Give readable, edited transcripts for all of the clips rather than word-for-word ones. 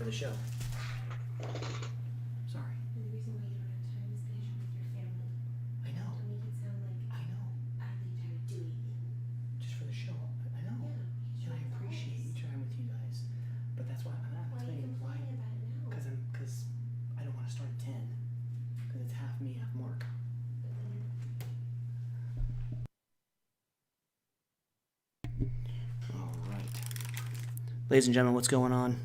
the show. Sorry. The reason why you don't have time is because you're with your family. I know. Don't make it sound like I know. I don't need time to do anything. Just for the show. I know. Yeah, And I appreciate you trying with you guys. But that's why I'm not why are you complaining. Why? complaining about it now? Because I don't want to start at 10. Because it's half me, half Mark. All right. Ladies and gentlemen, what's going on?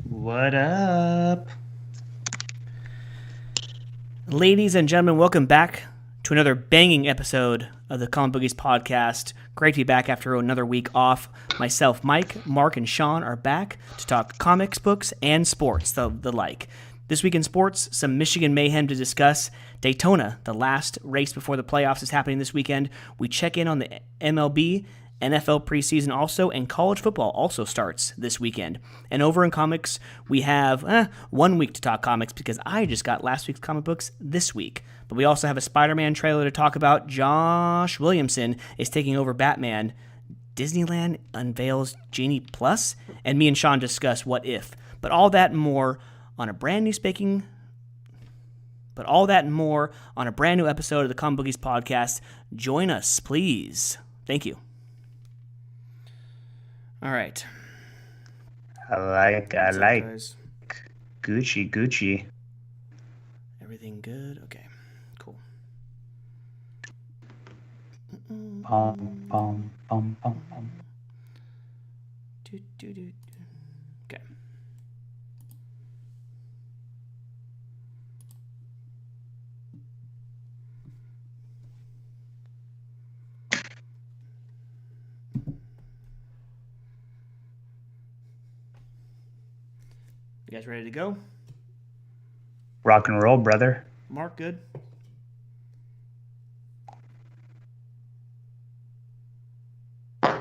What up? Ladies and gentlemen, welcome back to another banging episode of the Comic Bookies podcast. Great to be back after another week off. Myself, Mike, Mark, and Sean are back to talk comics, books, and sports, the like. This week in sports, some Michigan mayhem to discuss. Daytona, the last race before the playoffs, is happening this weekend. We check in on the MLB, NFL preseason also, and college football also starts this weekend. And over in comics, we have 1 week to talk comics because I just got last week's comic books this week. But we also have a Spider-Man trailer to talk about. Josh Williamson is taking over Batman. Disneyland unveils Genie Plus, and me and Sean discuss What If. But all that and more on a brand new episode of the Comic Bookies podcast. Join us, please. Thank you. All right. I like. Guys? Gucci. Everything good? Okay, cool. Bum. Okay. You guys ready to go? Rock and roll, brother. Mark, good? All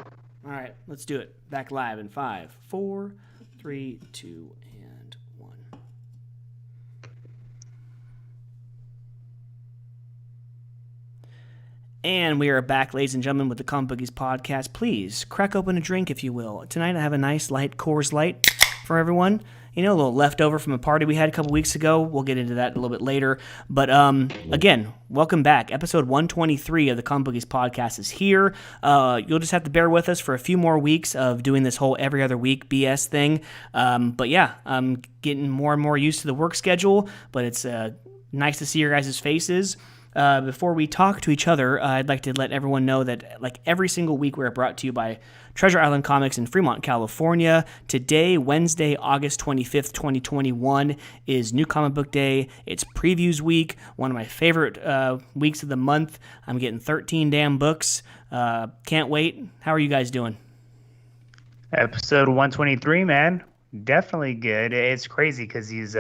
right, let's do it. Back live in 5, 4, 3, 2, and 1. And we are back, ladies and gentlemen, with the Comic Bookies podcast. Please crack open a drink, if you will. Tonight I have a nice light Coors Light for everyone. You know, a little leftover from a party we had a couple weeks ago. We'll get into that a little bit later. But again, welcome back. Episode 123 of the Comic Bookies podcast is here. You'll just have to bear with us for a few more weeks of doing this whole every other week BS thing. But yeah, I'm getting more and more used to the work schedule. But it's nice to see your guys' faces. Before we talk to each other, I'd like to let everyone know that like every single week we're brought to you by Treasure Island Comics in Fremont, California. Today, Wednesday, August 25th, 2021, is New Comic Book Day. It's Previews Week, one of my favorite weeks of the month. I'm getting 13 damn books. Can't wait. How are you guys doing? Episode 123, man. Definitely good. It's crazy because these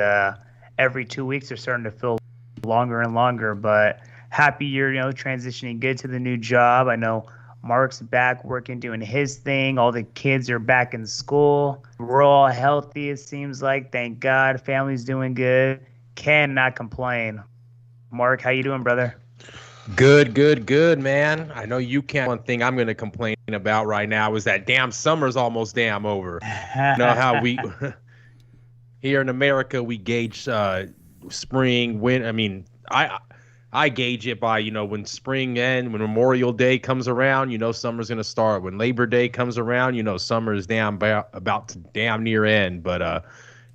every 2 weeks are starting to feel longer and longer, but happy you're transitioning good to the new job. I know Mark's back working, doing his thing. All the kids are back in school. We're all healthy, it seems like. Thank God. Family's doing good. Cannot complain. Mark, how you doing, brother? Good, man. I know you can't. One thing I'm going to complain about right now is that damn summer's almost damn over. You know how we here in America we gauge spring, winter. I mean, I gauge it by, when spring ends, when Memorial Day comes around, summer's going to start. When Labor Day comes around, summer is about to damn near end. But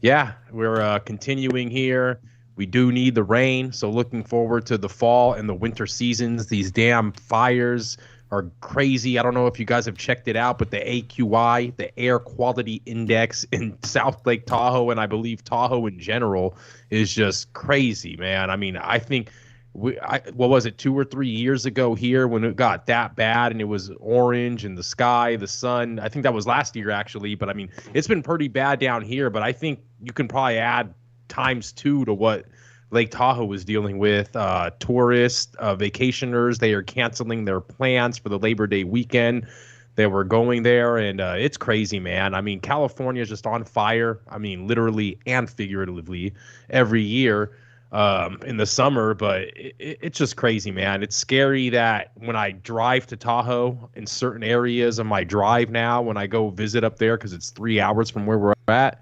yeah, we're continuing here. We do need the rain, so looking forward to the fall and the winter seasons. These damn fires are crazy. I don't know if you guys have checked it out, but the AQI, the Air Quality Index in South Lake Tahoe, and I believe Tahoe in general, is just crazy, man. I mean, I think what was it, 2 or 3 years ago here when it got that bad and it was orange and the sky, the sun. I think that was last year actually, but I mean, it's been pretty bad down here. But I think you can probably add ×2 to what Lake Tahoe was dealing with. Tourists, vacationers, they are canceling their plans for the Labor Day weekend. They were going there, and it's crazy, man. I mean, California is just on fire. I mean, literally and figuratively every year. in the summer, but it's just crazy, man. It's scary that when I drive to Tahoe in certain areas of my drive now, when I go visit up there, because it's 3 hours from where we're at,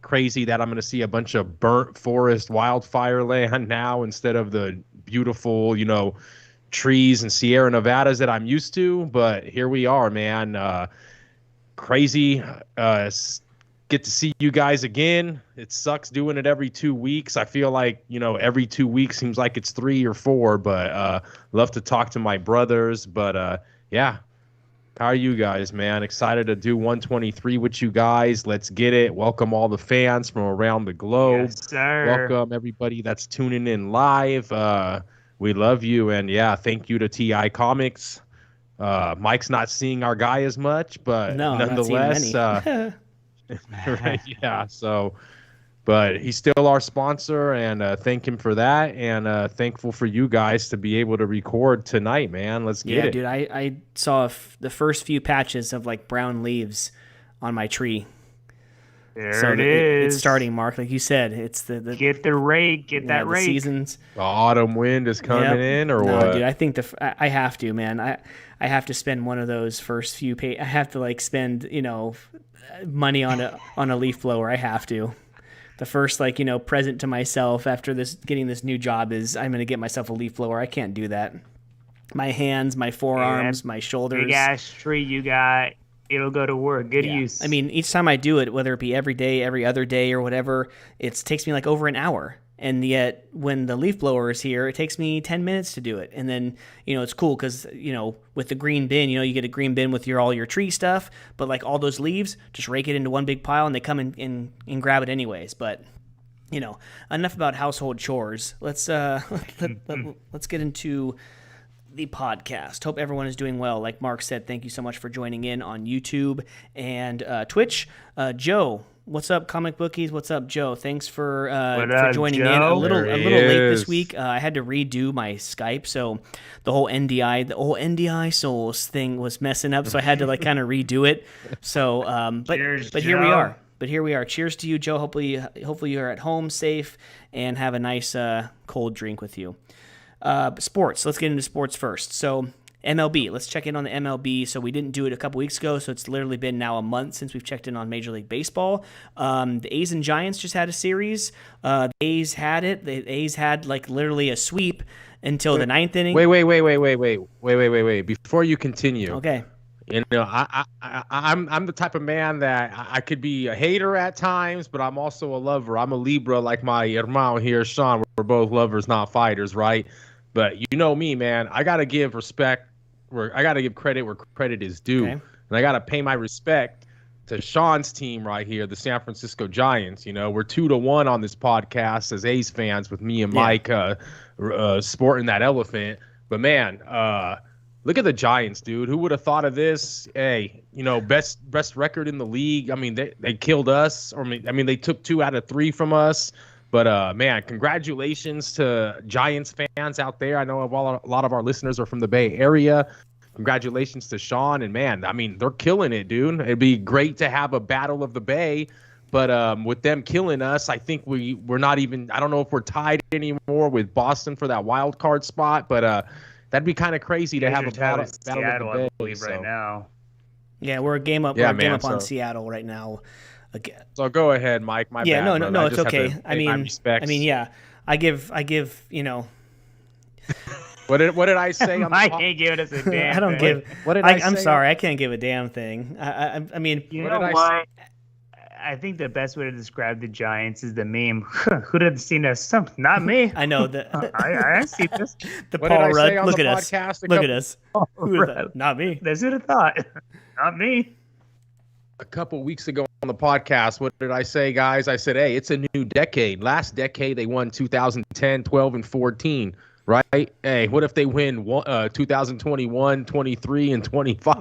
crazy that I'm going to see a bunch of burnt forest wildfire land now instead of the beautiful, trees and Sierra Nevadas that I'm used to. But here we are, man. Crazy. Get to see you guys again. It sucks doing it every 2 weeks. I feel like, every 2 weeks seems like it's 3 or 4, but love to talk to my brothers. But yeah, how are you guys, man? Excited to do 123 with you guys. Let's get it. Welcome all the fans from around the globe. Yes, sir. Welcome everybody that's tuning in live. We love you. And yeah, thank you to TI Comics. Mike's not seeing our guy as much, but No, nonetheless, not seeing many. right, yeah. So, but he's still our sponsor, and thank him for that. And thankful for you guys to be able to record tonight, man. Let's get Yeah, it. dude, I saw the first few patches of like brown leaves on my tree. There So it is. it's starting, Mark. Like you said, it's the Get the rake. Get that the rake. seasons. The autumn wind is coming Yep. in, or No, what? dude, I think I have to, man. I have to spend one of those first few I have to like spend, money on a leaf blower. I have to. The first present to myself after getting this new job is I'm going to get myself a leaf blower. I can't do that. My hands, my forearms, my shoulders. Big ass tree you got. It'll go to work. Good use. I mean, each time I do it, whether it be every day, every other day, or whatever, it takes me like over an hour. And yet, when the leaf blower is here, it takes me 10 minutes to do it. And then, it's cool because, with the green bin, you get a green bin with all your tree stuff. But like all those leaves, just rake it into one big pile and they come in and grab it anyways. But, enough about household chores. Let's let's get into the podcast. Hope everyone is doing well. Like Mark said, thank you so much for joining in on YouTube and Twitch. Joe, what's up, Comic Bookies? What's up, Joe? Thanks for joining in a little There he late this is. week. I had to redo my Skype, so the whole NDI Souls thing was messing up, so I had to like kind of redo it. So, Cheers, but here we Joe. are. But here we are. Cheers to you, Joe. Hopefully you're at home safe and have a nice cold drink with you. Sports. Let's get into sports first. So MLB. Let's check in on the MLB. So we didn't do it a couple weeks ago, so it's literally been now a month since we've checked in on Major League Baseball. The A's and Giants just had a series. The A's had it. The A's had like literally a sweep until the ninth inning. Wait. Before you continue, Okay. I'm the type of man that I could be a hater at times, but I'm also a lover. I'm a Libra, like my hermano here, Sean. We're both lovers, not fighters, right? But you know me, man. I gotta give respect. I gotta give credit where credit is due, Okay. and I gotta pay my respect to Sean's team right here, the San Francisco Giants. We're 2-1 on this podcast as A's fans, with me and Mike sporting that elephant. But man, look at the Giants, dude. Who would have thought of this? Hey, best record in the league. I mean, they killed us. I mean, they took 2 out of 3 from us. But man, congratulations to Giants fans out there. I know a lot of our listeners are from the Bay Area. Congratulations to Sean. And man, I mean, they're killing it, dude. It'd be great to have a battle of the Bay. But with them killing us, I think we're not even. I don't know if we're tied anymore with Boston for that wild card spot. But that'd be kind of crazy to have a battle of Seattle, the Bay. I believe, right now. Yeah, we're a game up. Yeah, we're a game man, up on so- Seattle right now. Again. So go ahead, Mike. My Yeah, bad, no, brother. I it's just have okay. to pay my respects. yeah, I give. What did I say? On Mike the ain't giving us a damn I don't thing. give. What did I I'm say? sorry, I can't give a damn thing. I mean, You What know did I what? I think the best way to describe the Giants is the meme. Who'd have seen us? Not me. I know that I see this. the What did Paul I say Rudd. on Look the at us. podcast a Look couple- at us. Who is that? Not me. That's who'd have thought. Not me. A couple weeks ago on the podcast, what did I say, guys? I said, hey, it's a new decade. Last decade, they won 2010, 12, and 14, right? Hey, what if they win 2021, 23, and 25?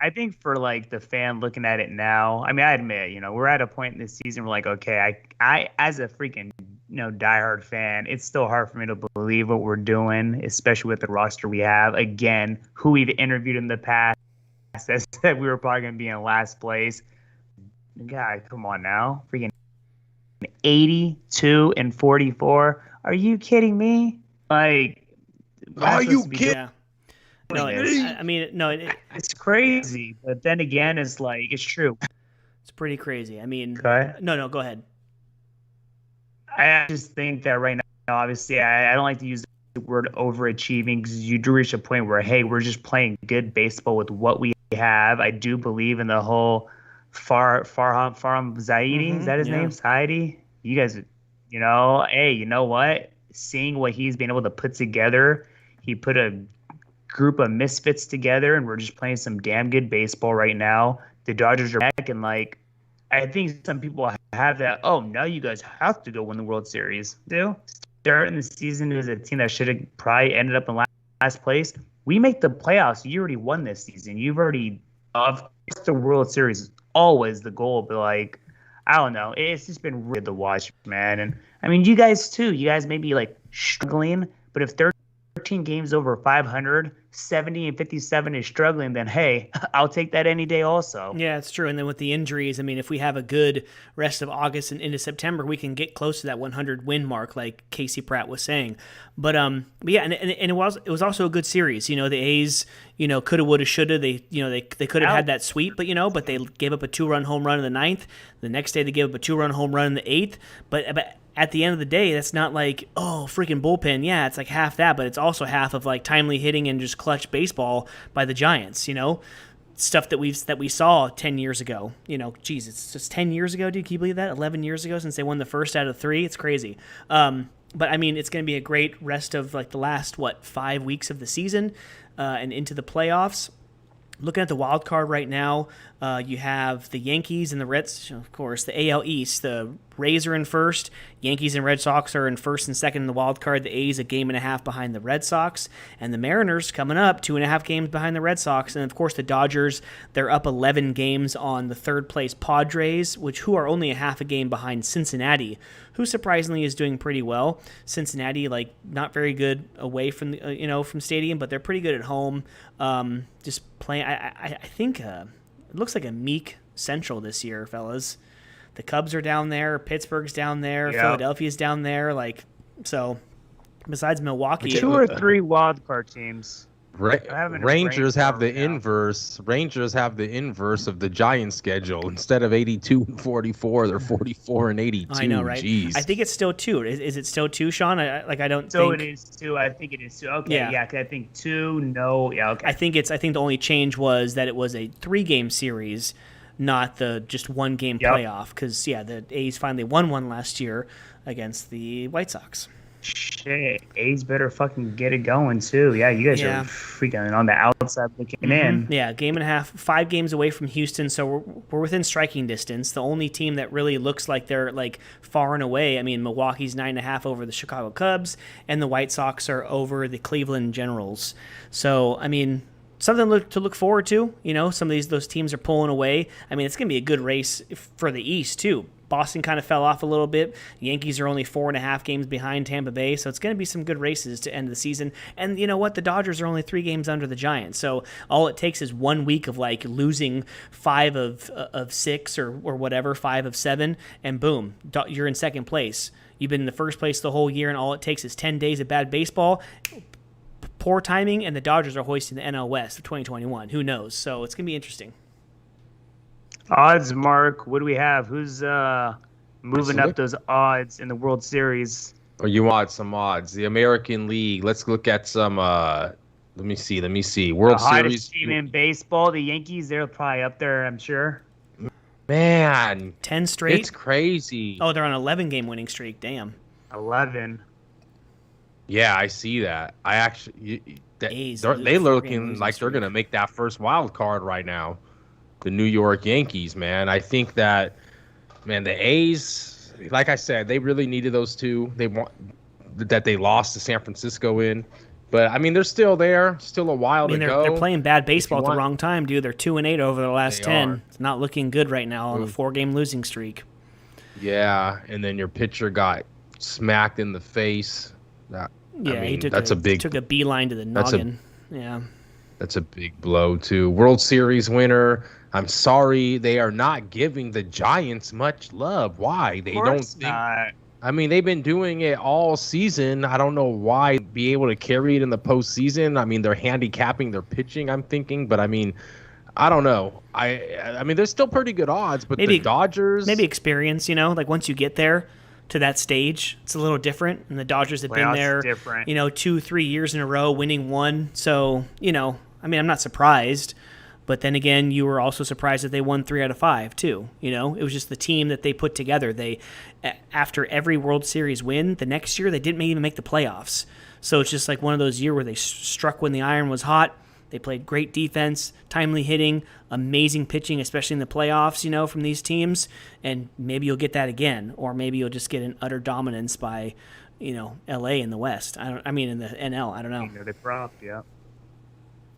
I think for like the fan looking at it now, I mean, I admit, we're at a point in the season where like, okay, I as a freaking, diehard fan, it's still hard for me to believe what we're doing, especially with the roster we have. Again, who we've interviewed in the past that said we were probably going to be in last place. God, come on now. Freaking 82 and 44. Are you kidding me? Like, Are you kidding? Yeah. No, I mean, no, it's crazy. But then again, it's like, it's true. it's pretty crazy. I mean, Okay. no, go ahead. I just think that right now, obviously, I don't like to use the word overachieving because you do reach a point where, hey, we're just playing good baseball with what we have. I do believe in the whole Farham Zaidi. Is that his name? Zaidi? You guys, hey, you know what? Seeing what he's been able to put together, he put a group of misfits together, and we're just playing some damn good baseball right now. The Dodgers are back, and like, I think some people have that. Oh, now you guys have to go win the World Series. Starting the season as a team that should have probably ended up in last place. We make the playoffs. You already won this season. You've already, of course, the World Series is always the goal. But like, I don't know. It's just been really good to watch, man. And I mean, you guys too. You guys may be like struggling, but if 13 games over 500, 70 and 57 is struggling, then hey, I'll take that any day also. Yeah, it's true. And then with the injuries, I mean, if we have a good rest of August and into September, we can get close to that 100 win mark, like Casey Pratt was saying. But yeah, and it was also a good series. The A's, coulda, woulda, shoulda. They could have had that sweep, but they gave up a 2-run home run in the ninth. The next day they gave up a 2-run home run in the eighth. But at the end of the day, that's not like, oh, freaking bullpen. Yeah, it's like half that, but it's also half of like timely hitting and just clutch baseball by the Giants, stuff that we saw 10 years ago. Geez, it's just 10 years ago, dude. Can you believe that? 11 years ago since they won the first out of 3. It's crazy. But I mean, it's going to be a great rest of like the last, 5 weeks of the season and into the playoffs. Looking at the wild card right now, you have the Yankees and the Reds, of course, the AL East. The Rays are in first. Yankees and Red Sox are in first and second in the wild card. The A's a game and a half behind the Red Sox. And the Mariners coming up 2.5 games behind the Red Sox. And, of course, the Dodgers, they're up 11 games on the third-place Padres, who are only a half a game behind Cincinnati, who surprisingly is doing pretty well. Cincinnati, like, not very good away from the, from stadium, but they're pretty good at home. Just playing. I think it looks like a meek Central this year, fellas. The Cubs are down there. Pittsburgh's down there. Yep. Philadelphia's down there. Like, so besides Milwaukee, 2 or 3 wild card teams. Rangers have the inverse. Rangers have the inverse of the Giants schedule. Instead of 82 and 44, they're 44 and 82. I know, right? Jeez. I think it's still 2. Is it still 2, Sean? I don't. So think... it is 2. I think it is 2. Okay, yeah. I think 2. No, yeah. Okay. I think the only change was that it was a 3-game series, not the just 1-game playoff. Because the A's finally won one last year against the White Sox. Shit, A's better fucking get it going too. Yeah, you guys are freaking on the outside looking in. Yeah, game and a half, 5 games away from Houston, so we're within striking distance. The only team that really looks like they're like far and away, I mean, Milwaukee's 9.5 over the Chicago Cubs, and the White Sox are over the Cleveland Generals. So, I mean, something to look forward to. Some of those teams are pulling away. I mean, it's going to be a good race for the East too. Boston kind of fell off a little bit. Yankees are only 4.5 games behind Tampa Bay, so it's going to be some good races to end the season. And you know what? The Dodgers are only 3 games under the Giants, so all it takes is 1 week of like losing 5 of 6 or whatever, 5 of 7, and boom, you're in second place. You've been in the first place the whole year, and all it takes is 10 days of bad baseball, poor timing, and the Dodgers are hoisting the NL West of 2021. Who knows? So it's going to be interesting. Odds, Mark. What do we have? Who's moving up those odds in the World Series? Or you want some odds? The American League. Let's look at some. Let me see. World the hottest Series team in baseball. The Yankees. They're probably up there, I'm sure. Man, 10 straight. It's crazy. Oh, they're on an 11-game winning streak. Damn. 11. Yeah, I see that. I actually. They're looking like they're gonna make that first wild card right now. The New York Yankees, man. I think that, man, the A's, like I said, they really needed those 2. They lost to San Francisco in. But, I mean, they're still there. Still a while to go. They're playing bad baseball at the wrong time, dude. They're 2-8 over the last 10. It's not looking good right now on a 4-game losing streak. Yeah, and then your pitcher got smacked in the face. He took a beeline to the noggin. Yeah. That's a big blow too. World Series winner. I'm sorry, they are not giving the Giants much love. Why? They don't think. Not. I mean, they've been doing it all season. I don't know why be able to carry it in the postseason. I mean, they're handicapping their pitching, I'm thinking, but I mean, I don't know. I mean, there's still pretty good odds, but the Dodgers maybe experience, like once you get there to that stage, it's a little different. And the Dodgers have been there, different. 2-3 years in a row, winning one. So, I mean, I'm not surprised. But then again, you were also surprised that they won 3 out of 5 too. It was just the team that they put together. They, after every World Series win, the next year they didn't even make the playoffs. So it's just like one of those years where they struck when the iron was hot. They played great defense, timely hitting, amazing pitching, especially in the playoffs, from these teams. And maybe you'll get that again, or maybe you'll just get an utter dominance by, LA in the West. I mean, in the NL. I don't know. They prop, yeah.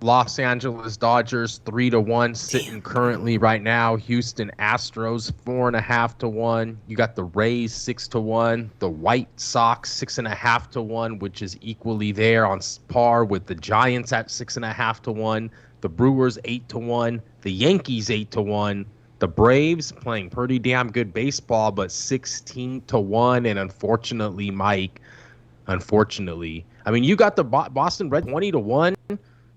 Los Angeles Dodgers 3-1 sitting currently right now. Houston Astros 4.5-1. You got the Rays 6-1. The White Sox 6.5-1, which is equally there on par with the Giants at 6.5-1. The Brewers 8-1. The Yankees 8-1. The Braves playing pretty damn good baseball, but 16-1. And unfortunately, Mike, I mean, you got the Boston Red 20-1.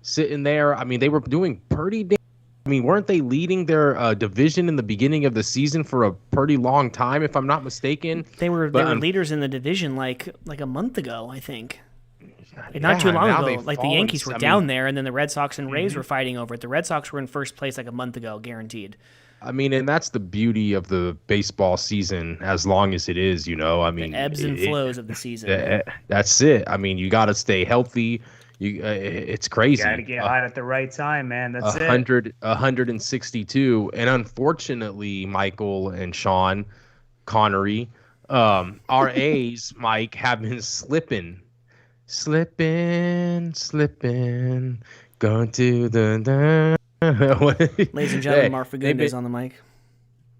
Sitting there, I mean, they were doing pretty damn. I mean, weren't they leading their division in the beginning of the season for a pretty long time, if I'm not mistaken? They were leaders in the division like a month ago, I think. Not too long ago. Like the Yankees were down there, and then the Red Sox and Rays were fighting over it. The Red Sox were in first place like a month ago, guaranteed. I mean, and that's the beauty of the baseball season, as long as it is, I mean. The ebbs and flows of the season. That's it. I mean, you got to stay healthy. It's crazy. You got to get hot at the right time, man. That's 162. And unfortunately, Michael and Sean Connery, our A's, Mike, have been slipping, going to the. Ladies and gentlemen, Mark Fagundes on the mic.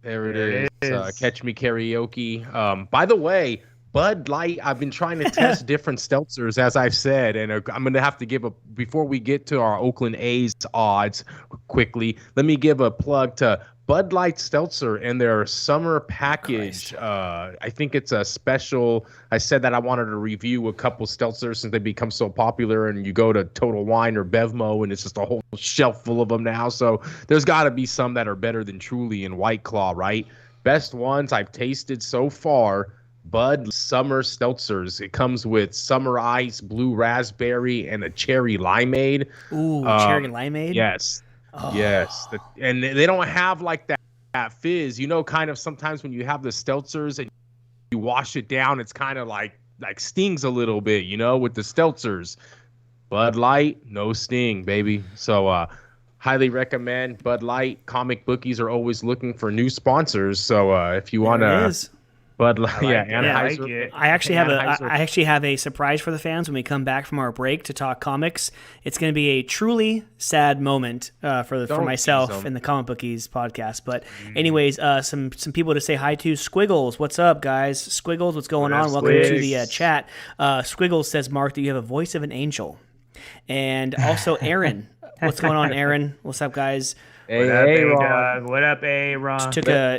There it is. Catch Me Karaoke. By the way, Bud Light, I've been trying to test different seltzers, as I've said, and I'm going to have to before we get to our Oakland A's odds quickly, let me give a plug to Bud Light Seltzer and their summer package. I think it's a special. I said that I wanted to review a couple seltzers since they become so popular, and you go to Total Wine or Bevmo, and it's just a whole shelf full of them now. So there's got to be some that are better than Truly and White Claw, right? Best ones I've tasted so far, Bud Summer Seltzers. It comes with summer ice, blue raspberry, and a cherry limeade. Ooh, cherry limeade? Yes. Oh. Yes. And they don't have like that fizz. Kind of sometimes when you have the seltzers and you wash it down, it's kind of like stings a little bit, with the seltzers. Bud Light, no sting, baby. So highly recommend Bud Light. Comic Bookies are always looking for new sponsors. So if you want to... Bud Light, Anheuser. I actually have a surprise for the fans when we come back from our break to talk comics. It's going to be a truly sad moment for myself in the Comic Bookies podcast. But anyways, some people to say hi to. Squiggles, what's up, guys? Squiggles, what's going on? Welcome to the chat. Squiggles says, Mark, that you have a voice of an angel. And also Aaron. What's going on, Aaron? What's up, guys? Hey, Ron. What up, Ron?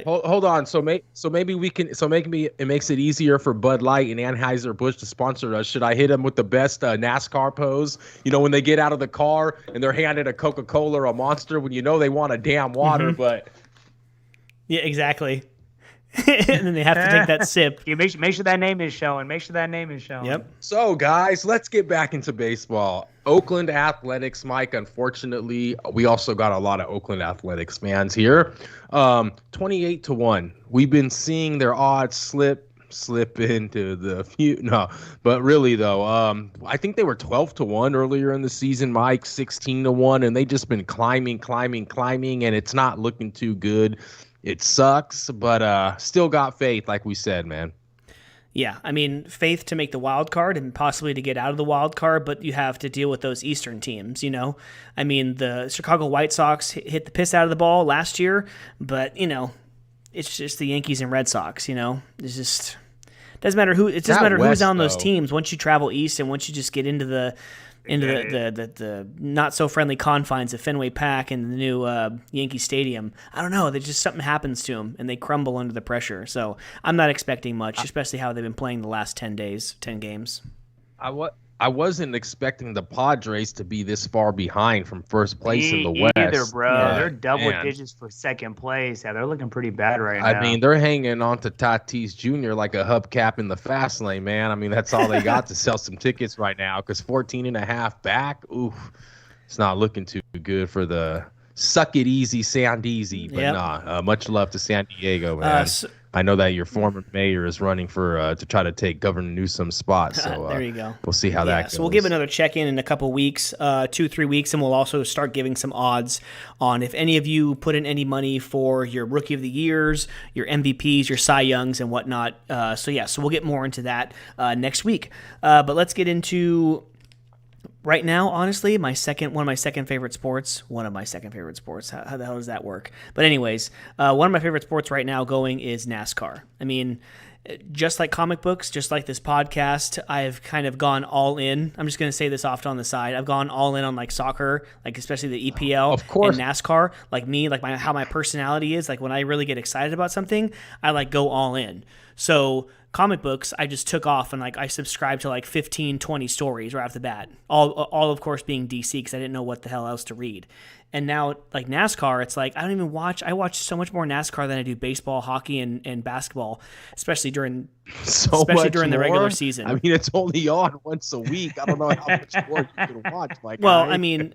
Hold on. So maybe we can. So maybe it makes it easier for Bud Light and Anheuser-Busch to sponsor us. Should I hit them with the best NASCAR pose? When they get out of the car and they're handed a Coca-Cola or a Monster when they want a damn water, but. Yeah, exactly. And then they have to take that sip. You make sure that name is showing. Yep. So, guys, let's get back into baseball. Oakland Athletics, Mike. Unfortunately, we also got a lot of Oakland Athletics fans here. 28-1. We've been seeing their odds slip into the few. No, but really though, I think they were 12-1 earlier in the season, Mike. 16-1, and they just been climbing, and it's not looking too good. It sucks, but still got faith, like we said, man. Yeah, I mean, faith to make the wild card and possibly to get out of the wild card, but you have to deal with those Eastern teams, I mean, the Chicago White Sox hit the piss out of the ball last year, but, it's just the Yankees and Red Sox, It doesn't matter who. It doesn't Out matter who's west, on those though. teams. Once you travel east and once you just get into the not so friendly confines of Fenway Park and the new Yankee Stadium, I don't know. There's just something happens to them and they crumble under the pressure. So I'm not expecting much, especially how they've been playing the last 10 games. I wasn't expecting the Padres to be this far behind from first place in the West. Either, bro. Yeah. They're double Man. digits for second place. Yeah, they're looking pretty bad right now. I mean, they're hanging on to Tatis Jr. like a hubcap in the fast lane, man. I mean, that's all they got to sell some tickets right now because 14.5 back, oof, it's not looking too good for the suck it easy, sound easy. But Yep. much love to San Diego, man. I know that your former mayor is running for to try to take Governor Newsom's spot. So there you go. We'll see how that goes. So we'll give another check-in in a couple weeks, 2-3 weeks, and we'll also start giving some odds on if any of you put in any money for your Rookie of the Years, your MVPs, your Cy Youngs, and whatnot. So we'll get more into that next week. But let's get into... Right now, honestly, one of my second favorite sports. How the hell does that work? But anyways, one of my favorite sports right now going is NASCAR. I mean, just like comic books, just like this podcast, I've kind of gone all in. I'm just going to say this off on the side. I've gone all in on like soccer, like especially the EPL Of course. and NASCAR. Like me, like how my personality is. Like when I really get excited about something, I like go all in. So comic books, I just took off and like I subscribed to like 15, 20 stories right off the bat. All of course being DC because I didn't know what the hell else to read. And now like NASCAR, it's like I don't even watch. I watch so much more NASCAR than I do baseball, hockey, and basketball, especially during the regular season. I mean, it's only on once a week. I don't know how much more you can watch. Well, I mean,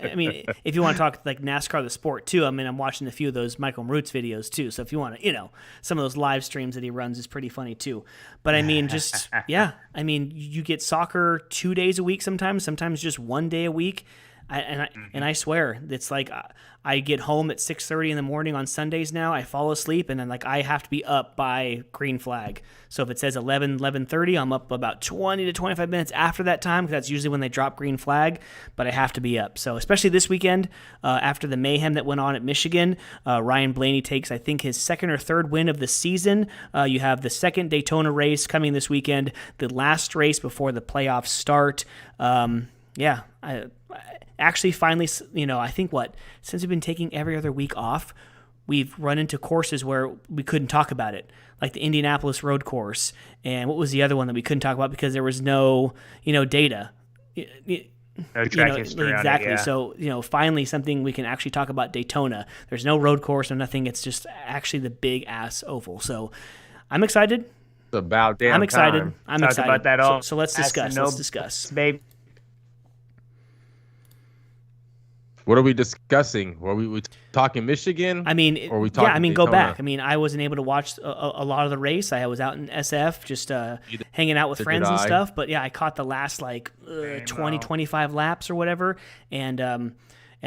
if you want to talk like NASCAR, the sport too. I mean, I'm watching a few of those Michael Roots videos too. So if you want to, some of those live streams that he runs is pretty funny too. But I mean, just yeah. I mean, you get soccer 2 days a week sometimes just 1 day a week. I swear it's like I get home at 6:30 in the morning on Sundays now. I fall asleep and then like I have to be up by green flag. So if it says 11:30, I'm up about 20 to 25 minutes after that time because that's usually when they drop green flag. But I have to be up. So especially this weekend after the mayhem that went on at Michigan, Ryan Blaney takes I think his second or third win of the season. You have the second Daytona race coming this weekend, the last race before the playoffs start. Actually, finally, I think since we've been taking every other week off, we've run into courses where we couldn't talk about it, like the Indianapolis Road Course, and what was the other one that we couldn't talk about because there was no, data. No track history exactly. on it, yeah. So, finally something we can actually talk about Daytona. There's no road course or nothing. It's just actually the big ass oval. So, I'm excited. It's about damn I'm excited. time. I'm Talked excited. about that all. So let's discuss. Let's discuss. Babe. What are we discussing? Were we talking Michigan? I mean, Or are we go talking back. Daytona? I mean, I wasn't able to watch a lot of the race. I was out in SF just hanging out with friends and stuff. But yeah, I caught the last 25 laps or whatever. And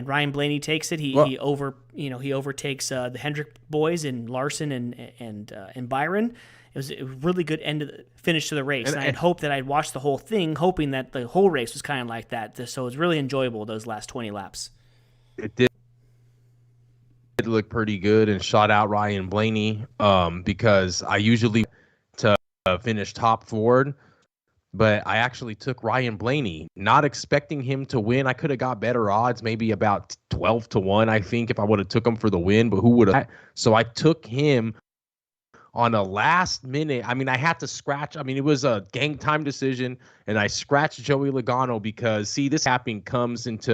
Ryan Blaney takes it. He overtakes the Hendrick boys and Larson and Byron. It was a really good finish to the race. And I had hoped that I'd watch the whole thing, hoping that the whole race was kind of like that. So it was really enjoyable, those last 20 laps. It did look pretty good and shot out Ryan Blaney because I usually to finish top forward, but I actually took Ryan Blaney, not expecting him to win. I could have got better odds, maybe about 12-1, I think, if I would have took him for the win, but who would have? So I took him on a last minute. I mean, I had to scratch. I mean, it was a game time decision, and I scratched Joey Logano because, see, this happening comes into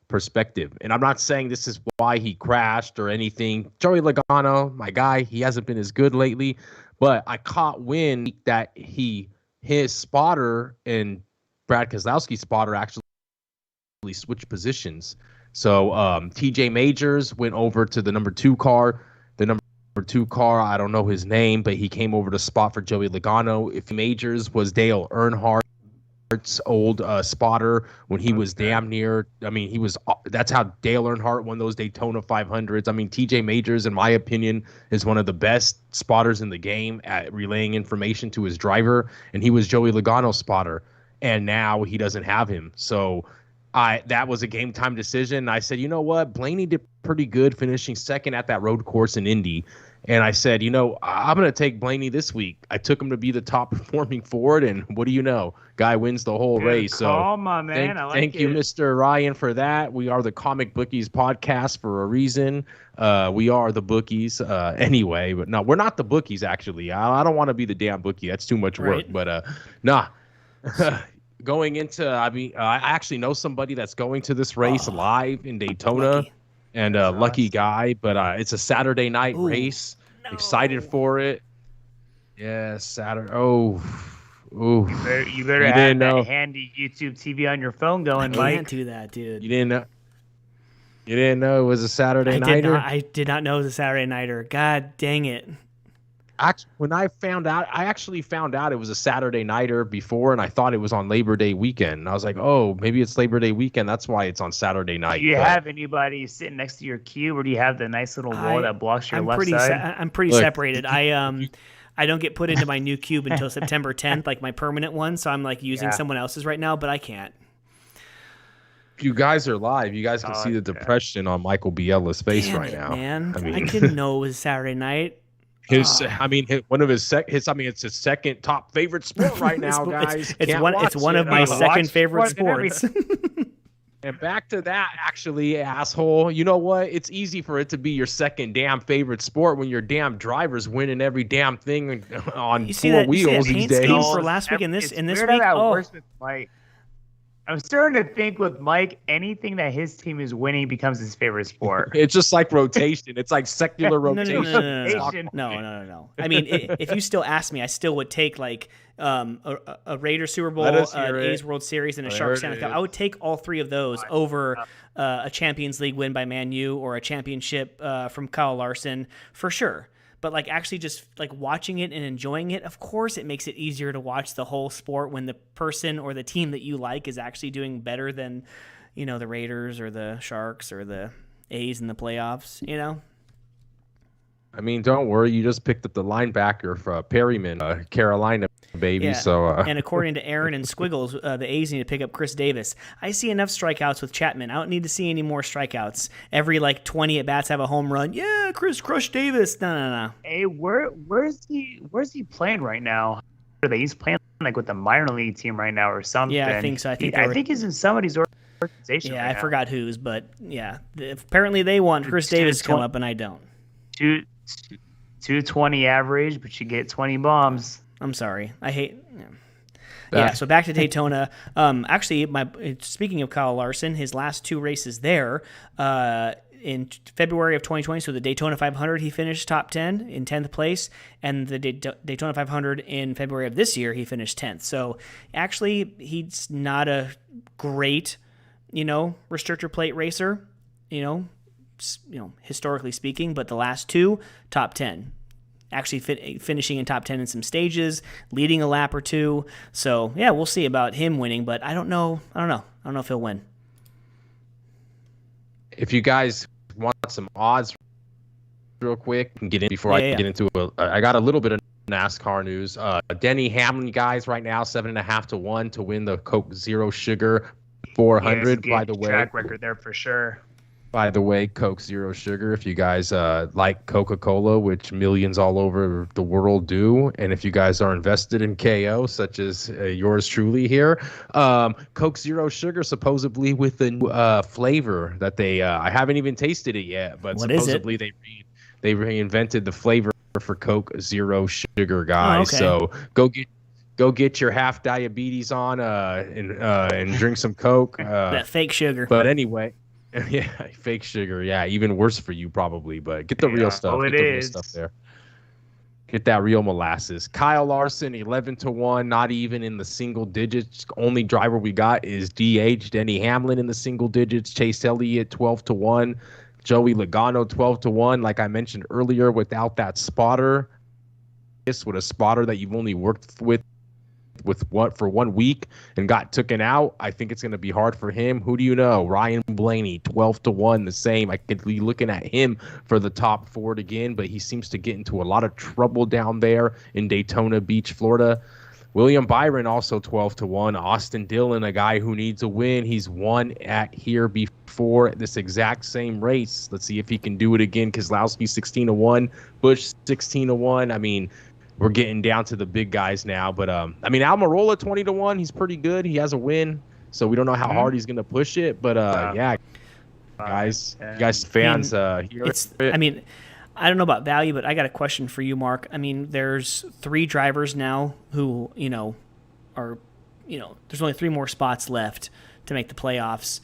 perspective. And I'm not saying this is why he crashed or anything. Joey Logano, my guy, he hasn't been as good lately, but I caught wind that his spotter and Brad Keselowski's spotter actually switched positions. So TJ Majors went over to the number 2 car. The number 2 car, I don't know his name, but he came over to spot for Joey Logano. If Majors was Dale Earnhardt's old spotter when he was damn near, I mean, that's how Dale Earnhardt won those Daytona 500s. I mean, TJ Majors, in my opinion, is one of the best spotters in the game at relaying information to his driver, and he was Joey Logano's spotter, and now he doesn't have him. So that was a game time decision. I said, you know what? Blaney did pretty good finishing second at that road course in Indy. And I said, I'm going to take Blaney this week. I took him to be the top performing Ford, and what do you know? Guy wins the whole Good race. call, So my man. I like thank you, it. Mr. Ryan, for that. We are the Comic Bookies podcast for a reason. We are the Bookies anyway, but no, we're not the Bookies, actually. I don't want to be the damn bookie. That's too much work. Right. But nah. Going into, I actually know somebody that's going to this race live in Daytona. Lucky. And That's lucky awesome. guy, but it's a Saturday night Ooh, race. no. Excited for it. Yeah, Saturday. Oh, ooh. You better You have didn't that know. handy YouTube TV on your phone I going, can't Mike. do that, dude. You didn't know. You didn't know it was a Saturday nighter. I did not know it was a Saturday nighter. God dang it. Actually, when I actually found out it was a Saturday nighter before, and I thought it was on Labor Day weekend. And I was like, oh, maybe it's Labor Day weekend. That's why it's on Saturday night. Do you But have anybody sitting next to your cube, or do you have the nice little wall that blocks your I'm left pretty side? I'm pretty Look, separated. I don't get put into my new cube until September 10th, like my permanent one. So I'm like using someone else's right now, but I can't. you guys are live. You guys can Oh, see the depression on Michael Biela's face Damn right it, now. man. I I mean, didn't know it was Saturday night. one of his it's his second top favorite sport right now, guys. It's Can't one watch of it. my Watch second favorite sport and sports. And back to that, actually, asshole. You know what? It's easy for it to be your second damn favorite sport when your damn driver's winning every damn thing on You see four that wheels these paint scheme days. for last week and this It's week? weird how that Oh, works with Mike. I'm starting to think with Mike, anything that his team is winning becomes his favorite sport. It's just like rotation. It's like secular no, no, rotation. no, no, no, no, Rotation. no. I mean, if you still ask me, I still would take like a Raiders Super Bowl, Let us an hear it. A's World Series, and a There Sharks it Stanley Cup. is. I would take all three of those over a Champions League win by Man U or a championship from Kyle Larson for sure. But like actually just like watching it and enjoying it, of course it makes it easier to watch the whole sport when the person or the team that you like is actually doing better than, the Raiders or the Sharks or the A's in the playoffs, I mean, don't worry. You just picked up the linebacker for Perryman, Carolina, baby. Yeah. So, And according to Aaron and Squiggles, the A's need to pick up Chris Davis. I see enough strikeouts with Chapman. I don't need to see any more strikeouts. Every 20 at bats have a home run. Yeah, Chris Crush Davis. No. Hey, where's he playing right now? He's playing like with the minor league team right now or something. Yeah, I think so. I think he's in somebody's organization. Yeah, right I forgot whose, but yeah, apparently they want Chris Davis to come up, and I don't. 220 average, but you get 20 bombs. I'm sorry. I hate. Yeah. So back to Daytona. Actually, speaking of Kyle Larson, his last two races there, in February of 2020, so the Daytona 500, he finished top 10 in 10th place, and the Daytona 500 in February of this year, he finished 10th. So actually, he's not a great, restrictor plate racer, historically speaking, but the last two, top 10. Actually finishing in top 10 in some stages, leading a lap or two. So, yeah, we'll see about him winning, but I don't know if he'll win. if you guys want some odds real quick and get in before I get into it, I got a little bit of NASCAR news. Denny Hamlin, guys, right now 7.5 to 1 to win the Coke Zero Sugar 400. Yeah, by the way, track record there for sure. By the way, Coke Zero Sugar, if you guys like Coca-Cola, which millions all over the world do, and if you guys are invested in KO, such as yours truly here, Coke Zero Sugar supposedly with the new flavor that they, I haven't even tasted it yet, but what supposedly they reinvented the flavor for Coke Zero Sugar, guys. Oh, okay. So go get your half diabetes on and drink some Coke. That fake sugar. But anyway. Yeah, fake sugar. Yeah, even worse for you probably. But get the real stuff. Get the real stuff there. Get that real molasses. Kyle Larson, 11 to 1, not even in the single digits. Only driver we got is DH Denny Hamlin in the single digits. Chase Elliott, 12 to 1. Joey Logano, 12 to 1. Like I mentioned earlier, without that spotter, with a spotter that you've only worked with for 1 week and got taken out, I think it's going to be hard for him. Who do you know? Ryan Blaney, 12 to 1, the same. I could be looking at him for the top Ford again, but he seems to get into a lot of trouble down there in Daytona Beach, Florida. William Byron also 12-1. Austin Dillon, a guy who needs a win. He's won at here before this exact same race. Let's see if he can do it again. Keselowski 16-1, Busch 16-1. I mean, we're getting down to the big guys now. But I mean, Almirola 20-1. He's pretty good. He has a win, so we don't know how hard he's gonna push it. But yeah, guys, you guys fans, here. I mean, I don't know about value, but I got a question for you, Mark. I mean, there's 3 drivers now who, are, there's only 3 more spots left to make the playoffs.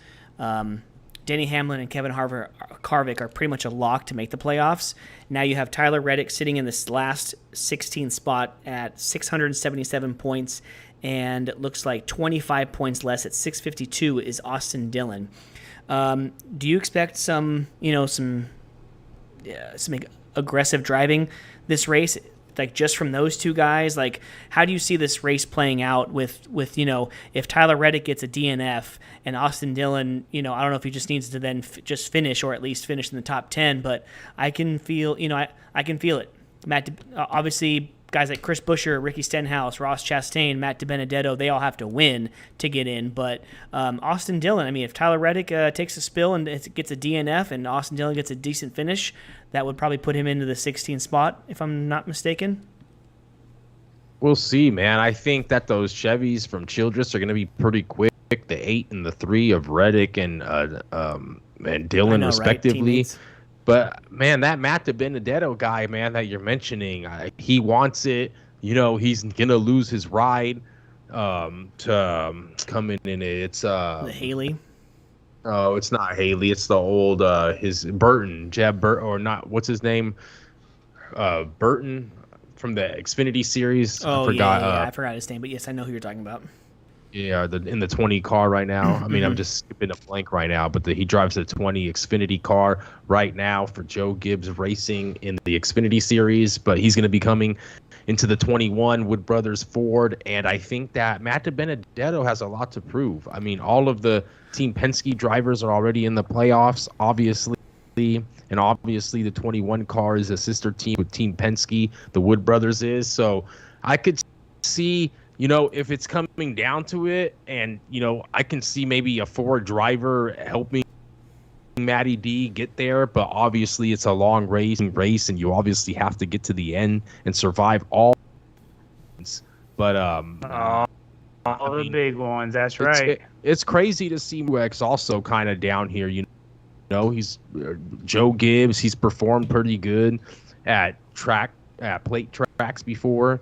Denny Hamlin and Kevin Harvick are pretty much a lock to make the playoffs. Now you have Tyler Reddick sitting in this last 16th spot at 677 points, and it looks like 25 points less at 652 is Austin Dillon. Do you expect some aggressive driving this race, like just from those 2 guys? Like, how do you see this race playing out with if Tyler Reddick gets a DNF and Austin Dillon, I don't know if he just needs to then just finish, or at least finish in the top 10, but I can feel, I can feel it. Obviously, guys like Chris Buescher, Ricky Stenhouse, Ross Chastain, Matt DiBenedetto, they all have to win to get in. But Austin Dillon, I mean, if Tyler Reddick takes a spill and gets a DNF and Austin Dillon gets a decent finish, that would probably put him into the 16th spot, if I'm not mistaken. We'll see, man. I think that those Chevys from Childress are going to be pretty quick. The 8 and the 3 of Reddick and Dillon, respectively. Right? But, man, that Matt DiBenedetto guy, man, that you're mentioning, he wants it. He's going to lose his ride to come in. It's the Haley. Oh, it's not Haley. It's the old his Burton, Jeb Burton, or not. What's his name? Burton from the Xfinity series. Oh, I forgot. I forgot his name, but yes, I know who you're talking about. Yeah, in the 20 car right now. I mean, I'm just skipping a blank right now, but he drives the 20 Xfinity car right now for Joe Gibbs Racing in the Xfinity series, but he's going to be coming into the 21 Wood Brothers Ford, and I think that Matt DiBenedetto has a lot to prove. I mean, all of the Team Penske drivers are already in the playoffs, obviously, and obviously the 21 car is a sister team with Team Penske, the Wood Brothers is, so I could see, if it's coming down to it, and, I can see maybe a Ford driver helping Matty D get there, but obviously it's a long race, and you obviously have to get to the end and survive all. But all the big ones, that's right. It's crazy to see Wex also kind of down here. He's Joe Gibbs. He's performed pretty good at plate tracks before.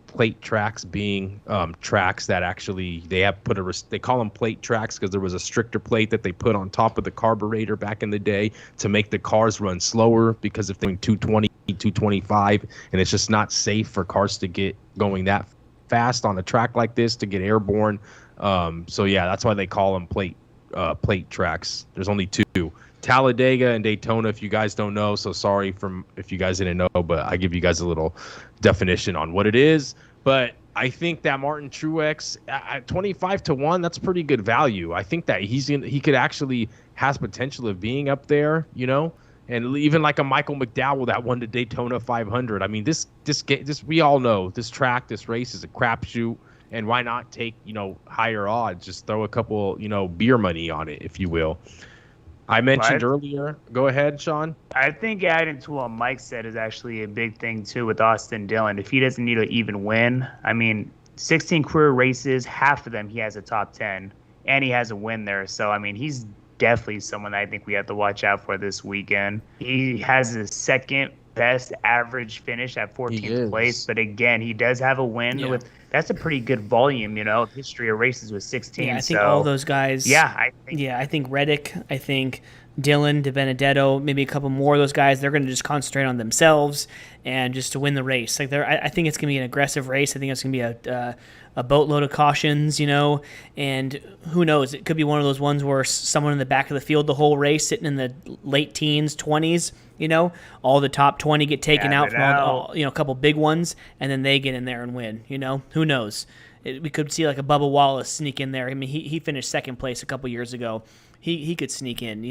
Plate tracks being tracks that actually they call them plate tracks because there was a stricter plate that they put on top of the carburetor back in the day to make the cars run slower, because if they're doing 220, 225, and it's just not safe for cars to get going that fast on a track like this to get airborne. So yeah, that's why they call them plate tracks. There's only 2. Talladega and Daytona, if you guys don't know, so sorry if you guys didn't know, but I give you guys a little definition on what it is. But I think that Martin Truex at 25-1, that's pretty good value. I think that he could actually has potential of being up there, and even like a Michael McDowell that won the Daytona 500. I mean, this we all know this race is a crapshoot, and why not take higher odds? Just throw a couple beer money on it, if you will. I mentioned earlier. Go ahead, Sean. I think adding to what Mike said is actually a big thing, too, with Austin Dillon. If he doesn't need to even win, I mean, 16 career races, half of them he has a top 10, and he has a win there. So, I mean, he's definitely someone that I think we have to watch out for this weekend. He has the second best average finish at 14th place, but again, he does have a win with. That's a pretty good volume, history of races with 16. Yeah, I think all those guys. I think Reddick, I think Dillon, DiBenedetto, maybe a couple more of those guys. They're going to just concentrate on themselves and just to win the race. Like I think it's going to be an aggressive race. I think it's going to be a boatload of cautions, and who knows? It could be one of those ones where someone in the back of the field the whole race, sitting in the late teens, 20s. All the top 20 get taken out from all, a couple big ones, and then they get in there and win. Who knows? We could see like a Bubba Wallace sneak in there. I mean, he finished second place a couple years ago. He could sneak in.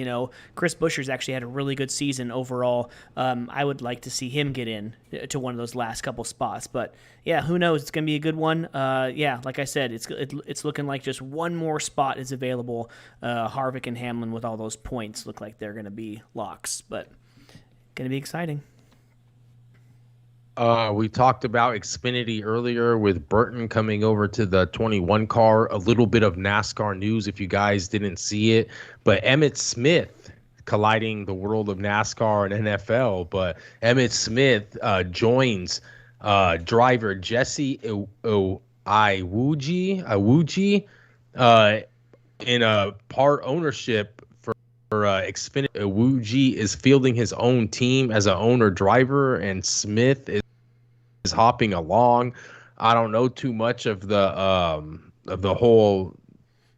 Chris Buescher's actually had a really good season overall. I would like to see him get in. in to one of those last couple spots. But yeah, who knows? It's going to be a good one. Yeah, like I said, it's looking like just one more spot is available. Harvick and Hamlin with all those points look like they're going to be locks, but going to be exciting. We talked about Xfinity earlier with Burton coming over to the 21 car. A little bit of NASCAR news if you guys didn't see it. But Emmitt Smith colliding the world of NASCAR and NFL. But Emmitt Smith joins driver Jesse Iwuji in a part ownership for Xfinity. Iwuji is fielding his own team as an owner driver, and Smith is hopping along. I don't know too much of the whole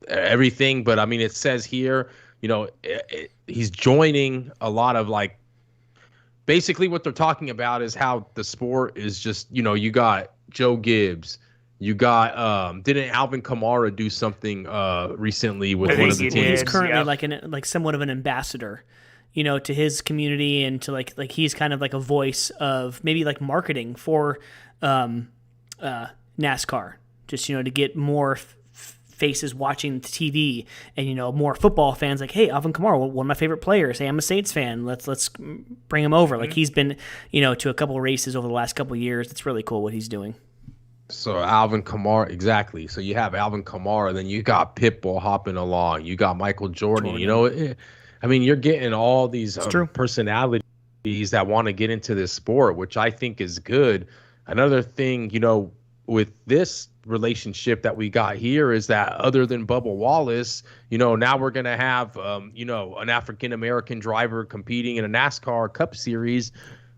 everything, but I mean, it says here, he's joining a lot of like, basically what they're talking about is how the sport is just, you got Joe Gibbs, you got didn't Alvin Kamara do something recently with one of the teams? He's currently like somewhat of an ambassador, to his community, and to like he's kind of like a voice of maybe like marketing for NASCAR, just to get more faces watching the TV, and more football fans like, hey, Alvin Kamara, one of my favorite players. Hey, I'm a Saints fan. Let's bring him over. Like he's been to a couple of races over the last couple of years. It's really cool what he's doing. So Alvin Kamara, exactly. So you have Alvin Kamara, then you got Pitbull hopping along. You got Michael Jordan. I mean, you're getting all these personalities that want to get into this sport, which I think is good. Another thing, with this relationship that we got here is that other than Bubba Wallace, now we're going to have, an African-American driver competing in a NASCAR Cup Series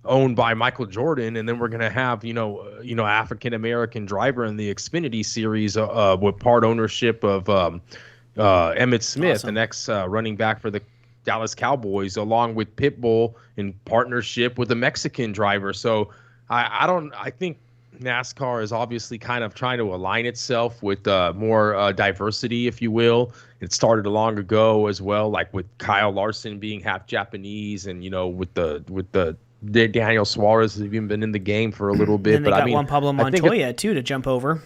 owned by Michael Jordan. And then we're going to have, African-American driver in the Xfinity Series with part ownership of Emmitt Smith, the next running back for the Dallas Cowboys, along with Pitbull in partnership with a Mexican driver. So I think NASCAR is obviously kind of trying to align itself with more diversity, if you will. It started long ago as well, like with Kyle Larson being half Japanese, and with the Daniel Suarez has even been in the game for a little bit. And they got Juan Pablo Montoya too to jump over.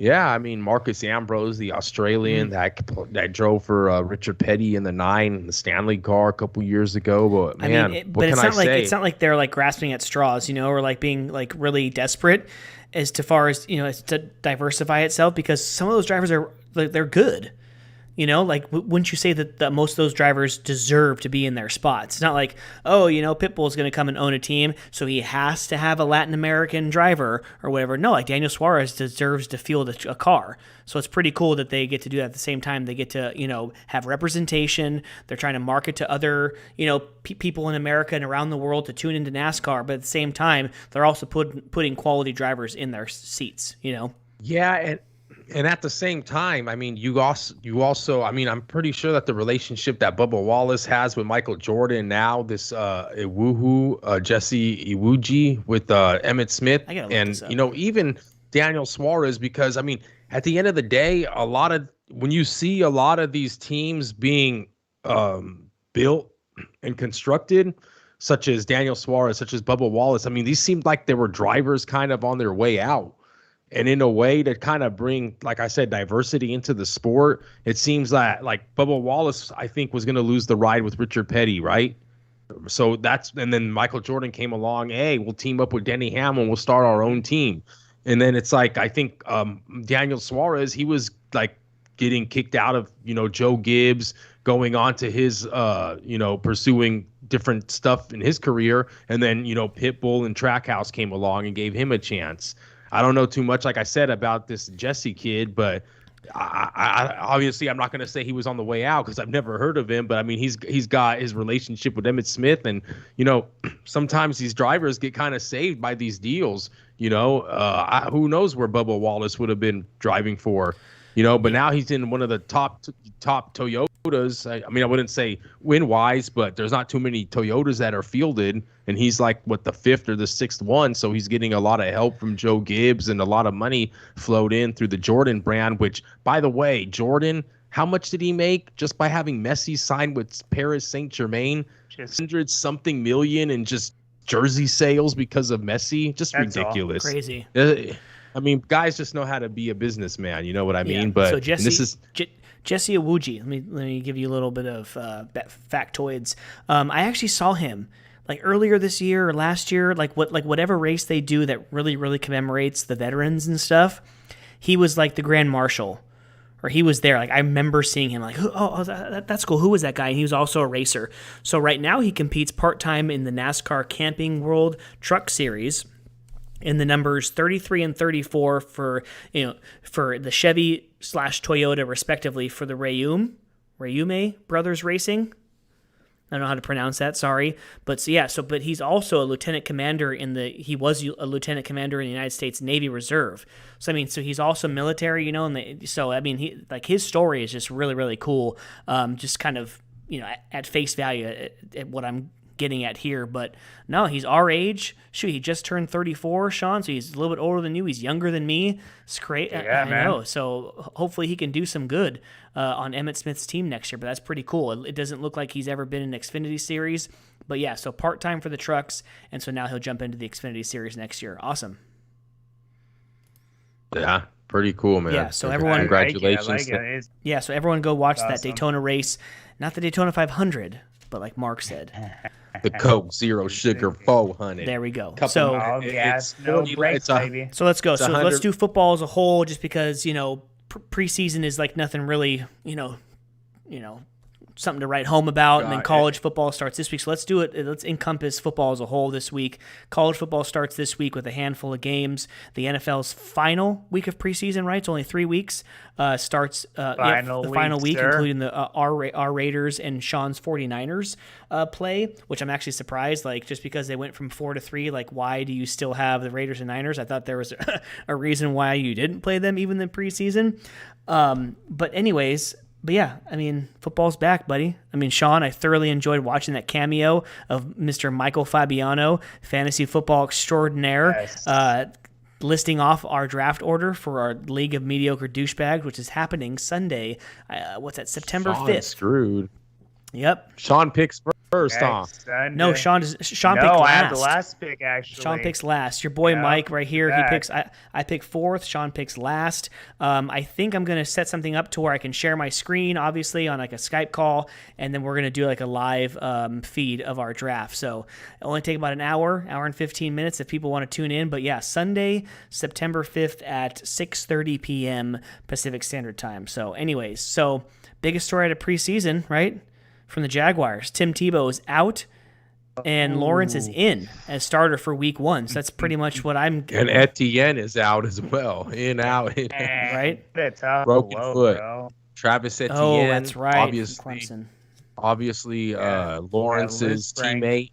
Yeah, I mean, Marcus Ambrose, the Australian that drove for Richard Petty in the 9, the Stanley car a couple years ago. But man, what can I say? It's not like they're like grasping at straws, or like being like really desperate as far as as to diversify itself, because some of those drivers are they're good. Wouldn't you say that most of those drivers deserve to be in their spots? It's not like, Pitbull's going to come and own a team, so he has to have a Latin American driver or whatever. No, like Daniel Suarez deserves to field a car. So it's pretty cool that they get to do that at the same time. They get to, have representation. They're trying to market to other, people in America and around the world to tune into NASCAR. But at the same time, they're also putting quality drivers in their seats, Yeah, and at the same time, I mean, you also, I mean, I'm pretty sure that the relationship that Bubba Wallace has with Michael Jordan now, this Jesse Iwuji with Emmitt Smith, and even Daniel Suarez, because I mean, at the end of the day, when you see a lot of these teams being built and constructed, such as Daniel Suarez, such as Bubba Wallace, I mean, these seemed like they were drivers kind of on their way out. And in a way to kind of bring, like I said, diversity into the sport, it seems that like Bubba Wallace, I think, was going to lose the ride with Richard Petty, right? So and then Michael Jordan came along. Hey, we'll team up with Denny Hamlin. We'll start our own team. And then it's like, I think Daniel Suarez, he was like getting kicked out of, Joe Gibbs, going on to his, pursuing different stuff in his career. And then, Pitbull and Trackhouse came along and gave him a chance. I don't know too much, like I said, about this Jesse kid, but I obviously I'm not going to say he was on the way out because I've never heard of him. But I mean, he's got his relationship with Emmitt Smith, and sometimes these drivers get kind of saved by these deals. Who knows where Bubba Wallace would have been driving for, But now he's in one of the top Toyotas. I mean, I wouldn't say win-wise, but there's not too many Toyotas that are fielded, and he's like, the 5th or the 6th one, so he's getting a lot of help from Joe Gibbs, and a lot of money flowed in through the Jordan brand, which, by the way, Jordan, how much did he make just by having Messi signed with Paris Saint-Germain? 100-something million, and just jersey sales because of Messi. Just That's all. ridiculous. Crazy. I mean, guys just know how to be a businessman. You know what I mean? Yeah. But So and Jesse, this is Jesse Awuji. Let me give you a little bit of factoids. I actually saw him like earlier this year or last year, like whatever race they do that really commemorates the veterans and stuff. He was like the grand marshal, or he was there. Like I remember seeing him. Like, that's cool. Who was that guy? And he was also a racer. So right now he competes part time in the NASCAR Camping World Truck Series in the numbers 33 and 34 for the Chevy / Toyota respectively for the Rayume Brothers Racing. I don't know how to pronounce that, sorry. But but he's also a lieutenant commander he was a lieutenant commander in the United States Navy Reserve. So he's also military, his story is just really cool. Just kind of, at face value at what I'm getting at here, but no, he's our age. Shoot, he just turned 34, Sean, so he's a little bit older than you. He's younger than me. It's great. Yeah, I man. know. So hopefully he can do some good on Emmitt Smith's team next year, but that's pretty cool. It doesn't look like he's ever been in an Xfinity Series, but yeah, so part-time for the trucks, and so now he'll jump into the Xfinity Series next year. Awesome. yeah, pretty cool, man. Yeah, so everyone- congratulations. I like it. It's Yeah, so everyone go watch that Awesome. Daytona race, not the Daytona 500, but like Mark said. The Coke Zero Sugar 400. There we go. Couple- So all It's gas, no 40 brakes, it's a- baby. So let's go. It's So 100 let's do football as a whole, just because preseason is like nothing really, something to write home about, and then Got college football starts this week. So let's do it. Let's encompass football as a whole this week. College football starts this week with a handful of games. The NFL's final week of preseason, right? It's only 3 weeks. Starts the final week, sir. including the our Raiders and Sean's 49ers play, which I'm actually surprised. Like, just because they went from 4 to 3, like, why do you still have the Raiders and Niners? I thought there was a reason why you didn't play them even in the preseason. But anyways. But yeah, football's back, buddy. Sean, I thoroughly enjoyed watching that cameo of Mr. Michael Fabiano, fantasy football extraordinaire, Yes. listing off our draft order for our League of Mediocre Douchebags, which is happening Sunday. September Sean 5th. screwed. Yep. Sean picks first, huh? Sunday. No, Sean picked No, last. I have the last pick, actually. Sean picks last. Your boy Yeah, Mike right here. He that. picks. I pick fourth. Sean picks last. I think I'm gonna set something up to where I can share my screen, obviously on like a Skype call, and then we're gonna do like a live feed of our draft. So it'll only take about an hour and 15 minutes if people want to tune in. But yeah, Sunday, September 5th at 6:30 p.m. Pacific Standard Time. So anyways, biggest story out of preseason, right? From the Jaguars, Tim Tebow is out. And Lawrence is in as starter for week 1. So that's pretty much what I'm And Etienne is out as well. In, out. In. right? That's a Broken blow, foot. bro. Travis Etienne. Oh, that's right. Obviously, Clemson. Lawrence's Frank. teammate.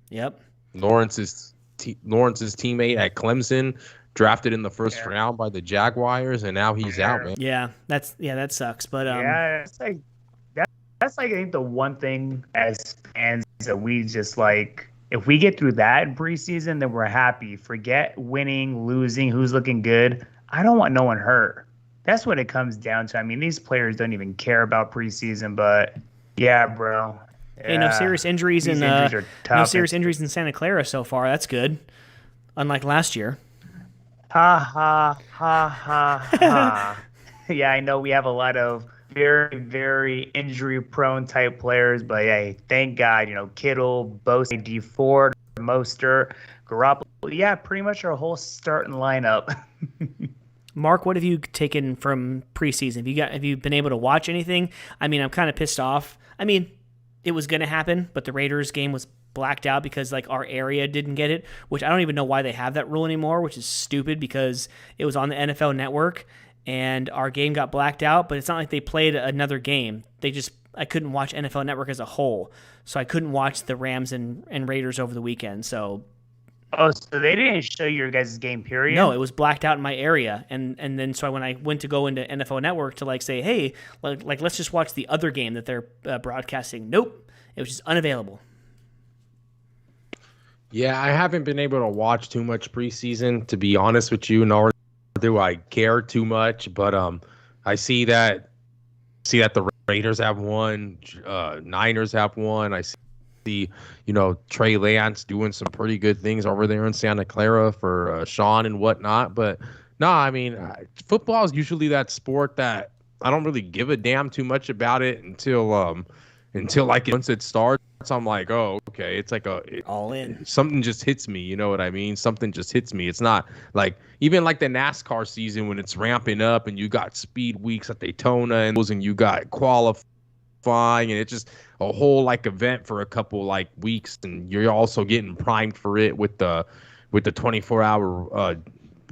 Yep. Lawrence's teammate at Clemson, drafted in the first round by the Jaguars, and now he's out, man. Yeah, that sucks. But Yeah, it's like that's like I think the one thing as fans that we just like. If we get through that in preseason, then we're happy. Forget winning, losing, who's looking good. I don't want no one hurt. That's what it comes down to. These players don't even care about preseason, but yeah, bro. hey, no serious injuries These in injuries are tough. no serious injuries in Santa Clara so far. That's good. Unlike last year. Ha ha ha ha ha. Yeah, I know we have a lot of very, very injury-prone type players, but hey, thank God, Kittle, Bosa, D Ford, Mostert, Garoppolo. Yeah, pretty much our whole starting lineup. Mark, what have you taken from preseason? Have you been able to watch anything? I'm kind of pissed off. It was going to happen, but the Raiders game was blacked out because like our area didn't get it, which I don't even know why they have that rule anymore, which is stupid because it was on the NFL Network and our game got blacked out, but it's not like they played another game. I couldn't watch NFL Network as a whole, so I couldn't watch the Rams and Raiders over the weekend. So Oh, so they didn't show your guys' game, period? no, it was blacked out in my area, and then so when I went to go into NFL Network to like say, hey, like let's just watch the other game that they're broadcasting. Nope, it was just unavailable. Yeah, I haven't been able to watch too much preseason, to be honest with you, nor do I care too much. But I see that the Raiders have one, Niners have one. I see see, Trey Lance doing some pretty good things over there in Santa Clara for Sean and whatnot. But no, I mean, football is usually that sport that I don't really give a damn too much about it until like once it starts, I'm like, oh, okay. It's like All in. something just hits me. You know what I mean? Something just hits me. It's not like even like the NASCAR season when it's ramping up and you got speed weeks at Daytona and you got qualifying and it's just a whole like event for a couple like weeks, and you're also getting primed for it with the 24-hour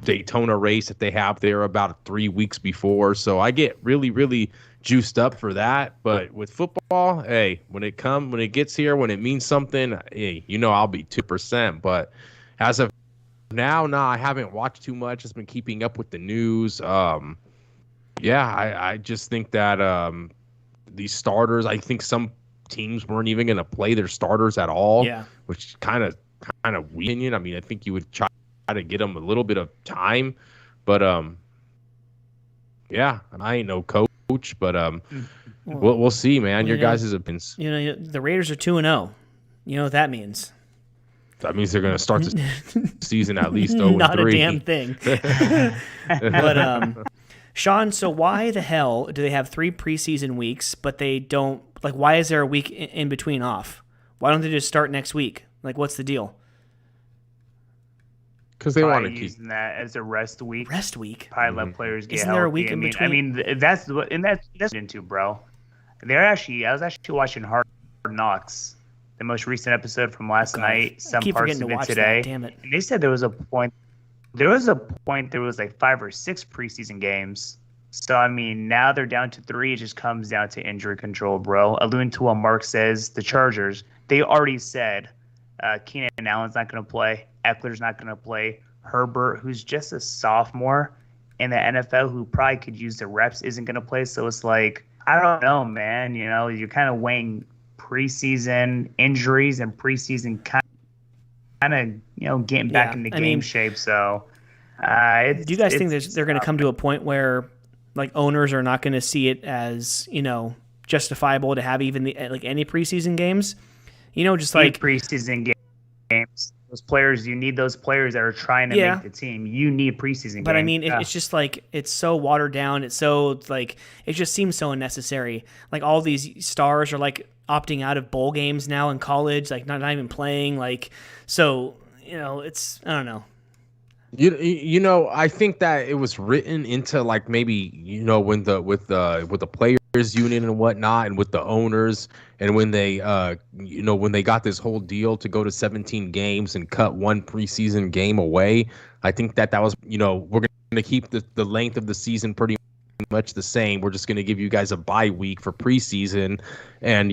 Daytona race that they have there about 3 weeks before. So I get really, really juiced up for that. But with football, hey, when it gets here, when it means something, hey, I'll be 2%. But as of now, I haven't watched too much. Just been keeping up with the news. I just think that these starters, I think some teams weren't even going to play their starters at all. Yeah. Which kind of weird. I mean, I think you would try to get them a little bit of time, but I ain't no coach, but we'll see, man. Your guys' opinions. The Raiders are 2-0. You know what that means? That means they're going to start the season at least 0-3. Not a damn thing. But Sean, so why the hell do they have 3 preseason weeks, but they don't? Like, why is there a week in between off? Why don't they just start next week? Like, what's the deal? Because they want to keep keep using that as a rest week. Rest week. Probably let players get Isn't healthy. there a week in between? I mean, that's into, bro. I was actually watching Hard Knocks, the most recent episode from last night. Some keep parts forgetting of to it watch today. that, damn it. And they said there was a point. There was like 5 or 6 preseason games. So I mean, now they're down to 3. It just comes down to injury control, bro. Alluding to what Mark says, the Chargers, they already said Keenan Allen's not going to play. Eckler's not going to play. Herbert, who's just a sophomore in the NFL, who probably could use the reps, isn't going to play. So it's like, I don't know, man. You're kind of weighing preseason injuries and preseason kind of getting back into game shape. So, do you guys think they're going to come to a point where like owners are not going to see it as justifiable to have even any preseason games? Just like preseason games. Those players, you need those players that are trying to make the team. You need preseason games. But I mean, it's just like it's so watered down. It's so like it just seems so unnecessary. Like all these stars are like opting out of bowl games now in college, like not even playing. Like so, it's I don't know. I think that it was written into like maybe when with the players union and whatnot, and with the owners, and when they when they got this whole deal to go to 17 games and cut one preseason game away. I think that was we're going to keep the length of the season pretty much the same. We're just going to give you guys a bye week for preseason, and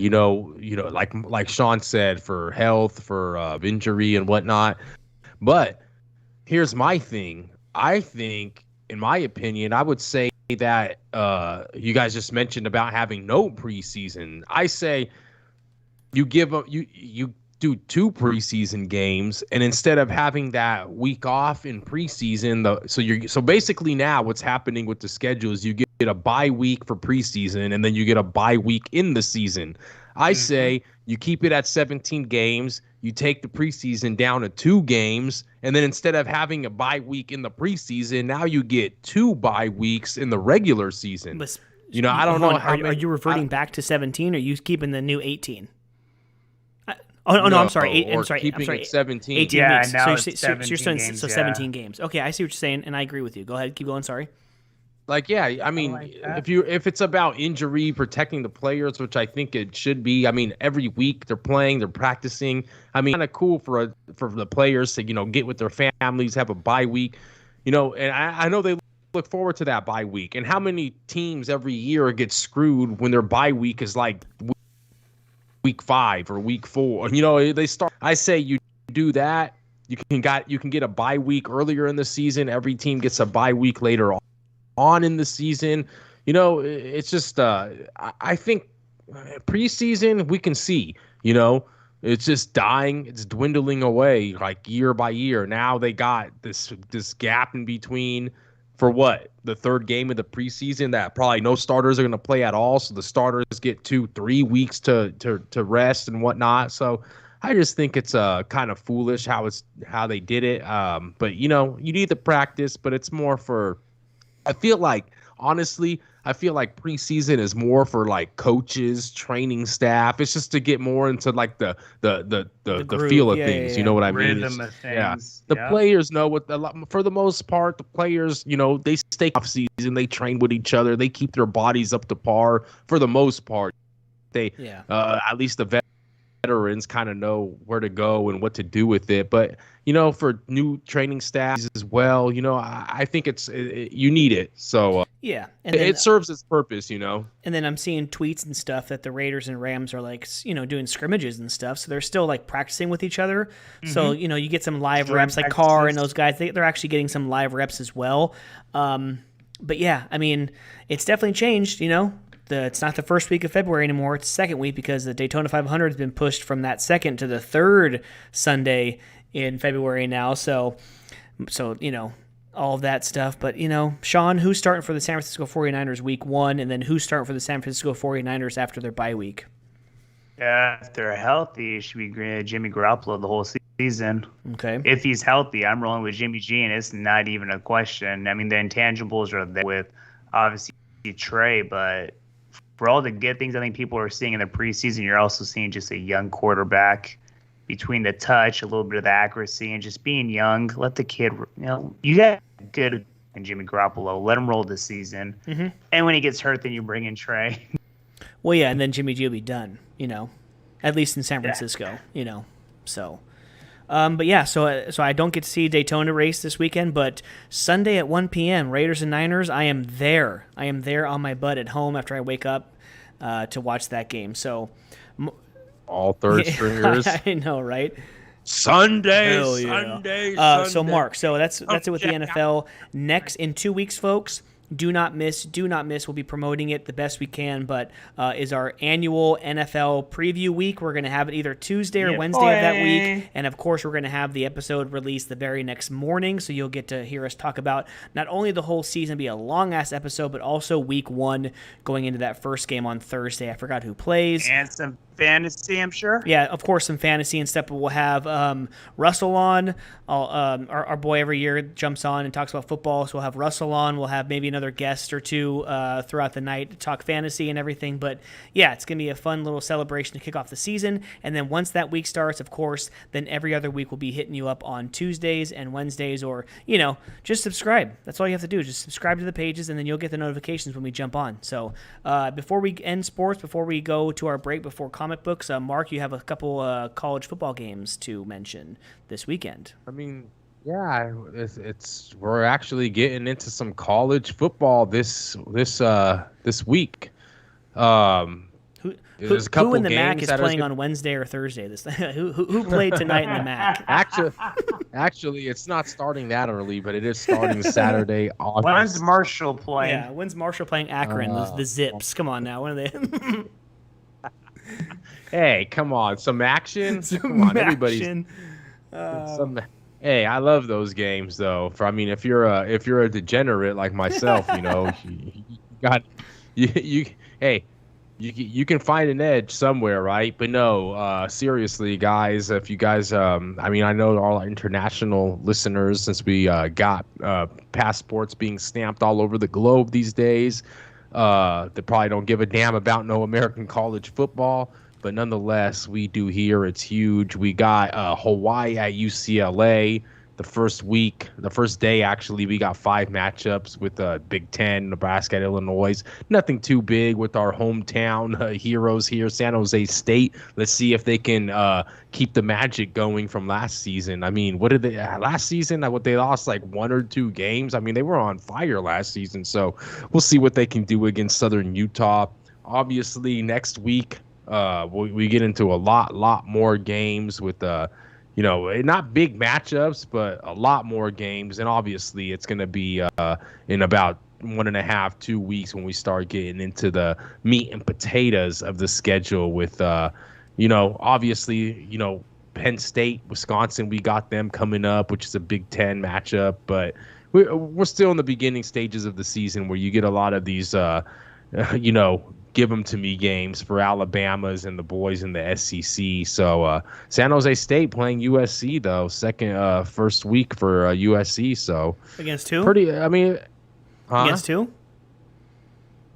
like Sean said, for health, for injury and whatnot, but. Here's my thing. I think, in my opinion, I would say that you guys just mentioned about having no preseason. I say you do 2 preseason games, and instead of having that week off in preseason, so basically now what's happening with the schedule is you get a bye week for preseason, and then you get a bye week in the season. I say you keep it at 17 games. You take the preseason down to 2 games, and then instead of having a bye week in the preseason, now you get 2 bye weeks in the regular season. I don't know. Are you reverting back to 17, or are you keeping the new 18? I'm sorry. I'm sorry. It 17. 18 yeah, weeks. now So you're saying games, 17 games. Okay, I see what you're saying, and I agree with you. Go ahead, keep going. Sorry. Like, yeah, I mean, if it's about injury, protecting the players, which I think it should be. I mean, every week they're playing, they're practicing. I mean, kind of cool for the players to get with their families, have a bye week, and I know they look forward to that bye week. And how many teams every year get screwed when their bye week is like week 5 or week 4? They start. I say you do that. You can get a bye week earlier in the season. Every team gets a bye week later on in the season. It's just I think preseason we can see it's just dying, it's dwindling away like year by year. Now they got this gap in between for what? The third game of the preseason that probably no starters are going to play at all. So the starters get 2-3 weeks to rest and whatnot. So I just think it's kind of foolish how they did it. But you need the practice, but it's more for. I feel like honestly, preseason is more for like coaches, training staff. It's just to get more into like the groove. feel of Yeah, things. yeah, You know what I yeah. mean? Rhythm of Yeah. things. The Yeah. players know for the most part, the players, they stay off season, they train with each other, they keep their bodies up to par for the most part. They at least the veterans kind of know where to go and what to do with it. But for new training staffs as well, I think you need it. So Yeah, and it serves its purpose. And then I'm seeing tweets and stuff that the Raiders and Rams are like, doing scrimmages and stuff. So they're still like practicing with each other. So you get some live reps, like Carr and those guys. They're actually getting some live reps as well. But yeah, I mean, it's definitely changed. It's not the first week of February anymore. It's the second week because the Daytona 500 has been pushed from that second to the third Sunday in February now. So all of that stuff. But, Sean, who's starting for the San Francisco 49ers week 1, and then who's starting for the San Francisco 49ers after their bye week? Yeah, if they're healthy, it should be Jimmy Garoppolo the whole season. Okay. If he's healthy, I'm rolling with Jimmy G, and it's not even a question. I mean, the intangibles are there with, obviously, Trey, but for all the good things I think people are seeing in the preseason, you're also seeing just a young quarterback between the touch, a little bit of the accuracy, and just being young. Let the kid, you got good in Jimmy Garoppolo. Let him roll this season. Mm-hmm. And when he gets hurt, then you bring in Trey. Well, yeah, and then Jimmy G will be done, at least in San Francisco, so. But yeah, so I don't get to see Daytona race this weekend, but Sunday at 1 p.m., Raiders and Niners, I am there. I am there on my butt at home after I wake up to watch that game. So all third stringers. I know, right? Sunday. So Mark, so that's it with the NFL. Next in 2 weeks, folks. Do not miss. We'll be promoting it the best we can, but is our annual NFL preview week. We're going to have it either Tuesday or Wednesday of that week. And, of course, we're going to have the episode released the very next morning, so you'll get to hear us talk about not only the whole season, be a long-ass episode, but also week 1 going into that first game on Thursday. I forgot who plays. And some fantasy, I'm sure. Yeah, of course, some fantasy and stuff. But we'll have Russell on. Our boy every year jumps on and talks about football, so we'll have Russell on. We'll have maybe another guest or two throughout the night to talk fantasy and everything. But yeah, it's going to be a fun little celebration to kick off the season. And then once that week starts, of course, then every other week we'll be hitting you up on Tuesdays and Wednesdays, or, just subscribe. That's all you have to do. Just subscribe to the pages, and then you'll get the notifications when we jump on. So before we end sports, before we go to our break, before comic books, Mark, you have a couple college football games to mention this weekend. I mean, yeah, we're actually getting into some college football this week. There's a couple who in the games MAC is that playing on Wednesday or Thursday? who played tonight in the MAC? Actually, it's not starting that early, but it is starting Saturday. When's Marshall playing? Yeah, when's Marshall playing Akron? The Zips. Come on now, when are they? Hey, come on, some action. Come on, everybody's. Hey, I love those games though. If you're a degenerate like myself, you can find an edge somewhere, right? But no, seriously, guys, if you guys, I know all our international listeners, since we got passports being stamped all over the globe these days, they probably don't give a damn about no American college football. But nonetheless, we do here. It's huge. We got Hawaii at UCLA. The first day, actually, we got 5 matchups with Big Ten, Nebraska, and Illinois. Nothing too big with our hometown heroes here, San Jose State. Let's see if they can keep the magic going from last season. I mean, what did they last season? They lost like 1 or 2 games. I mean, they were on fire last season. So we'll see what they can do against Southern Utah. Obviously, next week we get into a lot more games with not big matchups, but a lot more games. And obviously it's going to be in about 1.5, 2 weeks when we start getting into the meat and potatoes of the schedule with, obviously, Penn State, Wisconsin, we got them coming up, which is a Big Ten matchup. But we're still in the beginning stages of the season where you get a lot of these, give them to me games for Alabama's and the boys in the SEC. So San Jose State playing USC though, first week for USC. So Against who? pretty. I mean, Against who?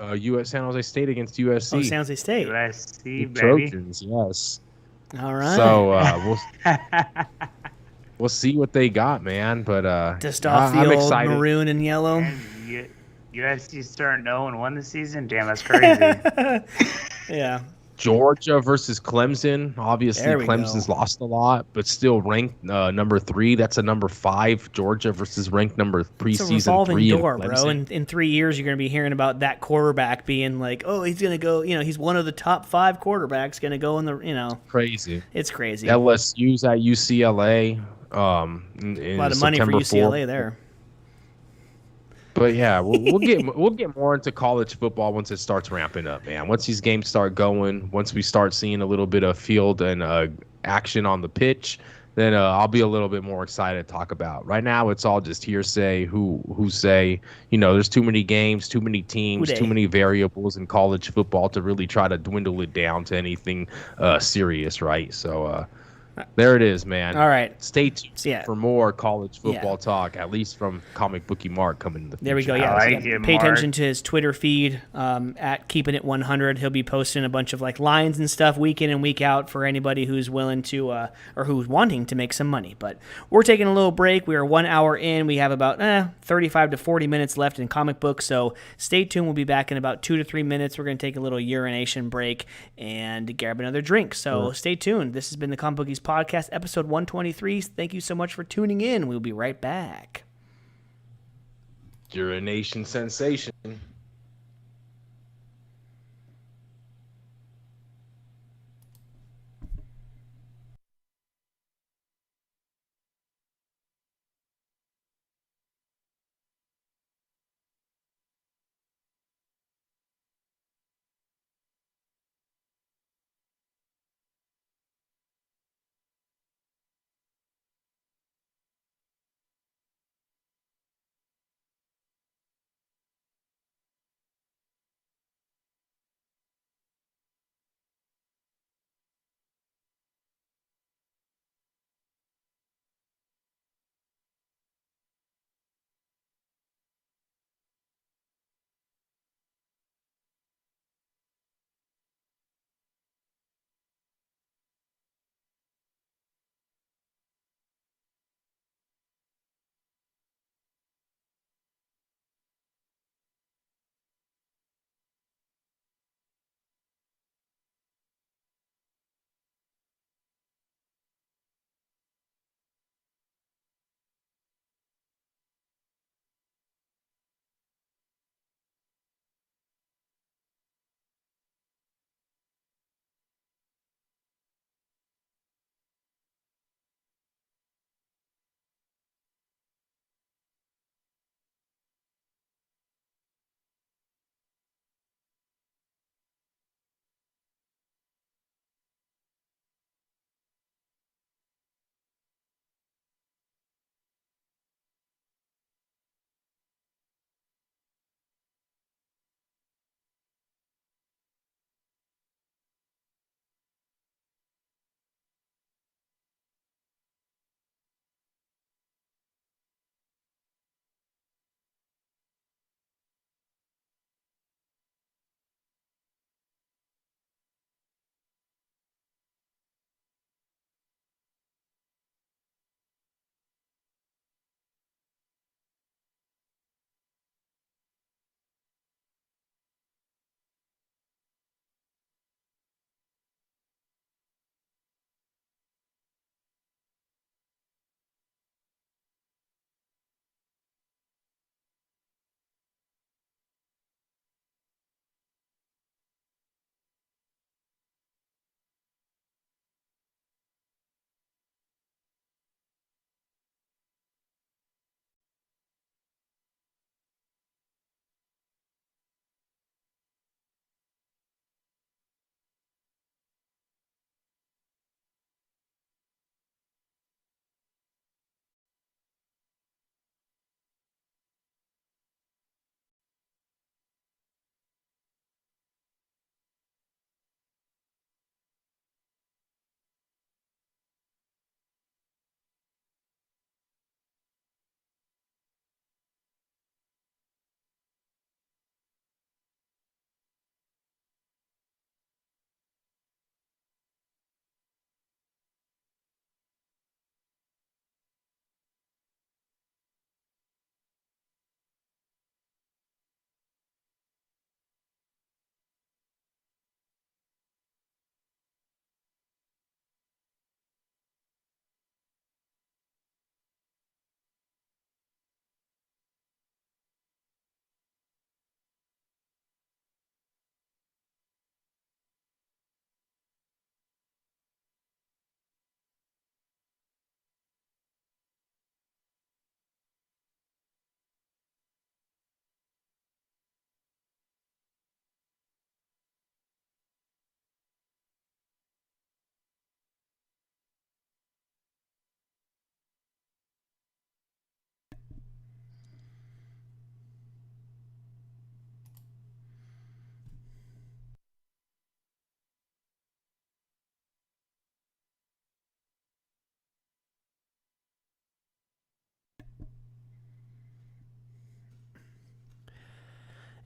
US San Jose State against Oh, USC. San Jose State. USC, The baby. Trojans, yes. All right. So we'll see what they got, man. But Just off the I'm old excited. maroon and yellow. And USC starting 0-1 this season. Damn, that's crazy. Yeah. Georgia versus Clemson. Obviously, There we Clemson's go. lost a lot, but still ranked number 3. That's a number 5. Georgia versus ranked number It's a preseason revolving 3 in door, bro. Clemson. In 3 years, you're going to be hearing about that quarterback being like, oh, he's going to go, he's one of the top 5 quarterbacks going to go in the, Crazy. it's crazy. LSU's at UCLA. A lot of money for UCLA there. But yeah, we'll get more into college football once it starts ramping up, man. Once these games start going, once we start seeing a little bit of field and action on the pitch, then I'll be a little bit more excited to talk about. Right now, it's all just hearsay. Who say, there's too many games, too many teams, too many variables in college football to really try to dwindle it down to anything serious, right? So there it is, man. All right. Stay tuned for more college football talk, at least from Comic Bookie Mark coming in the future. There we go. Yeah, I like it, pay Mark. attention to his Twitter feed at Keeping It 100. He'll be posting a bunch of like lines and stuff week in and week out for anybody who's willing to or who's wanting to make some money. But we're taking a little break. We are 1 hour in. We have about 35 to 40 minutes left in comic books. So stay tuned. We'll be back in about 2 to 3 minutes. We're going to take a little urination break and grab another drink. So stay tuned. This has been the Comic Bookies Podcast, episode 123. Thank you so much for tuning in. We'll be right back. Urination sensation.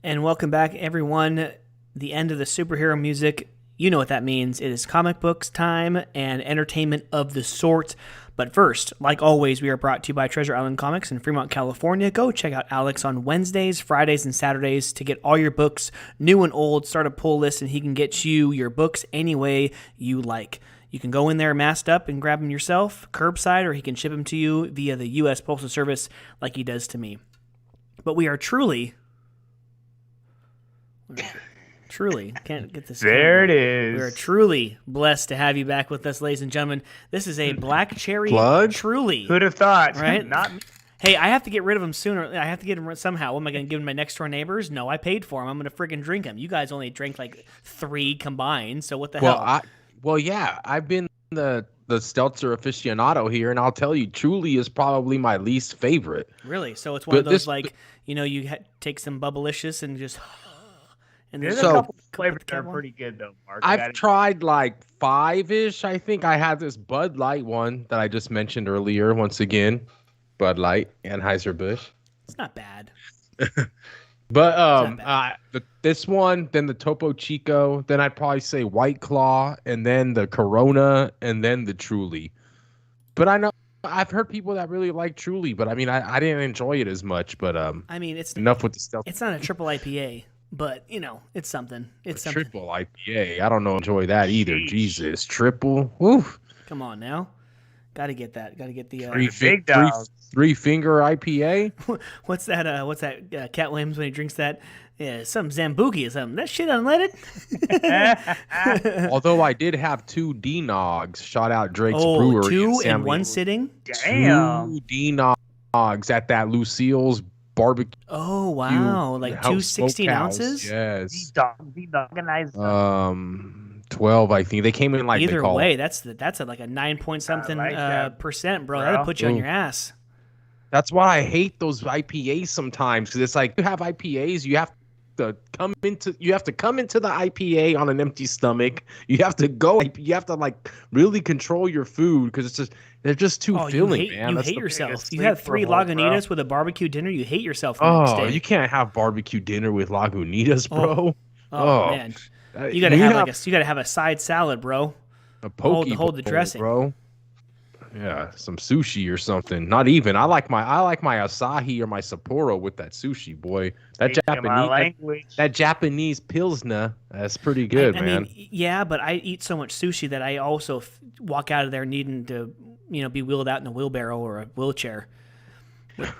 And welcome back, everyone. The end of the superhero music. You know what that means. It is comic books time and entertainment of the sort. But first, like always, we are brought to you by Treasure Island Comics in Fremont, California. Go check out Alex on Wednesdays, Fridays, and Saturdays to get all your books, new and old. Start a pull list, and he can get you your books any way you like. You can go in there masked up and grab them yourself, curbside, or he can ship them to you via the U.S. Postal Service like he does to me. But we are truly, can't get this. There it is. We are truly blessed to have you back with us, ladies and gentlemen. This is a Black Cherry Plug? Truly. Who'd have thought? Right? Not me. Hey, I have to get rid of them sooner. I have to get them somehow. What am I going to give them to my next door neighbors? No, I paid for them. I'm going to friggin' drink them. You guys only drank like 3 combined, so what the hell? Yeah, I've been the seltzer aficionado here, and I'll tell you, Truly is probably my least favorite. Really? So it's one of those you take some Bubblicious and just... And There's then a couple put flavors the that are cap on. pretty good though, Mark. I've tried like 5-ish. I think I had this Bud Light one that I just mentioned earlier. Once again, Bud Light, Anheuser-Busch. It's not bad. But this one, then the Topo Chico, then I'd probably say White Claw, and then the Corona, and then the Truly. But I know I've heard people that really like Truly, but I mean I didn't enjoy it as much. But I mean, it's enough with the stuff. It's not a triple IPA, but you know, it's something. It's something. Triple IPA. I don't know enjoy that either. Jesus, triple. Woo. Come on now, got to get that. Got to get the three finger IPA. What's that? What's that? Cat Williams when he drinks that. Yeah, some Zambuki or something. That shit unleaded. Although I did have 2 D-Nogs. Shout out Drake's Oh, Brewery. 2 in in one sitting? Damn. 2 D-Nogs at that Lucille's barbecue. Oh, wow. Like 2 16 ounces? Yes. Organized. 12, I think. They came in like Either way, that's like a 9 point something percent, bro. That'll put you on your ass. That's why I hate those IPAs sometimes, because it's like you have IPAs, you have to come into the IPA on an empty stomach. You have to like really control your food because they're just too filling, man. You hate yourself. You have 3 Lagunitas with a barbecue dinner. You hate yourself the next day. You can't have barbecue dinner with Lagunitas, bro. Oh man, you gotta have a side salad, bro. A poke hold the dressing, bro. Yeah, some sushi or something. Not even. I like my Asahi or my Sapporo with that sushi, boy. That Japanese Pilsner, that's pretty good, man. I mean, yeah, but I eat so much sushi that I also walk out of there needing to, be wheeled out in a wheelbarrow or a wheelchair.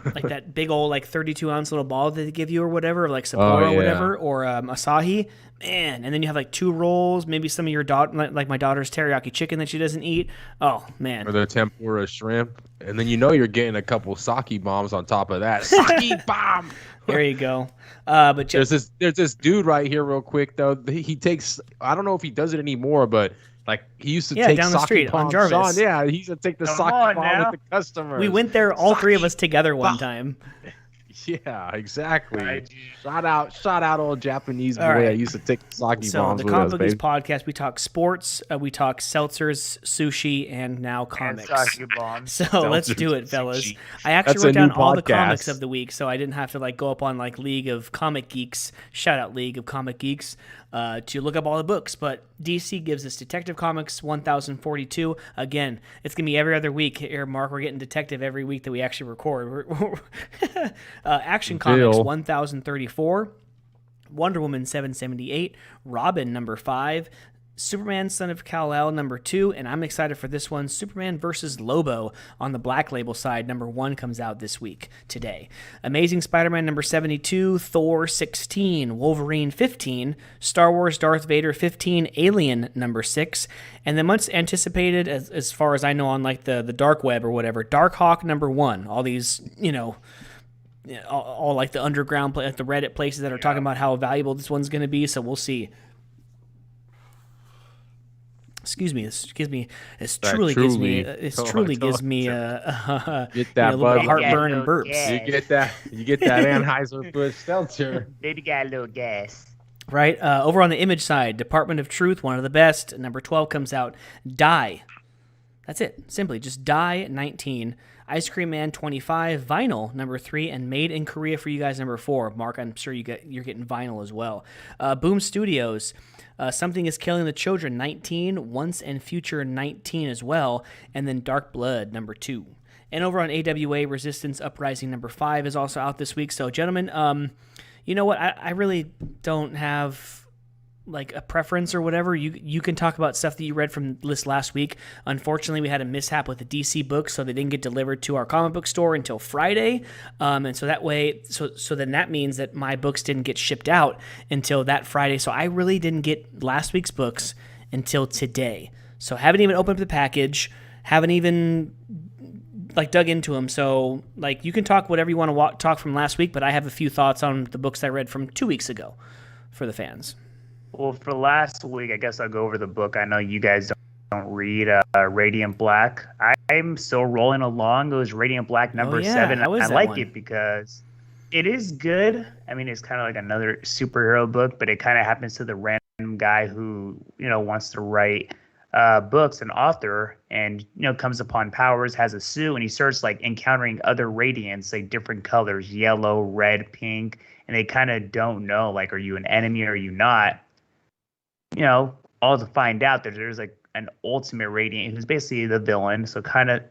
Like that big old 32-ounce little ball that they give you or whatever, like Sapporo or whatever, or Asahi, man. And then you have 2 rolls, maybe some of your daughter, like my daughter's teriyaki chicken that she doesn't eat. Oh man, or the tempura shrimp, and then you're getting a couple sake bombs on top of that. Sake bomb. There you go. But there's this dude right here, real quick though. He takes. I don't know if he does it anymore, but. Like he used to take down the street on Jarvis. Yeah, he used to take the sake bomb with the customers. We went there, all 3 of us together one time. Yeah, exactly. Right. Shout out old Japanese boy. Right. I used to take sake bombs with us. So the Comic Bookies podcast, we talk sports, we talk seltzers, sushi, and now comics. And so let's do it, fellas. I actually wrote down all the comics of the week, so I didn't have to go up on League of Comic Geeks. Shout out League of Comic Geeks. To look up all the books, but DC gives us Detective Comics 1042. Again, it's gonna be every other week here, Mark. We're getting Detective every week that we actually record. Action Comics 1034, Wonder Woman 778, Robin number 5, Superman Son of Kal-El number 2, and I'm excited for this one, Superman vs. Lobo on the Black Label side. Number 1 comes out this week, today. Amazing Spider-Man number 72, Thor 16, Wolverine 15, Star Wars Darth Vader 15, Alien number 6, and the much anticipated, as far as I know on the dark web or whatever, Darkhawk number 1. All these, all the underground, the Reddit places that are talking about how valuable this one's going to be, so we'll see. Excuse me. This truly gives me a little bit of heartburn and burps. You get that Anheuser-Busch seltzer. Baby got a little gas. Right. Over on the Image side, Department of Truth, one of the best. Number 12 comes out. Die. That's it. Simply just Die 19. Ice Cream Man 25, Vinyl number 3, and Made in Korea for you guys number 4. Mark, I'm sure you're getting Vinyl as well. Boom Studios, Something is Killing the Children 19, Once and Future 19 as well, and then Dark Blood number 2. And over on AWA, Resistance Uprising number 5 is also out this week. So, gentlemen, you know what? I really don't have like a preference or whatever. You can talk about stuff that you read from this last week. Unfortunately, we had a mishap with the DC books, so they didn't get delivered to our comic book store until Friday. And so that way, so then that means that my books didn't get shipped out until that Friday. So I really didn't get last week's books until today. So haven't even opened up the package, haven't even like dug into them. So like you can talk whatever you want to talk from last week, but I have a few thoughts on the books I read from 2 weeks ago for the fans. Well, for last week, I guess I'll go over the book. I know you guys don't read Radiant Black. I'm still rolling along. It was Radiant Black number 7. I like it because it is good. I mean, it's kind of like another superhero book, but it kind of happens to the random guy who, wants to write books, an author, and, comes upon powers, has a suit, and he starts like encountering other Radiants, like different colors, yellow, red, pink, and they kind of don't know, like, are you an enemy or are you not? All to find out that there's like an ultimate Radiant who's basically the villain. So kind of,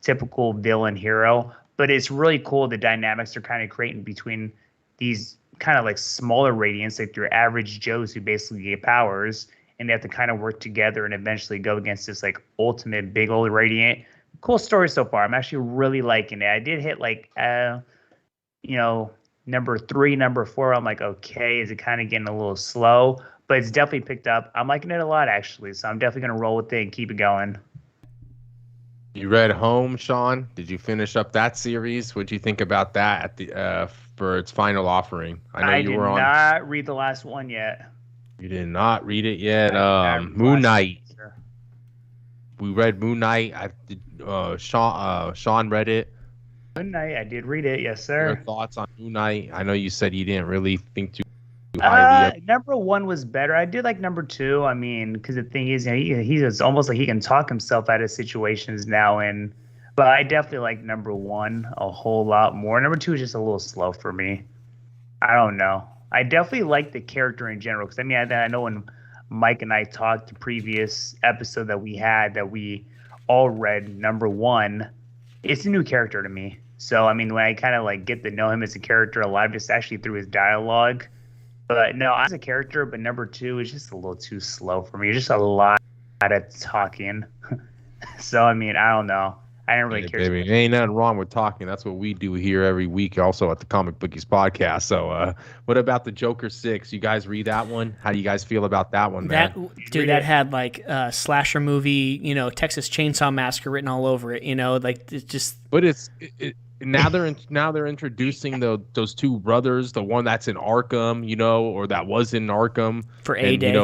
typical villain hero. But it's really cool the dynamics they're kind of creating between these kind of like smaller Radiants, like your average Joes who basically get powers. And they have to kind of work together and eventually go against this like ultimate big old Radiant. Cool story so far. I'm actually really liking it. I did hit like, number 3, number 4. I'm like, okay, is it kind of getting a little slow? But it's definitely picked up. I'm liking it a lot, actually. So I'm definitely going to roll with it and keep it going. You read Home, Sean? Did you finish up that series? What'd you think about that at the for its final offering? I did not read the last one yet. You did not read it yet. Moon Knight. Sure. We read Moon Knight. Sean read it. Moon Knight, I did read it. Yes, sir. Your thoughts on Moon Knight? I know you said you didn't really think too highly. Number 1 was better. I did like number 2. I mean, because the thing is, he's almost like he can talk himself out of situations now. But I definitely like number 1 a whole lot more. Number 2 is just a little slow for me. I don't know. I definitely like the character in general. Because I know when Mike and I talked the previous episode that we had that we all read number 1, it's a new character to me. So when I kind of like get to know him as a character a lot, just actually through his dialogue. But no, as a character, but number 2 is just a little too slow for me. Just a lot of talking. So, I don't know. I didn't really care. Baby, ain't nothing wrong with talking. That's what we do here every week, also at the Comic Bookies podcast. So, what about the Joker 6? You guys read that one? How do you guys feel about that one, man? That had like slasher movie, Texas Chainsaw Massacre written all over it. Like it's just. But now they're introducing those 2 brothers, the one that's in Arkham, or that was in Arkham for A-Day.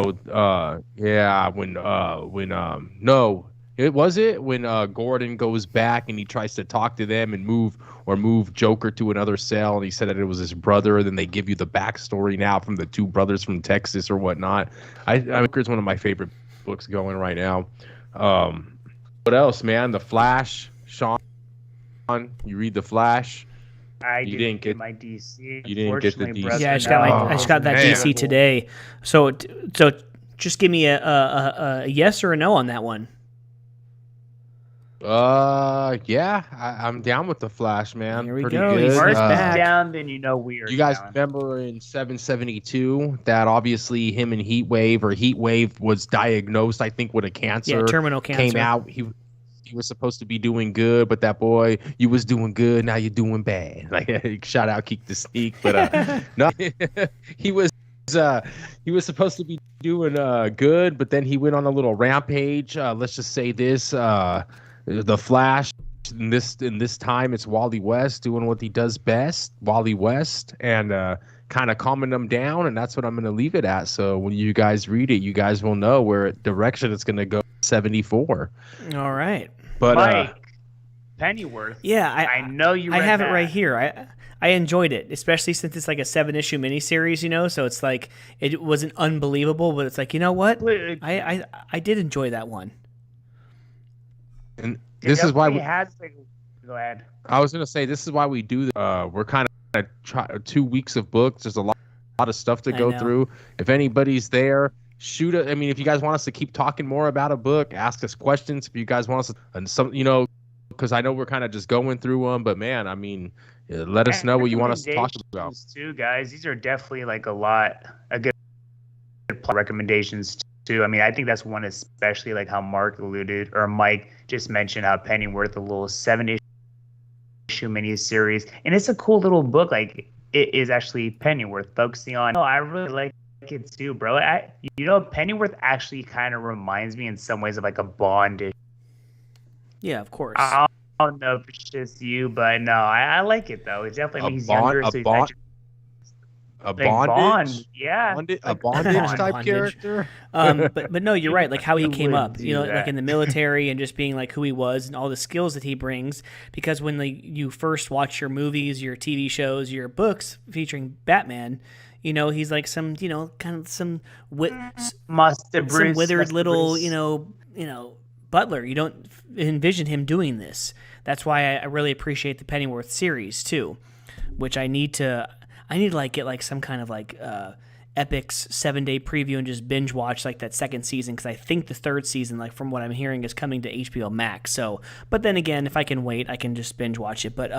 When Gordon goes back and he tries to talk to them and move Joker to another cell, and he said that it was his brother, and then they give you the backstory now from the 2 brothers from Texas or whatnot. I think it's one of my favorite books going right now. What else, man? The Flash, Sean. You read The Flash? I didn't get my DC. You didn't get the DC. Yeah, I just got that DC today. So just give me a yes or a no on that one. Yeah, I'm down with The Flash, man. Here we Pretty go. good. First back. Down, then we are. You guys down. remember in 772 that obviously him and Heatwave was diagnosed, I think, with a cancer. Yeah, terminal cancer. Came out. He was supposed to be doing good, but that boy, you was doing good, now you're doing bad. Like, shout out Keek the Sneak, but no, he was supposed to be doing good, but then he went on a little rampage. Let's just say this: the Flash. In this time, it's Wally West doing what he does best, Wally West, and kind of calming them down, and that's what I'm going to leave it at. So when you guys read it, you guys will know where direction it's going to go. 74. All right. But Mike, Pennyworth. Yeah, I know you. I have that. it right here. I enjoyed it, especially since it's like a 7-issue miniseries, so it's like it wasn't unbelievable, but it's like, you know what? I did enjoy that one. And this is why it has like Go ahead. I was gonna say this is why we do. We're kind of 2 weeks of books. There's a lot of stuff to I go know. through. If anybody's there, shoot. I mean, if you guys want us to keep talking more about a book, ask us questions. If you guys want us to, and some, because I know we're kind of just going through them. But man, I mean, let us know what you want us to talk about. Recommendations too, guys. These are definitely like a good recommendations too. I mean, I think that's one especially like how Mark alluded or Mike just mentioned how Pennyworth, a little 7-issue miniseries, and it's a cool little book. Like it is actually Pennyworth focusing on. Oh, I really like it too, bro. Pennyworth actually kind of reminds me in some ways of like a Bond. Yeah, of course. I don't know if it's just you, but no, I like it though. It definitely means he's younger, so he's actually A like Bond, bondage, yeah, a bondage type Bondage. character. But no, you're right. Like how he Who came would up, do like that? in the military and just being like who he was and all the skills that he brings. Because when you first watch your movies, your TV shows, your books featuring Batman, he's like some, kind of some withered little, butler. You don't envision him doing this. That's why I really appreciate the Pennyworth series too, which I need to like get like some kind of like Epic's 7-day preview and just binge watch like that second season, because I think the third season, like from what I'm hearing, is coming to HBO Max. So, but then again, if I can wait, I can just binge watch it. But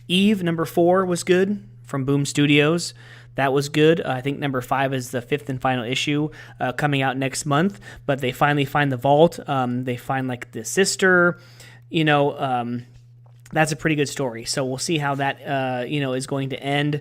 Eve #4 was good from Boom Studios. That was good. I think #5 is the 5th and final issue coming out next month. But they finally find the vault. They find like the sister. That's a pretty good story. So we'll see how that is going to end.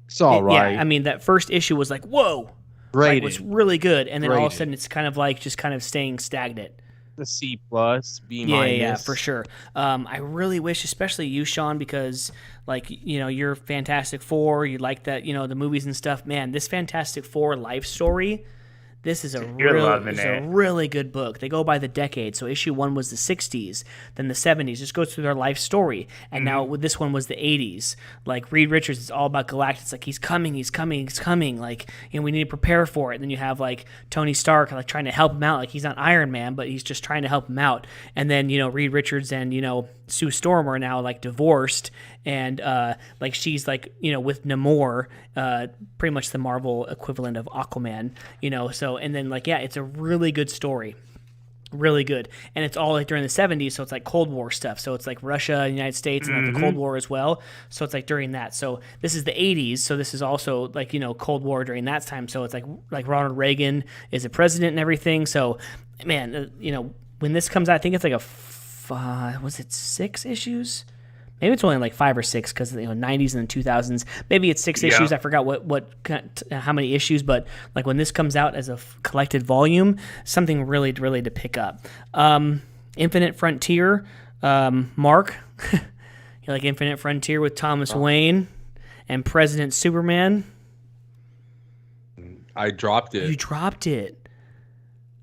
It's all right. Yeah, I mean, that first issue was like, whoa. Rated. Like, was really good. And then all of a Rated. sudden it's kind of like just kind of staying stagnant. The C plus, B Yeah, minus. yeah, for sure. I really wish, especially you, Sean, because like you're Fantastic Four. You like that, the movies and stuff. Man, this Fantastic Four life story. This is a really good book. They go by the decade. So issue 1 was the 60s, then the 70s. Just goes through their life story. And now with this one was the 80s. Like Reed Richards is all about Galactus. It's like he's coming. Like, we need to prepare for it. And then you have like Tony Stark like trying to help him out. Like he's not Iron Man, but he's just trying to help him out. And then Reed Richards and Sue Storm are now like divorced, and like she's like with Namor, pretty much the Marvel equivalent of Aquaman. So and then like it's a really good story. Really good. And it's all like during the 70s, so it's like Cold War stuff. So it's like Russia, United States, and like the Cold War as well. So it's like during that. So this is the 80s, so this is also like, Cold War during that time. So it's like Ronald Reagan is a president and everything. So man, when this comes out, I think it's like was it 6 issues? Maybe it's only like 5 or 6 because 90s and 2000s. Maybe it's 6 issues. I forgot how many issues, but like when this comes out as a collected volume, something really to pick up. Infinite Frontier, Mark, you like Infinite Frontier with Thomas Wayne and President Superman? I dropped it. You dropped it.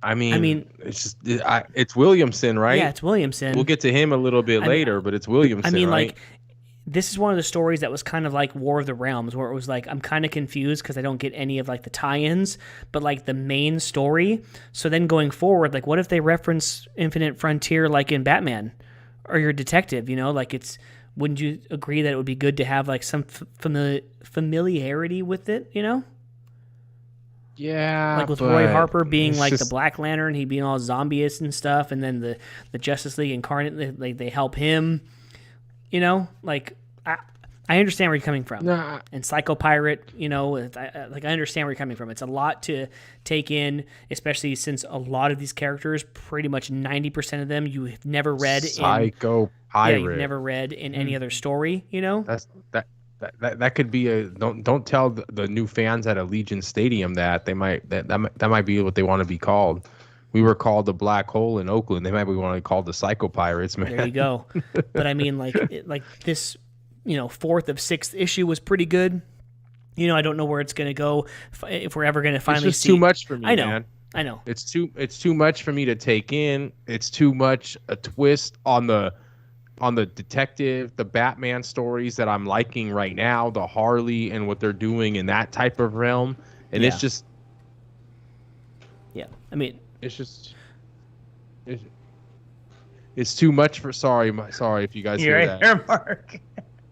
I mean, it's just it's Williamson, right? Yeah, it's Williamson. We'll get to him a little bit later, but it's Williamson. I mean, right? like, this is one of the stories that was kind of like War of the Realms, where it was like I'm kind of confused because I don't get any of like the tie-ins, but like the main story. So then going forward, like, what if they reference Infinite Frontier like in Batman or your detective? Like it's. Wouldn't you agree that it would be good to have like some familiarity with it? Yeah, like with Roy Harper being it's like just- the Black Lantern, he being all zombie-ish and stuff, and then the Justice League Incarnate, they help him. Like I understand where you're coming from. Nah. And Psycho Pirate, I understand where you're coming from. It's a lot to take in, especially since a lot of these characters, pretty much 90% of them, you have never read Psycho Pirate. Yeah, you've never read in any other story. That's that could be a don't tell the new fans at Allegiant Stadium that they might that might be what they want to be called. We were called the Black Hole in Oakland. They might be wanting to call the Psycho Pirates, man. There you go. But I mean, like this, 4th of 6th issue was pretty good. I don't know where it's going to go if we're ever going to finally It's just see. too much for me, I know. man. I know. It's too much for me to take in. It's too much a twist on the detective, the Batman stories that I'm liking right now, the Harley and what they're doing in that type of realm. And Yeah. it's just Yeah. I mean, it's just It's too much for sorry if you guys You're hear right that. here, Mark.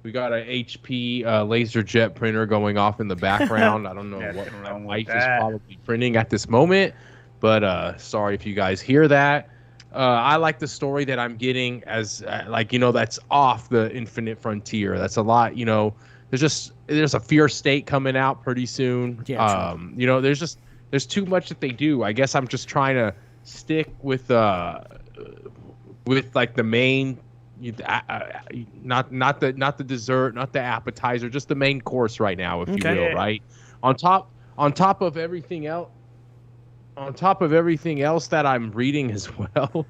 We got a HP laser jet printer going off in the background. I don't know what Nothing my wrong with wife is that. probably printing at this moment, but sorry if you guys hear that. I like the story that I'm getting as that's off the Infinite Frontier. That's a lot, there's a Fear State coming out pretty soon. Yeah, true. There's too much that they do. I guess I'm just trying to stick with like the main not the dessert, not the appetizer, just the main course right now, if you will, right? On top of everything else, that I'm reading as well,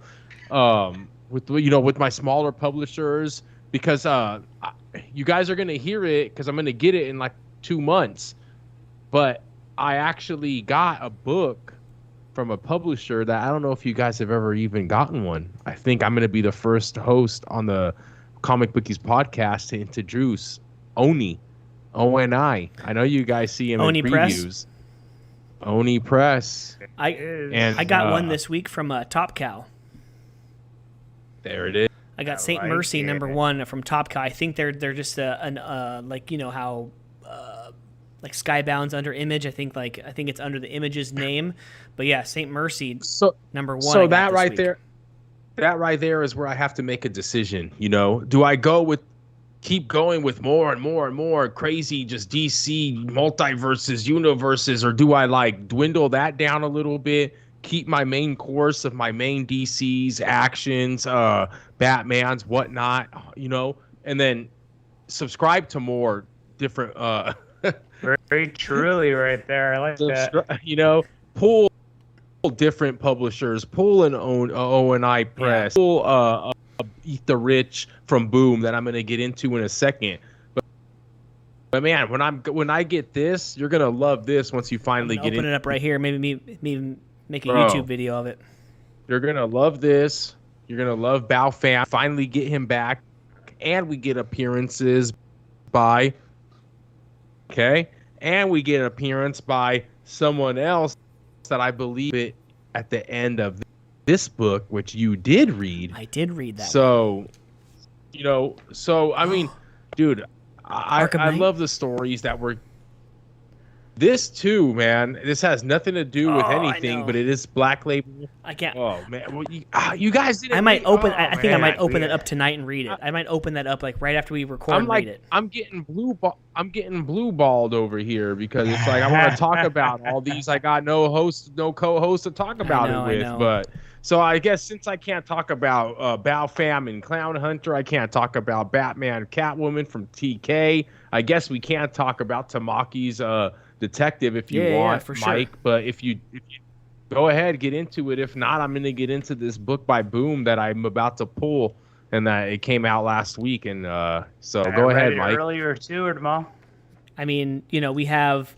with my smaller publishers, because you guys are gonna hear it because I'm gonna get it in like 2 months, but I actually got a book from a publisher that I don't know if you guys have ever even gotten one. I think I'm going to be the first host on the Comic Bookies podcast to introduce Oni, O-N-I. I know you guys see him Oni in Press? previews. Oni Press. I got one this week from Top Cow. There it is. I got Saint like Mercy it. #1 from Top Cow. I think they're just how like Skybound's under Image. I think it's under the Image's name, but yeah, Saint Mercy So #1. So I got that this right week. there, is where I have to make a decision. Do I keep going with more and more and more crazy, just DC multiverses, universes, or do I dwindle that down a little bit, keep my main course of my main DC's actions, Batman's, whatnot, and then subscribe to more different, Very truly right there. I like that. Pull different publishers, pull an O&I Press, pull Eat the Rich from Boom that I'm gonna get into in a second. But man, when I get this, you're gonna love this once you finally get open it up right here. Maybe make a Bro. YouTube video of it. You're gonna love this. You're gonna love Bao Fam. Finally get him back, and we get appearances by. Okay, and we get an appearance by someone else that I believe it at the end of this book, which you did read. I did read that. So, I mean, dude, I Arkham Knight? love the stories that were. This too, man. This has nothing to do with I anything, know. but it is Black Label. I can't. Oh man, well, you guys didn't. I might read- open. oh, I think I might man. open it up tonight and read it. I might open that up right after we record. I'm and read it. I'm getting blue balled over here because it's like I want to talk about all these. I got no co-host to talk about know, it with. I know. But so I guess since I can't talk about Bao Fam and Clown Hunter, I can't talk about Batman, Catwoman from TK. I guess we can't talk about Tamaki's detective if you want, for sure. Mike. But if you go ahead, get into it. If not, I'm going to get into this book by Boom that I'm about to pull, and that it came out last week. And so go I read ahead, it Mike. earlier too, or tomorrow. I mean, we have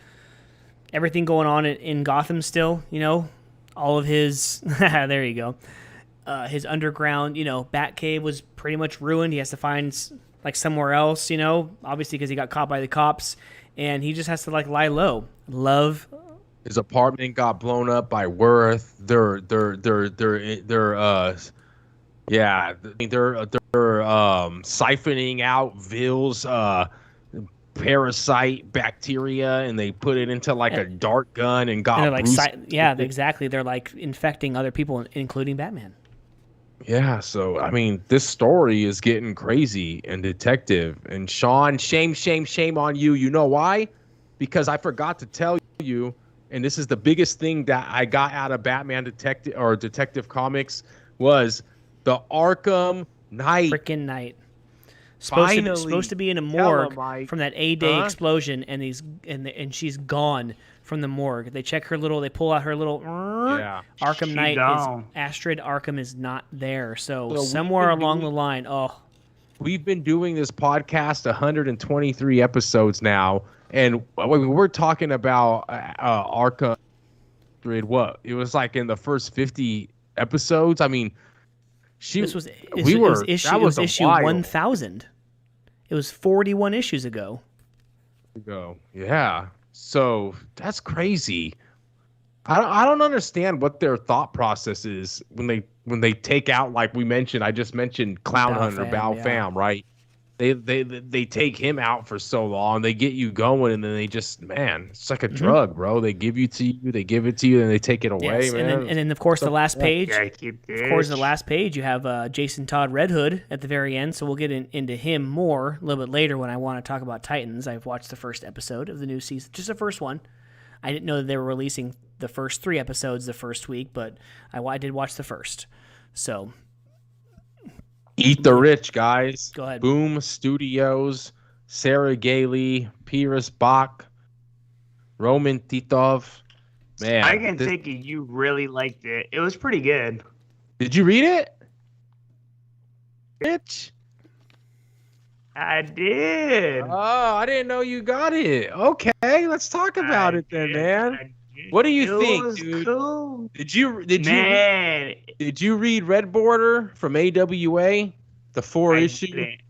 everything going on in Gotham still. All of his. There you go. His underground, Batcave was pretty much ruined. He has to find somewhere else. Obviously because he got caught by the cops, and he just has to lie low. His apartment got blown up by Worth. They're siphoning out Ville's parasite bacteria, and they put it into a dart gun and got And they're exactly. They're infecting other people, including Batman. Yeah, so I mean, this story is getting crazy and detective. And Sean, shame on you. You know why? Because I forgot to tell you, and this is the biggest thing that I got out of Batman Detective Comics was the Arkham Knight. Freaking Knight. Supposed to be in a morgue Mike. from that A-Day Huh? explosion, and she's gone from the morgue. They check her little. They pull out her little. Yeah. Arkham She Knight gone. Astrid Arkham is not there. So we've somewhere been along doing- the line, We've been doing this podcast 123 episodes now, and we're talking about Arkham. What? It was in the first 50 episodes. I mean, this was we were. issue. That It was a issue while 1000. It was 41 issues ago. ago. Yeah. So that's crazy. I don't understand what their thought process is when they take out, like we mentioned. I just mentioned Clown Bao Hunter, Fam, Bao yeah. Fam, right? They take him out for so long, they get you going, and then they just, man, it's like a drug, bro. They give you to you, they give it to you, and they take it away, Yes, man. and then of course the last page. Gotta keep Of course, the this. last page you have Jason Todd Red Hood at the very end, so we'll get into him more a little bit later when I want to talk about Titans. I've watched the first episode of the new season, just the first one. I didn't know that they were releasing the first 3 episodes the first week, but I did watch the first. So Eat the Rich, guys. Go ahead. Boom Studios, Sarah Gailey, Pyrrhus Bach, Roman Titov. Man, I can take it. You really liked it. It was pretty good. Did you read it? Rich? I did. Oh, I didn't know you got it. Okay, let's talk about it then, man. I did. What do you It think, was dude? Cool. Did you Man, read Red Border from AWA, the 4 I issue? didn't.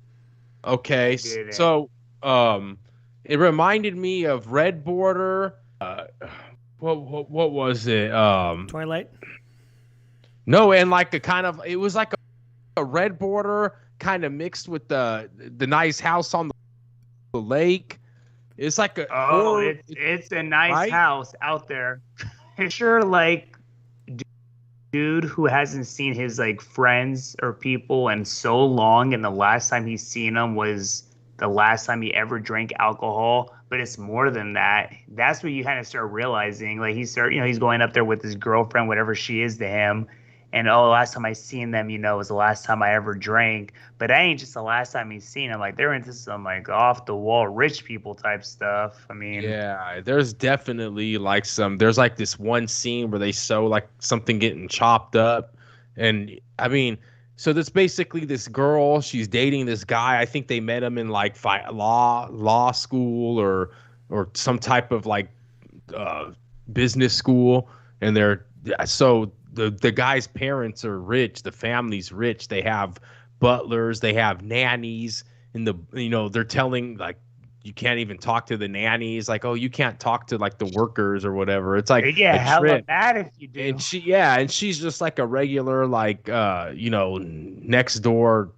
Okay, didn't. so it reminded me of Red Border. What was it? Twilight. No, and like a kind of, it was like a Red Border kind of mixed with the nice house on the lake. It's like a horror, it's a nice right? house out there. Sure, like dude who hasn't seen his like friends or people in so long, and the last time he's seen them was the last time he ever drank alcohol. But it's more than that. That's where you kind of start realizing, like he's going up there with his girlfriend, whatever she is to him. And last time I seen them, was the last time I ever drank. But that ain't just the last time he's seen them. Like they're into some like off the wall rich people type stuff. I mean, yeah, there's definitely like there's like this one scene where they show like something getting chopped up. And I mean, so that's basically this girl, she's dating this guy. I think they met him in like law school or some type of like business school. And the guy's parents are rich, the family's rich. They have butlers, they have nannies, and they're telling like you can't even talk to the nannies, like, oh, you can't talk to like the workers or whatever. It's like they get a hella trip. mad if you do. And she's just like a regular like your next door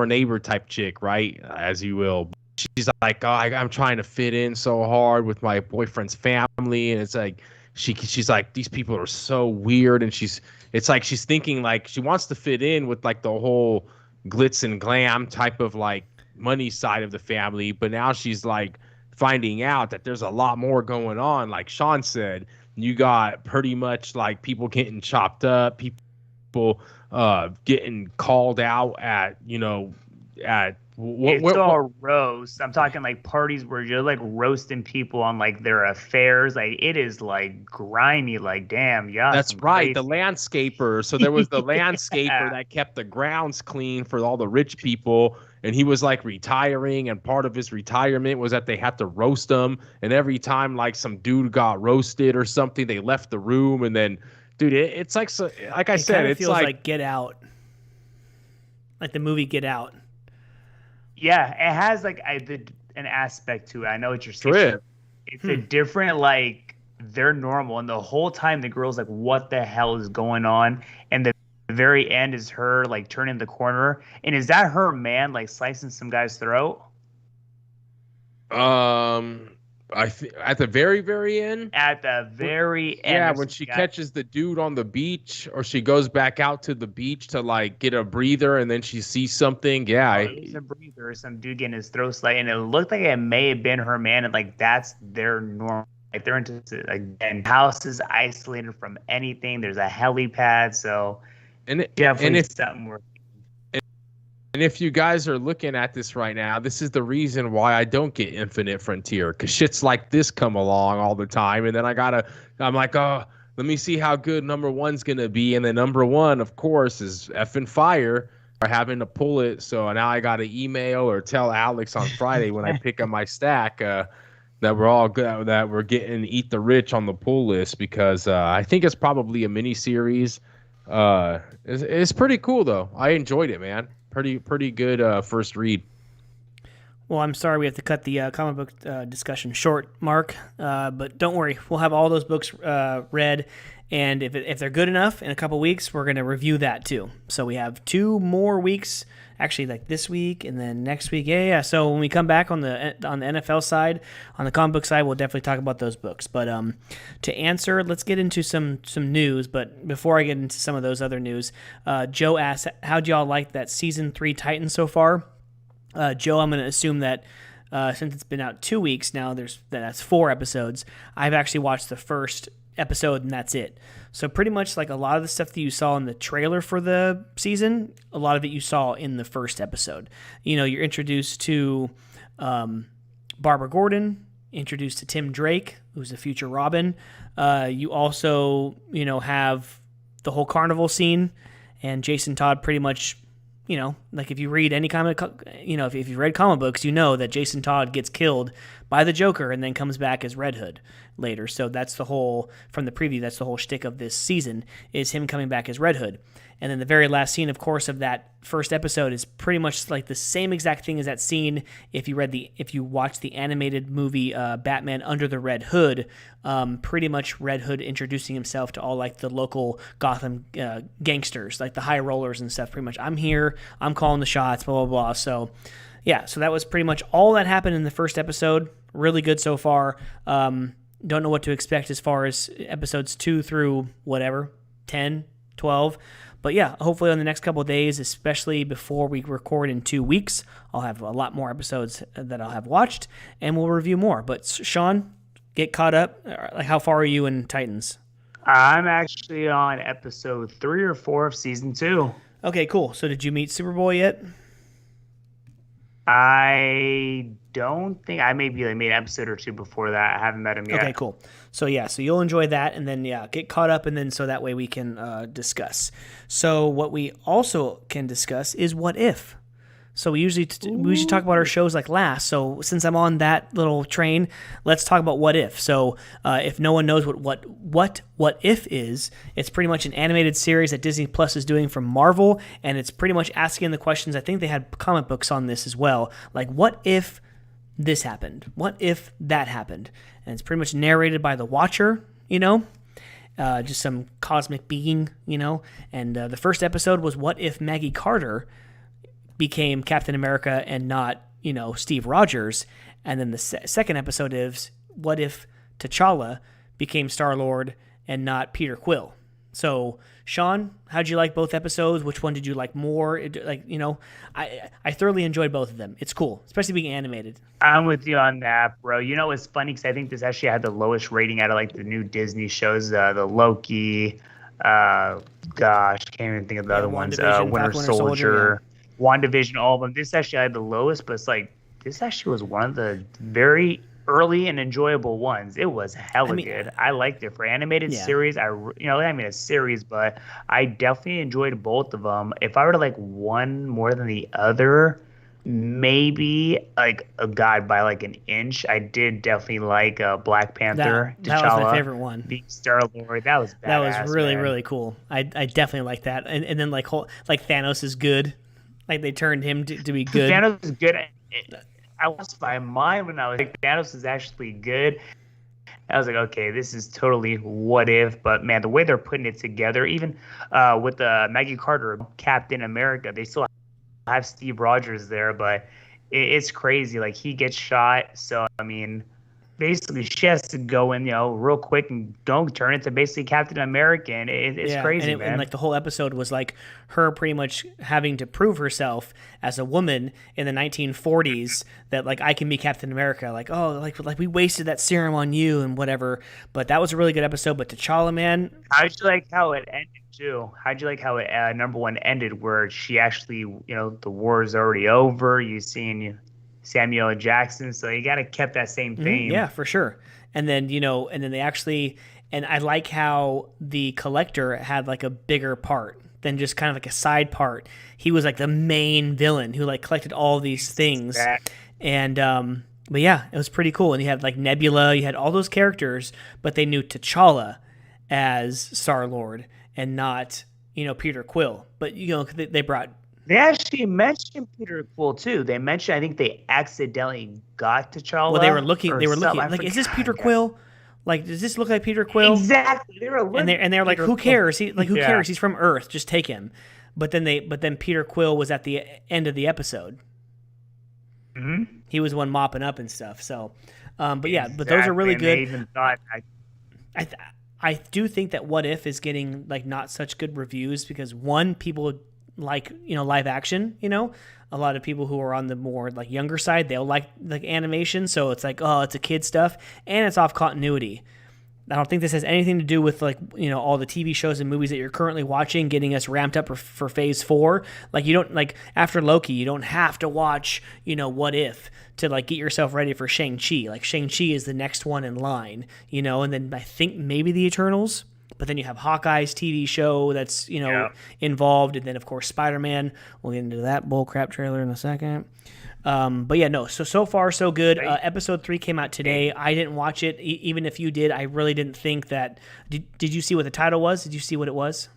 neighbor type chick, right? As you will. She's like, oh, I'm trying to fit in so hard with my boyfriend's family, and it's like she's like, these people are so weird, and it's like she's thinking like she wants to fit in with like the whole glitz and glam type of like money side of the family, but now she's like finding out that there's a lot more going on. Like Sean said, you got pretty much like people getting chopped up, people getting called out at It's all roast. I'm talking like parties where you're like roasting people on like their affairs. Like it is like grimy. Like damn, yeah. That's right. The crazy- landscaper. So there was the landscaper that kept the grounds clean for all the rich people, and he was like retiring, and part of his retirement was that they had to roast him. And every time like some dude got roasted or something, they left the room, and then, dude, it's like like I said, it's feels like Get Out, like the movie Get Out. Yeah, it has like an aspect to it. I know what you're saying. Trip. It's a different like they're normal, and the whole time the girl's like, "What the hell is going on?" And the very end is her like turning the corner, and is that her man like slicing some guy's throat? I think at the very, very end. At the very end, Yeah, there's when some she guy- catches the dude on the beach, or she goes back out to the beach to like get a breather, and then she sees something. Yeah, it was a breather, some dude getting his throat slit, and it looked like it may have been her man, and like that's their normal. Like they're into again, house is isolated from anything. There's a helipad, so definitely something worth. And if you guys are looking at this right now, this is the reason why I don't get Infinite Frontier, because shits like this come along all the time, and then I'm like, oh, let me see how good number one's gonna be, and then number one, of course, is effing fire. Or having to pull it, so now I got to email or tell Alex on Friday when I pick up my stack that we're all good, that we're getting Eat the Rich on the pull list, because I think it's probably a mini series. It's pretty cool though. I enjoyed it, man. Pretty good first read. Well, I'm sorry we have to cut the comic book discussion short, Mark. But don't worry, we'll have all those books read, and if they're good enough in a couple weeks, we're going to review that too. So we have 2 more weeks, actually, like this week and then next week. Yeah. So when we come back on the NFL side, on the comic book side, we'll definitely talk about those books. But to answer, let's get into some news. But before I get into some of those other news, Joe asked, "How'd y'all like that season 3 Titans so far?" Joe, I'm going to assume that since it's been out 2 weeks now, that's 4 episodes. I've actually watched the first episode and that's it. So pretty much like a lot of the stuff that you saw in the trailer for the season, a lot of it you saw in the first episode. You know, you're introduced to Barbara Gordon, introduced to Tim Drake, who's the future Robin. You also, have the whole carnival scene, and Jason Todd pretty much, like if you read any comic, if you've read comic books, you know that Jason Todd gets killed by the Joker and then comes back as Red Hood later. So that's the whole, from the preview, that's the whole shtick of this season, is him coming back as Red Hood. And then the very last scene, of course, of that first episode is pretty much like the same exact thing as that scene if you watch the animated movie Batman Under the Red Hood. Pretty much Red Hood introducing himself to all like the local Gotham gangsters, like the high rollers and stuff. Pretty much, I'm here, I'm calling the shots, blah blah blah. So yeah, so that was pretty much all that happened in the first episode. Really good so far. Don't know what to expect as far as episodes 2 through whatever 10, 12. But yeah, hopefully on the next couple of days, especially before we record in 2 weeks, I'll have a lot more episodes that I'll have watched, and we'll review more. But Sean, get caught up. Like, how far are you in Titans? I'm actually on episode 3 or 4 of season 2. Okay, cool. So did you meet Superboy yet? I don't think I maybe made an episode or 2 before that. I haven't met him yet. Okay, cool. So yeah, so you'll enjoy that, and then get caught up, and then so that way we can discuss. So what we also can discuss is what if. So we usually talk about our shows like last. So since I'm on that little train, let's talk about what if. So if no one knows what if is, it's pretty much an animated series that Disney Plus is doing from Marvel, and it's pretty much asking the questions. I think they had comic books on this as well. Like, what if this happened? What if that happened? And it's pretty much narrated by the Watcher, just some cosmic being, And the first episode was what if Maggie Carter became Captain America and not, Steve Rogers. And then the second episode is what if T'Challa became Star-Lord and not Peter Quill. So, Sean, how'd you like both episodes? Which one did you like more? I thoroughly enjoyed both of them. It's cool, especially being animated. I'm with you on that, bro. It's funny because I think this actually had the lowest rating out of like the new Disney shows, the Loki, can't even think of the other ones. Winter Soldier. WandaVision, all of them. This actually had the lowest, but it's like this actually was one of the very early and enjoyable ones. It was hella good. I liked it for animated series. A series, but I definitely enjoyed both of them. If I were to like one more than the other, maybe like by like an inch. I did definitely like Black Panther. That was my favorite one. Being Star-Lord, that was badass, that was really really cool. I definitely like that. And then like Thanos is good. Like they turned him to be good. Thanos is good. I lost my mind when I was like, Thanos is actually good. I was like, okay, this is totally what if. But man, the way they're putting it together, even with Maggie Carter, Captain America, they still have Steve Rogers there, but it's crazy. Like he gets shot, so I mean, basically she has to go in, real quick and don't turn into basically Captain America. And it's crazy, man. And like the whole episode was like her pretty much having to prove herself as a woman in the 1940s that like I can be Captain America. Like, oh, like we wasted that serum on you and whatever. But that was a really good episode. But T'Challa, man, how'd you like how it ended too? How'd you like how it number one ended, where she actually, the war is already over. You seen Samuel L. Jackson, so you gotta kept that same theme. Yeah, for sure. And then they actually, and I like how the Collector had like a bigger part than just kind of like a side part. He was like the main villain who like collected all these things. And but yeah, it was pretty cool. And you had like Nebula, you had all those characters, but they knew T'Challa as Star-Lord and not Peter Quill. But they brought They actually mentioned Peter Quill too. They mentioned I think they accidentally got T'Challa. Well, or they were something. looking I like, is this forgot. Peter Yeah. Quill? Like, does this look like Peter Quill? Exactly. They were And they're like, Peter who Quill. cares? Who Yeah. cares? He's from Earth. Just take him. But then Peter Quill was at the end of the episode. Mhm. He was one mopping up and stuff. So, but yeah, but those are really Exactly, and good. They even thought, I do think that What If is getting like not such good reviews because one, people like live action. A lot of people who are on the more like younger side, they'll like animation. So it's like, oh, it's a kid stuff, and it's off continuity. I don't think this has anything to do with like all the TV shows and movies that you're currently watching, getting us ramped up for Phase 4. Like you don't like after Loki, you don't have to watch What If to like get yourself ready for Shang-Chi. Like Shang-Chi is the next one in line, and then I think maybe the Eternals. But then you have Hawkeye's TV show that's involved, and then of course Spider-Man. We'll get into that bullcrap trailer in a second. But yeah, no. So far so good. Episode 3 came out today. I didn't watch it, even if you did. I really didn't think that. Did you see what the title was? Did you see what it was?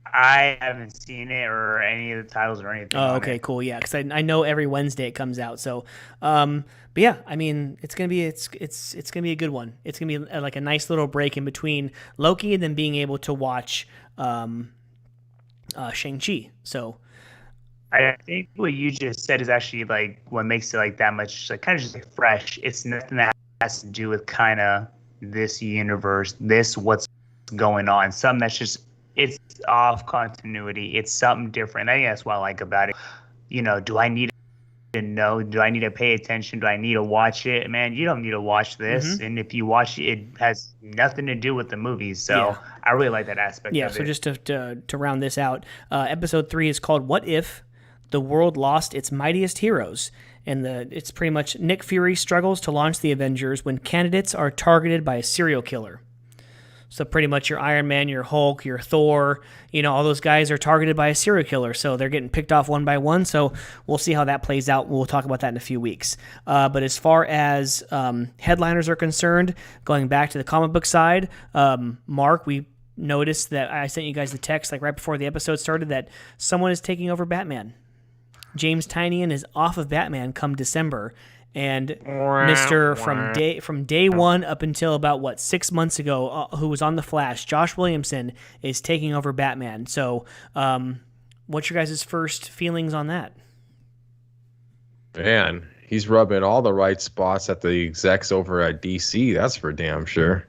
I haven't seen it or any of the titles or anything. Oh, okay, cool. Yeah, because I know every Wednesday it comes out. So, but yeah, I mean, it's gonna be gonna be a good one. It's gonna be like a nice little break in between Loki and then being able to watch Shang-Chi. So. I think what you just said is actually like what makes it like that much like kind of just like fresh. It's nothing that has to do with kind of this universe, what's going on. Something that's just it's off continuity. It's something different. I think that's what I like about it. Do I need to know? Do I need to pay attention? Do I need to watch it? Man, you don't need to watch this. Mm-hmm. And if you watch it, it has nothing to do with the movies. So I really like that aspect. Yeah. of So it. just to round this out, episode 3 is called "What If the World Lost Its Mightiest Heroes," and it's pretty much Nick Fury struggles to launch the Avengers when candidates are targeted by a serial killer. So pretty much your Iron Man, your Hulk, your Thor, all those guys are targeted by a serial killer. So they're getting picked off one by one. So we'll see how that plays out. We'll talk about that in a few weeks. But as far as headliners are concerned, going back to the comic book side, Mark, we noticed that I sent you guys the text like right before the episode started that someone is taking over Batman. James Tynion is off of Batman come December, and Mr. from day one up until about 6 months ago, who was on the Flash, Josh Williamson is taking over Batman. So, what's your guys' first feelings on that? Man, he's rubbing all the right spots at the execs over at DC. That's for damn sure.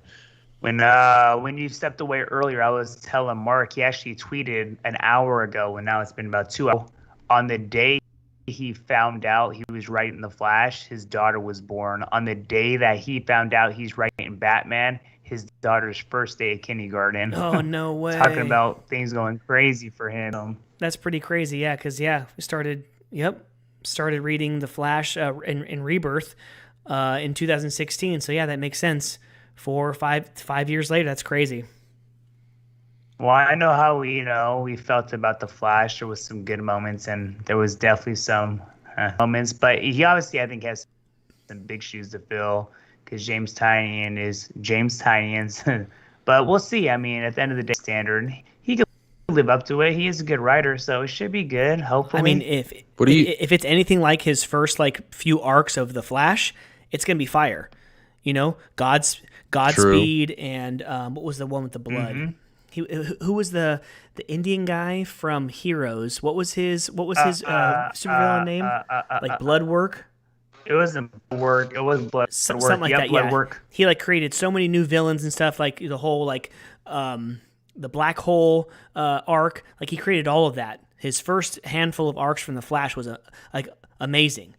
When you stepped away earlier, I was telling Mark he actually tweeted an hour ago, and now it's been about 2 hours. On the day he found out he was writing The Flash, his daughter was born. On the day that he found out he's writing Batman, his daughter's first day of kindergarten. Oh, no way. Talking about things going crazy for him. That's pretty crazy, yeah, because, we started reading The Flash in Rebirth in 2016. So, yeah, that makes sense. 4 or 5 years later, that's crazy. Well, I know how we felt about The Flash. There was some good moments, and there was definitely some moments. But he obviously, I think, has some big shoes to fill because James Tynion is James Tynion's. But we'll see. I mean, at the end of the day, standard. He can live up to it. He is a good writer, so it should be good, hopefully. I mean, if it's anything like his first few arcs of The Flash, it's going to be fire. Godspeed, and what was the one with the blood? Mm-hmm. Who was the Indian guy from Heroes? What was his supervillain name? Bloodwork? It wasn't Bloodwork. It was Bloodwork. Something like that. Bloodwork. Yeah. He created so many new villains and stuff. Like the whole the Black Hole arc. Like he created all of that. His first handful of arcs from the Flash was amazing.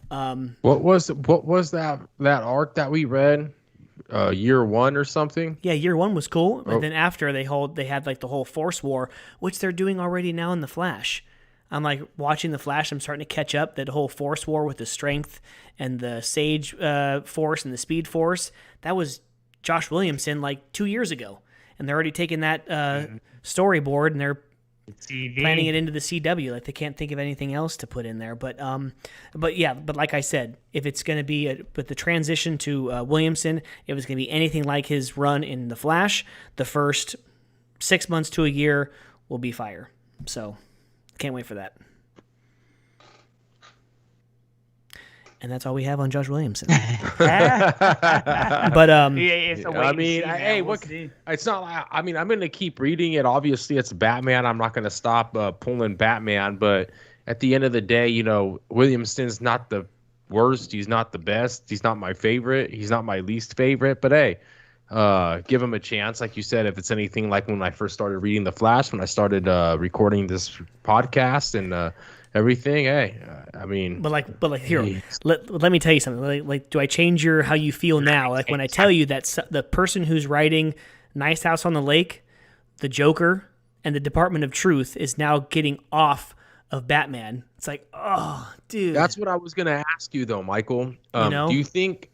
What was that arc that we read? Year one or something. Yeah, year one was cool. And then after they had the whole Force War, which they're doing already now in the Flash. I'm watching the Flash. I'm starting to catch up. That whole Force War with the Strength and the Sage Force and the Speed Force. That was Josh Williamson 2 years ago, and they're already taking that storyboard and they're planning it into the CW. They can't think of anything else to put in there. But like I said, if it's going to be with the transition to Williamson, if it's going to be anything like his run in the Flash, the first 6 months to a year will be fire. So Can't wait for that. And that's all we have on Josh Williamson. But It's a wait I and mean, see, man. hey, We'll what? see. It's not like I mean, I'm gonna keep reading it. Obviously, it's Batman. I'm not gonna stop pulling Batman. But at the end of the day, Williamson's not the worst. He's not the best. He's not my favorite. He's not my least favorite. But hey, give him a chance. Like you said, if it's anything like when I first started reading The Flash, when I started recording this podcast and everything, hey, I mean, But here, let me tell you something. Like, do I change how you feel now? Like when I tell you that the person who's writing Nice House on the Lake, the Joker, and the Department of Truth is now getting off of Batman. It's like, oh, dude. that's what I was gonna ask you though, Michael. know? Do you think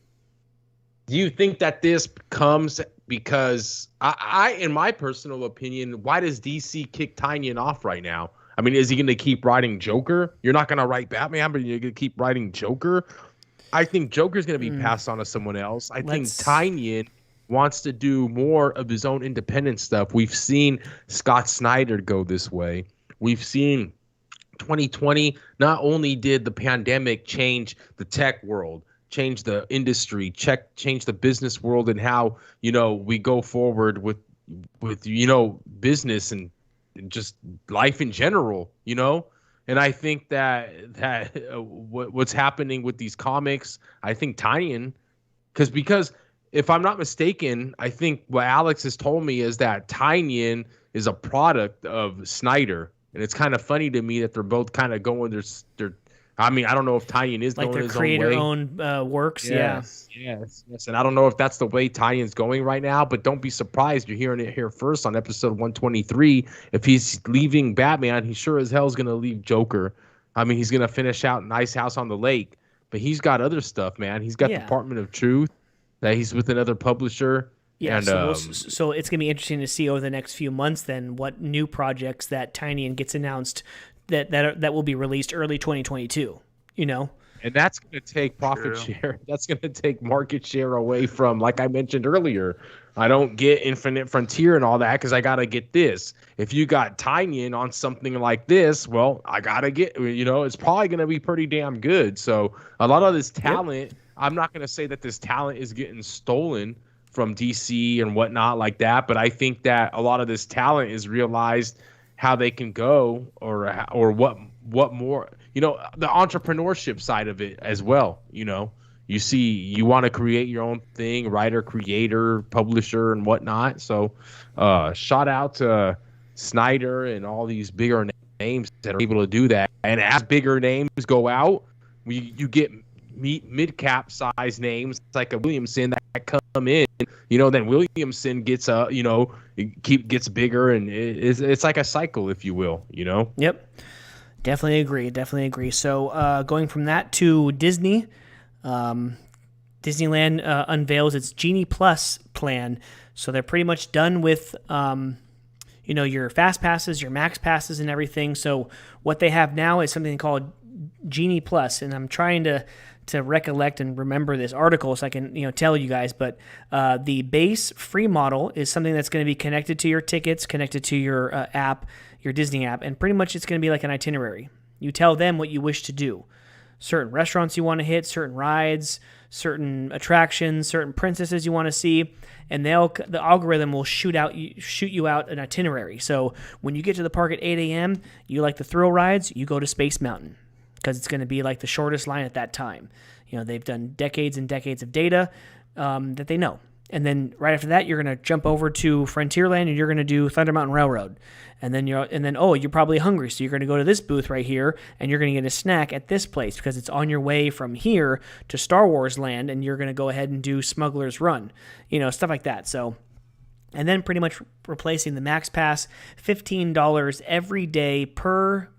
that this comes because I, in my personal opinion, why does DC kick Tynion off right now? I mean, is he going to keep writing Joker? You're not going to write Batman, but you're going to keep writing Joker? I think Joker's going to be passed on to someone else. I think Tynion wants to do more of his own independent stuff. We've seen Scott Snyder go this way. We've seen 2020, not only did the pandemic change the tech world, change the industry, change the business world and how, we go forward with business and just life in general, and I think that what's happening with these comics, I think Tynion, because if I'm not mistaken, I think what Alex has told me is that Tynion is a product of Snyder, and it's kind of funny to me that they're both kind of going their I mean, I don't know if Tynion is like going their his own way. creator-owned works. Yes. And I don't know if that's the way Tynion's going right now, but don't be surprised. You're hearing it here first on episode 123. If he's leaving Batman, he sure as hell is going to leave Joker. I mean, he's going to finish out Nice House on the Lake, but he's got other stuff, man. He's got Department of Truth that he's with another publisher. Yeah, and, so it's going to be interesting to see over the next few months then what new projects that Tynion gets announced that will be released early 2022, And that's going to take profit share. That's going to take market share away from, like I mentioned earlier, I don't get Infinite Frontier and all that because I got to get this. If you got Tynion on something like this, well, I got to get, it's probably going to be pretty damn good. So a lot of this talent, I'm not going to say that this talent is getting stolen from DC and whatnot like that, but I think that a lot of this talent is realized how they can go or what more, the entrepreneurship side of it as well. You see, you want to create your own thing, writer, creator, publisher, and whatnot. So shout out to Snyder and all these bigger names that are able to do that. And as bigger names go out, you get mid-cap size names like a Williamson that come in, then Williamson gets gets bigger, and it's like a cycle, if you will, Yep. Definitely agree. So going from that to Disney, Disneyland unveils its Genie Plus plan. So they're pretty much done with your fast passes, your max passes, and everything. So what they have now is something called Genie Plus, and I'm trying to recollect and remember this article so I can tell you guys. But the base free model is something that's going to be connected to your tickets, connected to your app, your Disney app, and pretty much it's going to be like an itinerary. You tell them what you wish to do. Certain restaurants you want to hit, certain rides, certain attractions, certain princesses you want to see, and the algorithm will shoot you out an itinerary. So when you get to the park at 8 a.m., you like the thrill rides, you go to Space Mountain because it's going to be like the shortest line at that time. They've done decades and decades of data that they know. And then right after that, you're going to jump over to Frontierland and you're going to do Thunder Mountain Railroad. And then you're probably hungry, so you're going to go to this booth right here and you're going to get a snack at this place because it's on your way from here to Star Wars Land, and you're going to go ahead and do Smuggler's Run, stuff like that. So, and then pretty much replacing the Max Pass, $15 every day per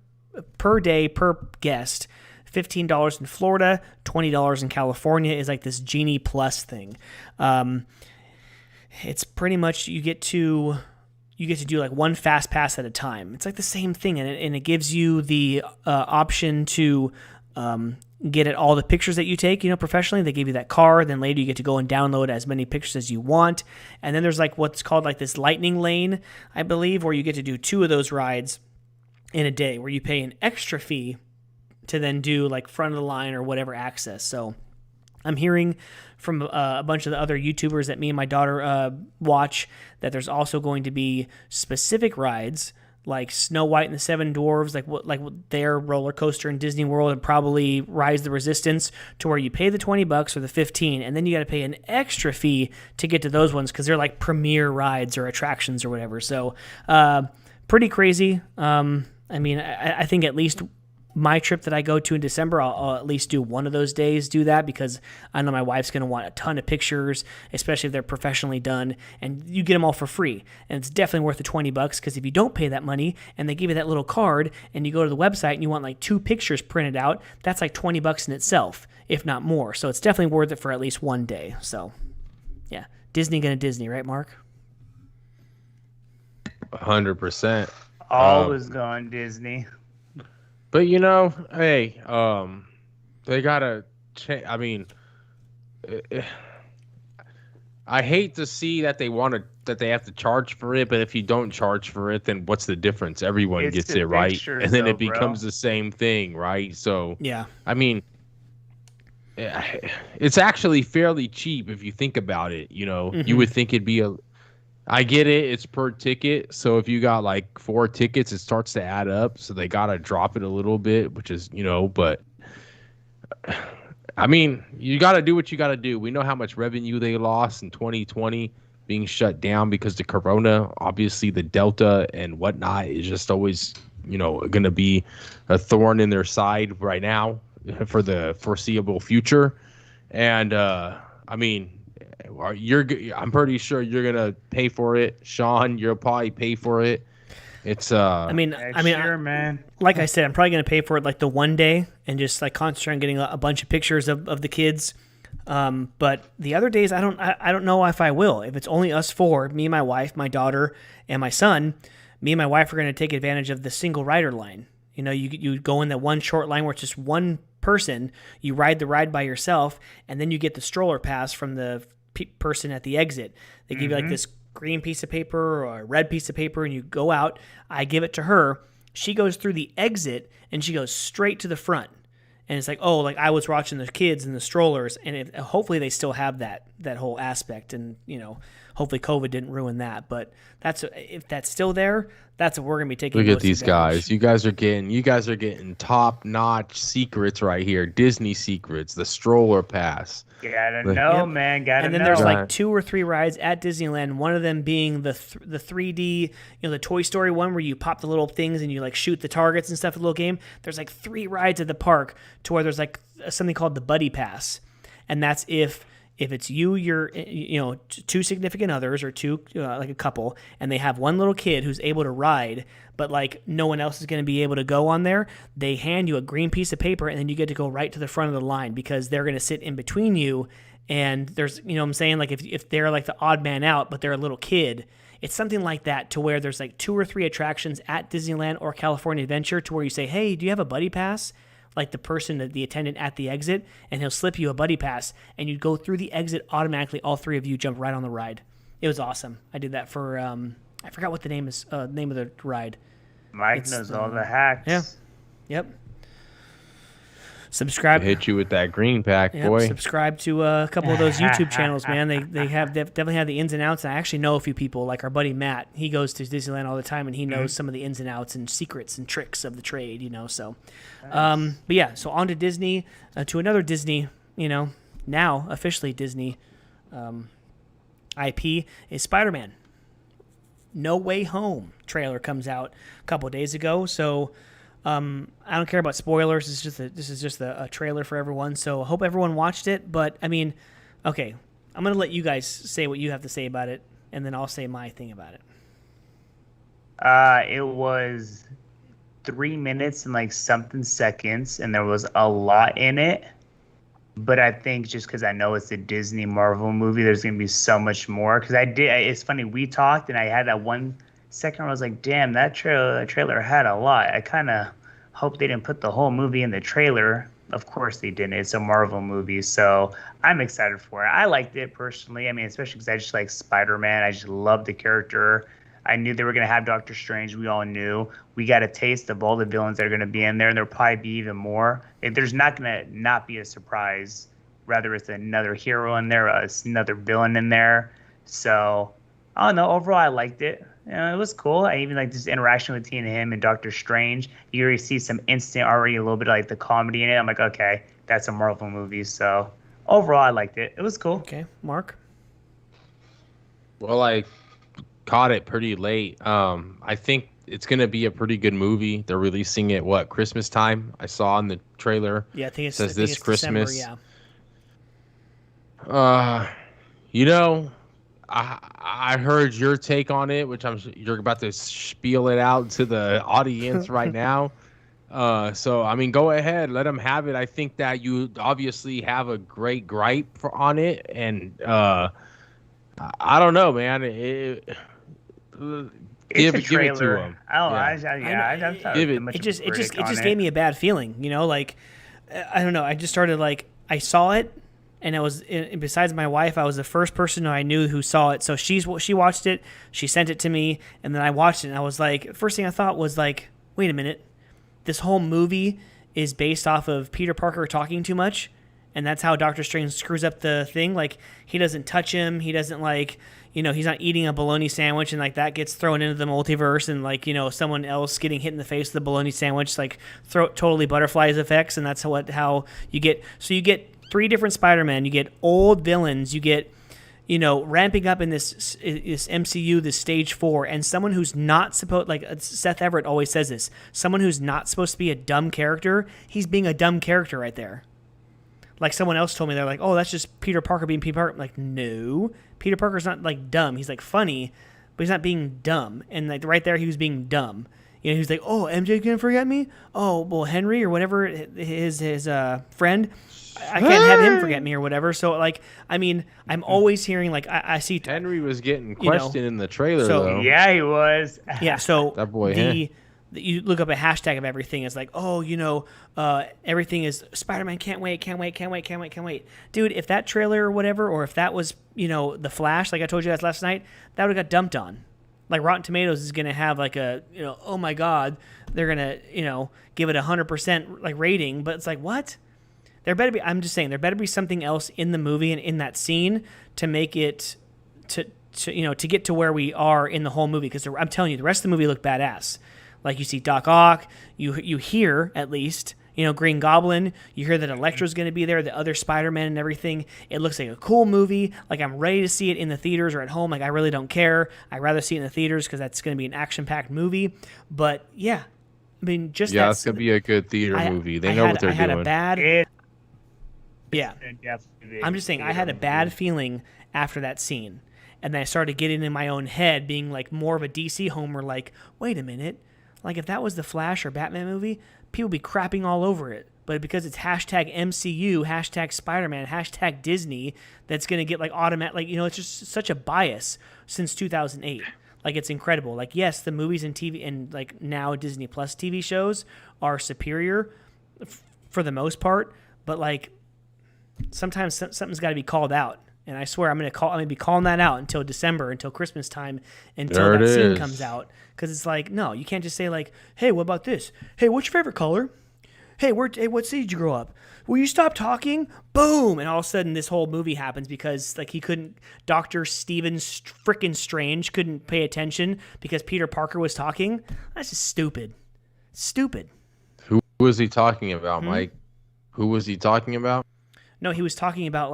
day per guest. $15 in Florida, $20 in California is like this Genie Plus thing. It's pretty much you get to do like one fast pass at a time. It's like the same thing, and it gives you the option to get at all the pictures that you take. Professionally, they give you that card. Then later you get to go and download as many pictures as you want. And then there's like what's called like this lightning lane, I believe, where you get to do 2 of those rides. in a day, where you pay an extra fee to then do like front of the line or whatever access. So I'm hearing from a bunch of the other YouTubers that me and my daughter watch that there's also going to be specific rides like Snow White and the Seven Dwarfs, like their roller coaster in Disney World, and probably Rise of the Resistance, to where you pay the $20 or the $15, and then you got to pay an extra fee to get to those ones because they're like premier rides or attractions or whatever. So pretty crazy. I mean, I think at least my trip that I go to in December, I'll at least do one of those days do that, because I know my wife's going to want a ton of pictures, especially if they're professionally done, and you get them all for free. And it's definitely worth the $20, because if you don't pay that money and they give you that little card and you go to the website and you want like 2 pictures printed out, that's like $20 in itself, if not more. So it's definitely worth it for at least one day. So yeah, Disney gonna Disney, right, Mark? 100%. Always going Disney. But you know, hey, they gotta change. I mean, I hate to see that they have to charge for it. But if you don't charge for it, then what's the difference? Everyone gets it, right? And then it becomes the same thing, right? So yeah, I mean, it's actually fairly cheap if you think about it. You know, you would think it'd be I get it. It's per ticket. So if you got like 4 tickets, it starts to add up. So they got to drop it a little bit, which is, you know, but I mean, you got to do what you got to do. We know how much revenue they lost in 2020 being shut down because the corona. Obviously, the Delta and whatnot is just always, you know, going to be a thorn in their side right now for the foreseeable future. And I mean, I'm pretty sure you're gonna pay for it, Sean. You'll probably pay for it. It's I mean, sure, man. Like I said, I'm probably gonna pay for it like the one day and just like concentrate on getting a bunch of pictures of the kids. But the other days, I don't know if I will. If it's only us 4, me, my wife, my daughter, and my son, me and my wife are gonna take advantage of the single rider line. You know, you go in that one short line where it's just one person. You ride the ride by yourself, and then you get the stroller pass from the person at the exit. They give you like this green piece of paper or a red piece of paper, and you go out. I give it to her. She goes through the exit and she goes straight to the front. And it's like, oh, like I was watching the kids in the strollers, and hopefully they still have that whole aspect, and you know, hopefully COVID didn't ruin that. But if that's still there, that's what we're gonna be taking. Look at these guys. You guys are getting top notch secrets right here. Disney secrets. The stroller pass. Gotta know, man. Gotta know. And then there's like 2 or 3 rides at Disneyland. One of them being the 3D, you know, the Toy Story one where you pop the little things and you like shoot the targets and stuff. A little game. There's like 3 rides at the park to where there's like something called the Buddy Pass, and that's if it's you're 2 significant others or 2 like a couple, and they have one little kid who's able to ride, but like no one else is going to be able to go on there. They hand you a green piece of paper, and then you get to go right to the front of the line because they're going to sit in between you. And there's, you know what I'm saying, like if they're like the odd man out, but they're a little kid, it's something like that to where there's like 2 or 3 attractions at Disneyland or California Adventure to where you say, hey, do you have a Buddy Pass? Like the person, the attendant at the exit, and he'll slip you a Buddy Pass, and you go through the exit automatically. All 3 of you jump right on the ride. It was awesome. I did that for I forgot what the name of the ride. Mike knows all the hacks. Yeah. Yep. Subscribe. Hit you with that green pack, boy. Subscribe to a couple of those YouTube channels, man. They definitely have the ins and outs. And I actually know a few people, like our buddy Matt. He goes to Disneyland all the time, and he knows some of the ins and outs and secrets and tricks of the trade. You know, so. Nice. But yeah, so on to Disney, to another Disney. You know, now officially Disney IP is Spider-Man. No Way Home trailer comes out a couple of days ago, so. I don't care about spoilers. This is just a trailer for everyone. So I hope everyone watched it. But I mean, okay, I'm gonna let you guys say what you have to say about it, and then I'll say my thing about it. It was 3 minutes and like something seconds, and there was a lot in it. But I think just because I know it's a Disney Marvel movie, there's gonna be so much more. Because it's funny, we talked, and I had that 1 second where I was like, damn, that trailer had a lot. I kind of hope they didn't put the whole movie in the trailer. Of course they didn't. It's a Marvel movie, so I'm excited for it. I liked it personally. I mean, especially because I just like Spider-Man. I just love the character. I knew they were going to have Doctor Strange. We all knew. We got a taste of all the villains that are going to be in there, and there'll probably be even more. There's not going to not be a surprise. Rather, it's another hero in there, another villain in there. So, I don't know. Overall, I liked it. It was cool. I even like this interaction between him and Doctor Strange. You already see some already a little bit of like the comedy in it. I'm like, okay, that's a Marvel movie. So, overall, I liked it. It was cool. Okay, Mark. Well, I caught it pretty late. I think it's gonna be a pretty good movie. They're releasing it Christmas time. I saw in the trailer. Yeah, I think says I think this it's Christmas. December, yeah. You know, I heard your take on it, which you're about to spiel it out to the audience right now. So I mean, go ahead, let them have it. I think that you obviously have a great gripe on it, and I don't know, man. It's Give a it trailer. to him. It just gave me a bad feeling, like I don't know. I just started I saw it, and it was besides my wife, I was the first person who I knew who saw it. So she watched it, she sent it to me, and then I watched it, and I was like, first thing I thought was like, wait a minute, this whole movie is based off of Peter Parker talking too much. And that's how Doctor Strange screws up the thing. Like, he doesn't touch him. He doesn't, he's not eating a bologna sandwich, and, that gets thrown into the multiverse, and, someone else getting hit in the face with the bologna sandwich, totally butterflies effects, and that's how you get... So you get 3 different Spider-Men. You get old villains. You get, ramping up in this MCU, this stage 4, and someone who's not supposed... Seth Everett always says this. Someone who's not supposed to be a dumb character, he's being a dumb character right there. Like someone else told me, they're like, oh, that's just Peter Parker being Peter Parker. I'm like, no. Peter Parker's not, dumb. He's, funny, but he's not being dumb. And, right there, he was being dumb. He was like, oh, MJ gonna forget me? Oh, well, Henry or whatever, his friend, I can't have him forget me or whatever. So, I'm always hearing, I see... Henry was getting questioned in the trailer, though. Yeah, he was. Yeah, so that boy, you look up a hashtag of everything. It's like, oh, everything is Spider-Man. Can't wait. Dude, if that trailer or whatever, or if that was, The Flash, like I told you guys last night, that would have got dumped on. Rotten Tomatoes is going to have oh my God, they're going to, give it 100% rating. But it's like, what? I'm just saying, there better be something else in the movie and in that scene to make it, to get to where we are in the whole movie. Because I'm telling you, the rest of the movie looked badass. You see Doc Ock, you hear at least, Green Goblin, you hear that Electro's going to be there, the other Spider-Man and everything. It looks like a cool movie. I'm ready to see it in the theaters or at home. I really don't care. I'd rather see it in the theaters because that's going to be an action-packed movie. But yeah, I mean, just it's going to be a good theater movie. They know what they're doing. I'm just saying, I had a bad feeling after that scene. And then I started getting in my own head, being more of a DC homer, wait a minute. If that was the Flash or Batman movie, people would be crapping all over it. But because it's hashtag MCU, hashtag Spider-Man, hashtag Disney, that's going to get automatic, it's just such a bias since 2008. It's incredible. Yes, the movies and TV and now Disney Plus TV shows are superior for the most part, but sometimes something's got to be called out. And I swear I'm gonna be calling that out until December, until Christmas time, until that scene comes out. Because it's no, you can't just say hey, what about this? Hey, what's your favorite color? Hey, what city did you grow up? Will you stop talking? Boom! And all of a sudden, this whole movie happens because he couldn't. Dr. Stephen frickin' Strange couldn't pay attention because Peter Parker was talking. That's just stupid. Stupid. Who was he talking about, Mike? Who was he talking about? No, he was talking about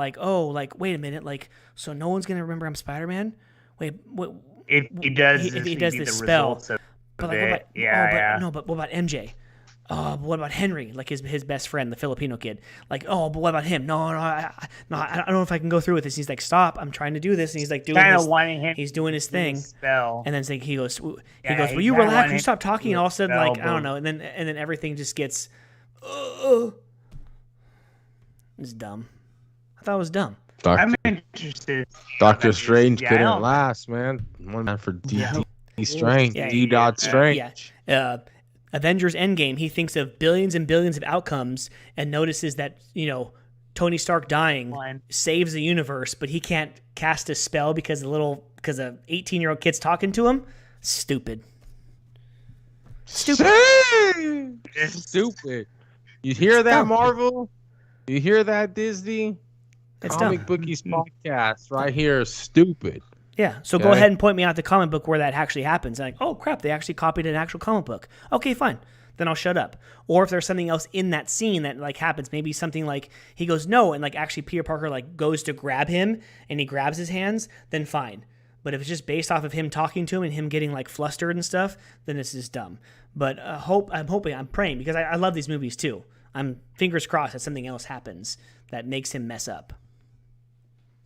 wait a minute, so no one's gonna remember I'm Spider-Man. Wait, what? If he does, if he does the spell, but but what about MJ? But what about Henry, his best friend, the Filipino kid? But what about him? No, I don't know if I can go through with this. He's like, stop, I'm trying to do this, and he's doing his, he's doing his thing, and then he goes, will you relax? Will you stop talking? And all of a sudden, I don't know, and then everything just gets. It's dumb. I thought it was dumb. I'm interested. Doctor Strange couldn't last, man. One man for D. Strange. D. Strange. Avengers Endgame, he thinks of billions and billions of outcomes and notices that, Tony Stark dying saves the universe, but he can't cast a spell because a 18-year-old kid's talking to him. Stupid. Stupid. You hear that, dumb. Marvel? You hear that, Disney? It's Comic dumb. Bookies podcast right here. Stupid. Yeah, so go Okay. ahead and point me out the comic book where that actually happens. And like, oh crap, they actually copied an actual comic book. Okay, fine. Then I'll shut up. Or if there's something else in that scene that like happens, maybe something like he goes no, and like actually Peter Parker like goes to grab him and he grabs his hands, then fine. But if it's just based off of him talking to him and him getting like flustered and stuff, then this is dumb. But I'm praying because I love these movies too. I'm fingers crossed that something else happens that makes him mess up.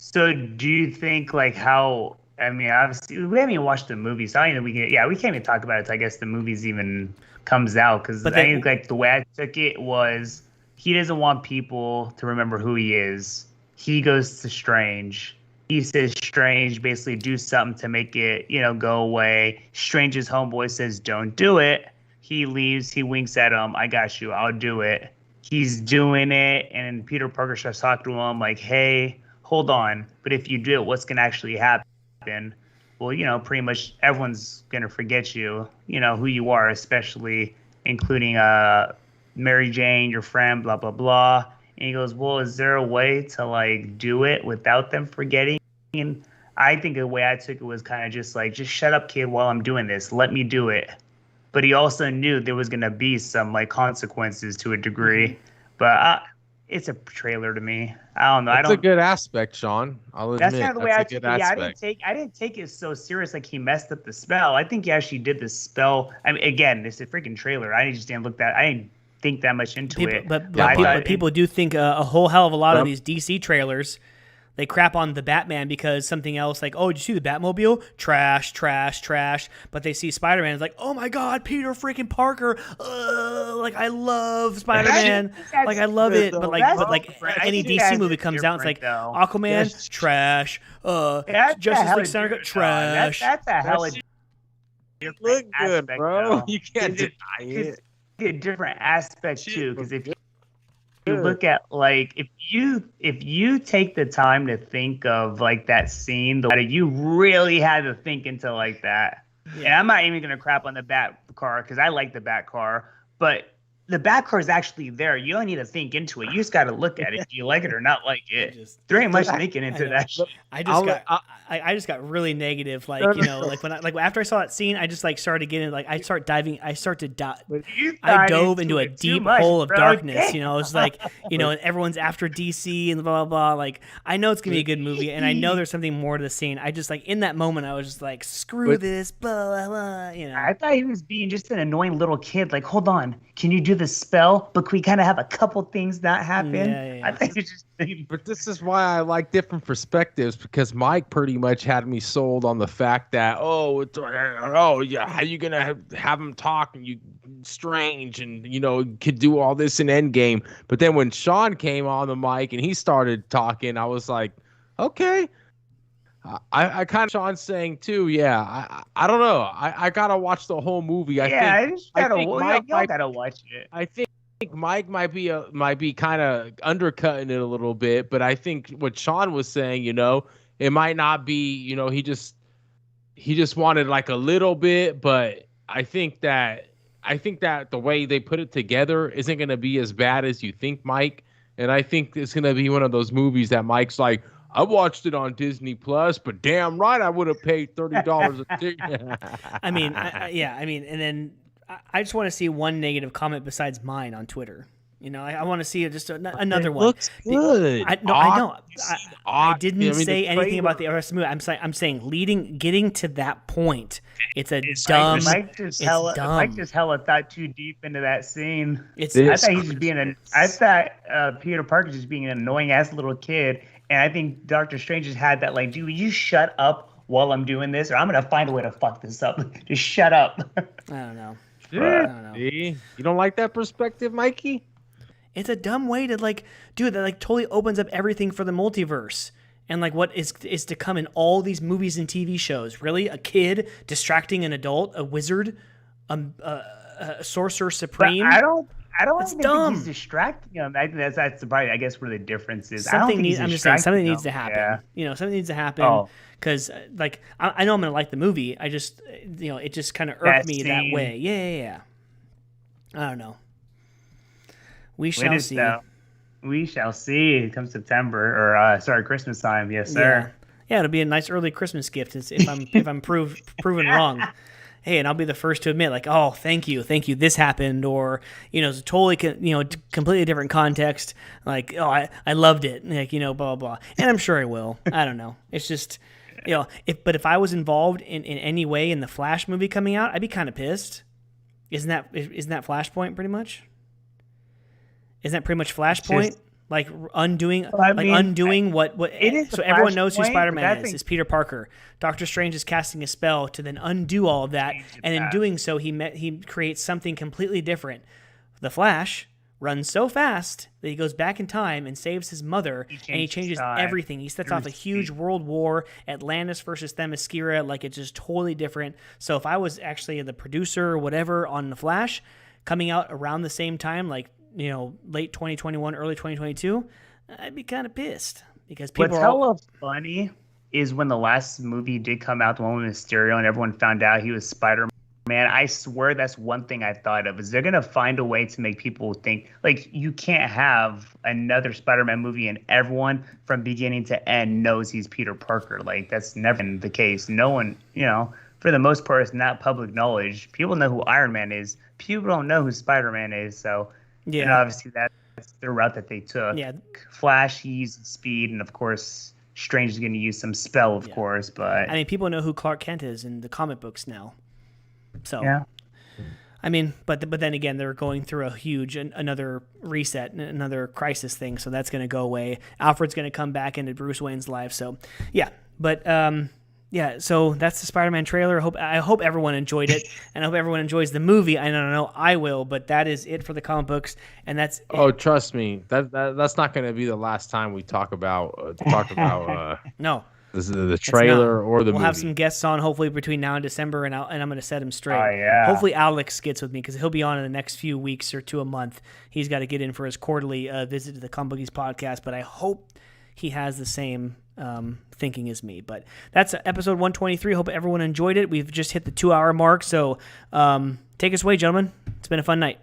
So do you think like how? I mean, obviously we haven't even watched the movie, so I know we can't even talk about it till I guess the movies even comes out because I think like the way I took it was he doesn't want people to remember who he is. He goes to Strange. He says Strange basically do something to make it go away. Strange's homeboy says don't do it. He leaves. He winks at him. I got you. I'll do it. He's doing it, and Peter Parker starts talking to him like, hey, hold on, but if you do it, what's gonna actually happen? Well, pretty much everyone's gonna forget you, who you are, especially including Mary Jane, your friend, blah blah blah. And he goes, well, is there a way to like do it without them forgetting? And I think the way I took it was kind of just like, just shut up, kid, while I'm doing this. Let me do it. But he also knew there was gonna be some like consequences to a degree. But it's a trailer to me. I don't know. That's a good aspect, Sean. I'll admit. That's kind of the way I took it. Yeah, aspect. I didn't take it so serious like he messed up the spell. I think he actually did the spell. I mean, again, it's a freaking trailer. I just didn't look that. I didn't think that much into it. But people do think a whole hell of a lot of these DC trailers. They crap on the Batman because something else like, oh, did you see the Batmobile? Trash, trash, trash. But they see Spider-Man. It's like, oh my God, Peter freaking Parker. Like, I love Spider-Man. Like, I love it. But like any DC movie comes out, it's like, Aquaman, trash. Justice League Snyder, trash. That's a hell of You look good, bro. You can't deny it. A different aspect too, because if you look at like if you take the time to think of like that scene, you really had to think into like that. Yeah. And I'm not even gonna crap on the Bat car because I like the Bat car, but the Bat car is actually there. You don't need to think into it. You just got to look at it. Do you like it or not like it? There ain't much thinking into that shit. I just got really negative. Like, like when after I saw that scene, I just like started getting like, I dove into a deep hole of darkness. It's like, everyone's after DC and blah, blah, blah. Like, I know it's going to be a good movie and I know there's something more to the scene. I just like in that moment, I was just like, screw this, blah, blah, blah, I thought he was being just an annoying little kid. Like, hold on. Can you do the spell? But can we kind of have a couple things not happen? Yeah. I think it's just. But this is why I like different perspectives because Mike pretty much had me sold on the fact that how you gonna have him talk and you Strange and could do all this in Endgame. But then when Sean came on the mic and he started talking, I was like, okay. I kind of Sean's saying too. Yeah, I don't know. I gotta watch the whole movie. I think Mike gotta watch it. I think Mike might be kind of undercutting it a little bit, but I think what Sean was saying, it might not be, he just wanted like a little bit, but I think that the way they put it together isn't going to be as bad as you think, Mike. And I think it's going to be one of those movies that Mike's like, I watched it on Disney Plus, but damn right I would have paid $30 a ticket. I mean, and then I just want to see one negative comment besides mine on Twitter. I want to see just another one. Looks good. I know. I didn't say anything about the rest of the movie. I'm saying getting to that point, it's dumb. Mike just hella thought too deep into that scene. I thought Peter Parker just being an annoying ass little kid, and I think Doctor Strange just had that like, dude, you shut up while I'm doing this, or I'm gonna find a way to fuck this up. Just shut up. I don't know. You don't like that perspective, Mikey? It's a dumb way to like, dude, that like totally opens up everything for the multiverse and like what is to come in all these movies and TV shows. Really, a kid distracting an adult, a wizard, a sorcerer supreme. I I don't It's even think he's dumb. distracting him. I think that's probably, I guess, where the difference is. I don't Something think he's needs. I'm just saying something distracting needs him. to happen. Yeah. Something needs to happen Oh, because like I know I'm gonna like the movie. I just it just kind of irked that me that scene. way. Yeah. I don't know. We It shall is see. though. We shall see. Come September, or sorry, Christmas time. Yes, Yeah. sir. Yeah, it'll be a nice early Christmas gift if I'm proven wrong. Hey, and I'll be the first to admit, like, oh, thank you, this happened, or it's a totally, completely different context. Like, oh, I loved it, like, blah blah blah, and I'm sure I will. I don't know. It's just, if I was involved in any way in the Flash movie coming out, I'd be kind of pissed. Isn't that Flashpoint pretty much? Isn't that pretty much It's Flashpoint? just. Like undoing, Well, I like mean, undoing what? it is So a everyone knows who flashpoint, but Spider-Man that is. thing Is Peter Parker. Doctor Strange is casting a spell to then undo all of that, changed and in that. doing so, he creates something completely different. The Flash runs so fast that he goes back in time and saves his mother, and he changes changes time everything. He sets through off a huge speed. world war, Atlantis versus Themyscira, like it's just totally different. So if I was actually the producer or whatever on the Flash, coming out around the same time, like late 2021, early 2022, I'd be kind of pissed because people What's are all. hella funny is when the last movie did come out, the one with Mysterio, and everyone found out he was Spider-Man. I swear that's one thing I thought of is they're gonna find a way to make people think like you can't have another Spider-Man movie and everyone from beginning to end knows he's Peter Parker. Like that's never been the case. No one, for the most part, it's not public knowledge. People know who Iron Man is. People don't know who Spider-Man is. So, Yeah. obviously that's the route that they took. Yeah. Flash, he used speed, and of course, Strange is going to use some spell, of course. But I mean, people know who Clark Kent is in the comic books now. So, yeah, I mean, but then again, they're going through a huge another reset, another crisis thing. So that's going to go away. Alfred's going to come back into Bruce Wayne's life. So, yeah, but yeah. So that's the Spider-Man trailer. I hope everyone enjoyed it, and I hope everyone enjoys the movie. I don't know, I will, but that is it for the comic books, and that's Oh, trust me, that's not going to be the last time we talk about no. the It's trailer not. or the we'll movie. have some guests on hopefully between now and December, and I'm going to set him straight. Oh, yeah. Hopefully Alex gets with me because he'll be on in the next few weeks or to a month. He's got to get in for his quarterly visit to the Bookies podcast, but I hope he has the same thinking as me. But that's episode 123. Hope everyone enjoyed it. We've just hit the 2-hour mark, so take us away, gentlemen. It's been a fun night.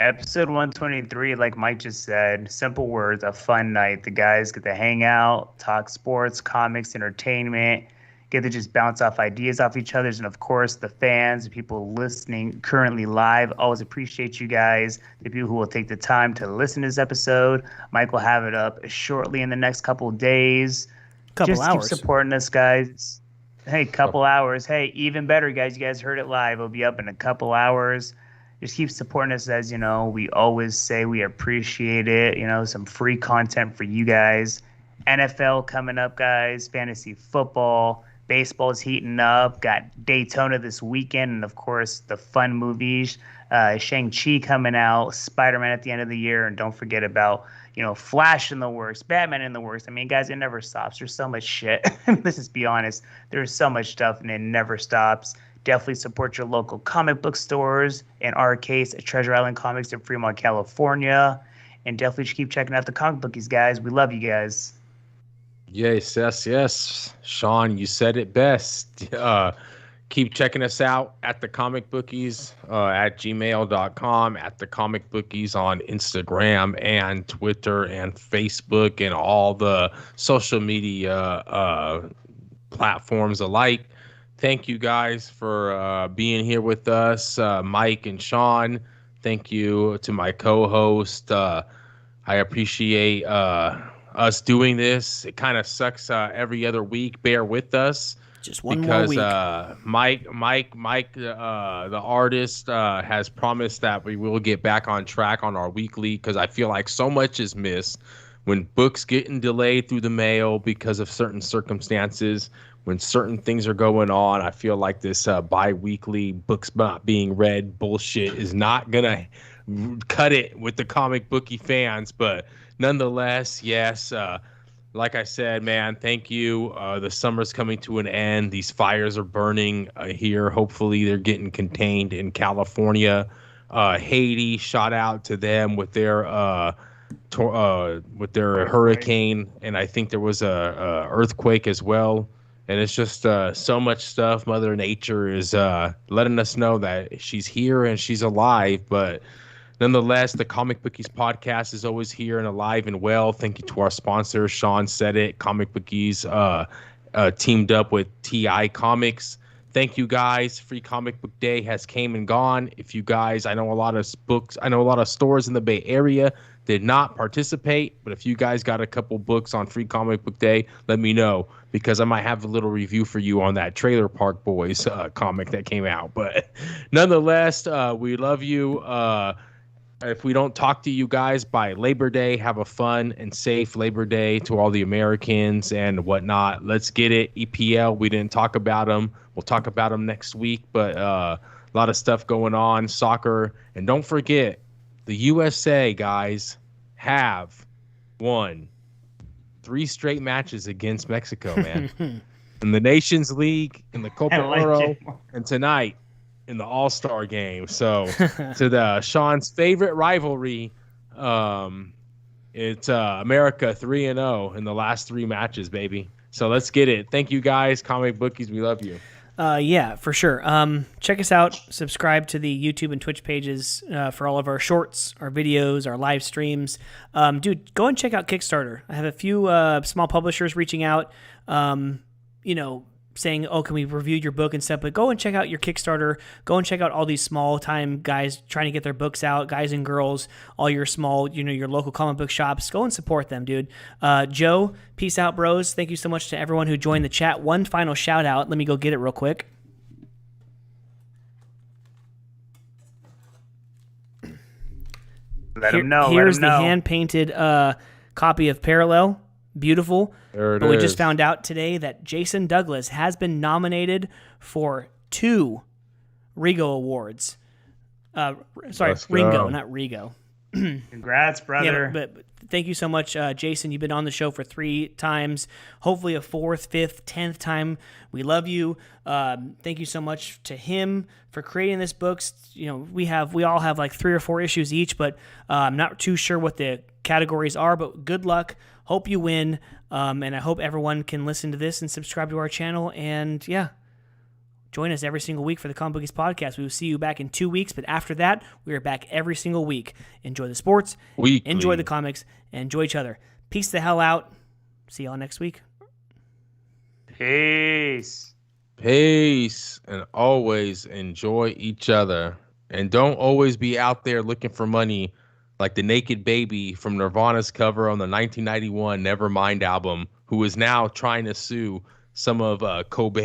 episode 123, like Mike just said, simple words, a fun night. The guys get to hang out, talk sports, comics, entertainment, get to just bounce off ideas off each other's, and of course, the fans, the people listening currently live. Always appreciate you guys, the people who will take the time to listen to this episode. Mike will have it up shortly in the next couple of days. Couple Just hours. keep supporting us, guys. Hey, couple hours. Hey, even better, guys. You guys heard it live. It'll be up in a couple hours. Just keep supporting us, as we always say. We appreciate it. Some free content for you guys. NFL coming up, guys. Fantasy football. Baseball is heating up. Got Daytona this weekend, and of course the fun movies. Shang-Chi coming out. Spider-Man at the end of the year, and don't forget about Flash in the works, Batman in the works. I mean, guys, it never stops. There's so much shit. Let's just be honest. There's so much stuff, and it never stops. Definitely support your local comic book stores. In our case, Treasure Island Comics in Fremont, California. And definitely just keep checking out the comic bookies, guys. We love you guys. Yes. Sean, you said it best. Keep checking us out at the comic bookies at gmail.com, at the comic bookies on Instagram and Twitter and Facebook and all the social media platforms alike. Thank you guys for being here with us, Mike and Sean. Thank you to my co-host. I appreciate us doing this. It kind of sucks every other week. Bear with us. Just one Because more week. Mike, the artist, has promised that we will get back on track on our weekly, because I feel like so much is missed when books getting delayed through the mail because of certain circumstances, when certain things are going on. I feel like this bi-weekly books not being read bullshit is not gonna cut it with the comic bookie fans, but nonetheless, yes. Like I said, man, thank you. The summer's coming to an end. These fires are burning here. Hopefully, they're getting contained in California. Haiti, shout out to them with their hurricane, and I think there was a earthquake as well. And it's just so much stuff. Mother Nature is letting us know that she's here and she's alive. But nonetheless, the Comic Bookies podcast is always here and alive and well. Thank you to our sponsor, Sean said it. Comic Bookies teamed up with TI Comics. Thank you guys. Free Comic Book Day has came and gone. If you guys, I know a lot of stores in the Bay Area did not participate, but if you guys got a couple books on Free Comic Book Day, let me know, because I might have a little review for you on that Trailer Park Boys comic that came out. But nonetheless, we love you. If we don't talk to you guys by Labor Day, have a fun and safe Labor Day to all the Americans and whatnot. Let's get it. EPL, we didn't talk about them. We'll talk about them next week, but a lot of stuff going on, soccer. And don't forget, the USA, guys, have won 3 straight matches against Mexico, man. In the Nations League, in the Copa Oro, and tonight in the All-Star game. So to the Sean's favorite rivalry, it's America 3-0 in the last 3 matches, baby. So let's get it. Thank you guys, Comic Bookies. We love you. Yeah, for sure. Check us out. Subscribe to the YouTube and Twitch pages for all of our shorts, our videos, our live streams. Dude, go and check out Kickstarter. I have a few small publishers reaching out, saying, oh, can we review your book and stuff? But go and check out your Kickstarter. Go and check out all these small-time guys trying to get their books out, guys and girls, all your small, your local comic book shops. Go and support them, dude. Joe, peace out, bros. Thank you so much to everyone who joined the chat. One final shout-out. Let me go get it real quick. Let him know. Here's the hand-painted copy of Parallel. Beautiful. But we just found out today that Jason Douglas has been nominated for 2 Rigo Awards. Ringo, not Rigo. Congrats, brother. Yeah, but thank you so much, Jason. You've been on the show for 3 times, hopefully a 4th, 5th, 10th time. We love you. Thank you so much to him for creating this book. We all have like 3 or 4 issues each, but I'm not too sure what the categories are, but good luck. Hope you win. And I hope everyone can listen to this and subscribe to our channel. And yeah, join us every single week for the Comic Bookies podcast. We will see you back in 2 weeks, but after that, we are back every single week. Enjoy the sports, Weekly. Enjoy the comics, and enjoy each other. Peace the hell out. See y'all next week. Peace. Peace. And always enjoy each other. And don't always be out there looking for money like the naked baby from Nirvana's cover on the 1991 Nevermind album, who is now trying to sue some of Cobain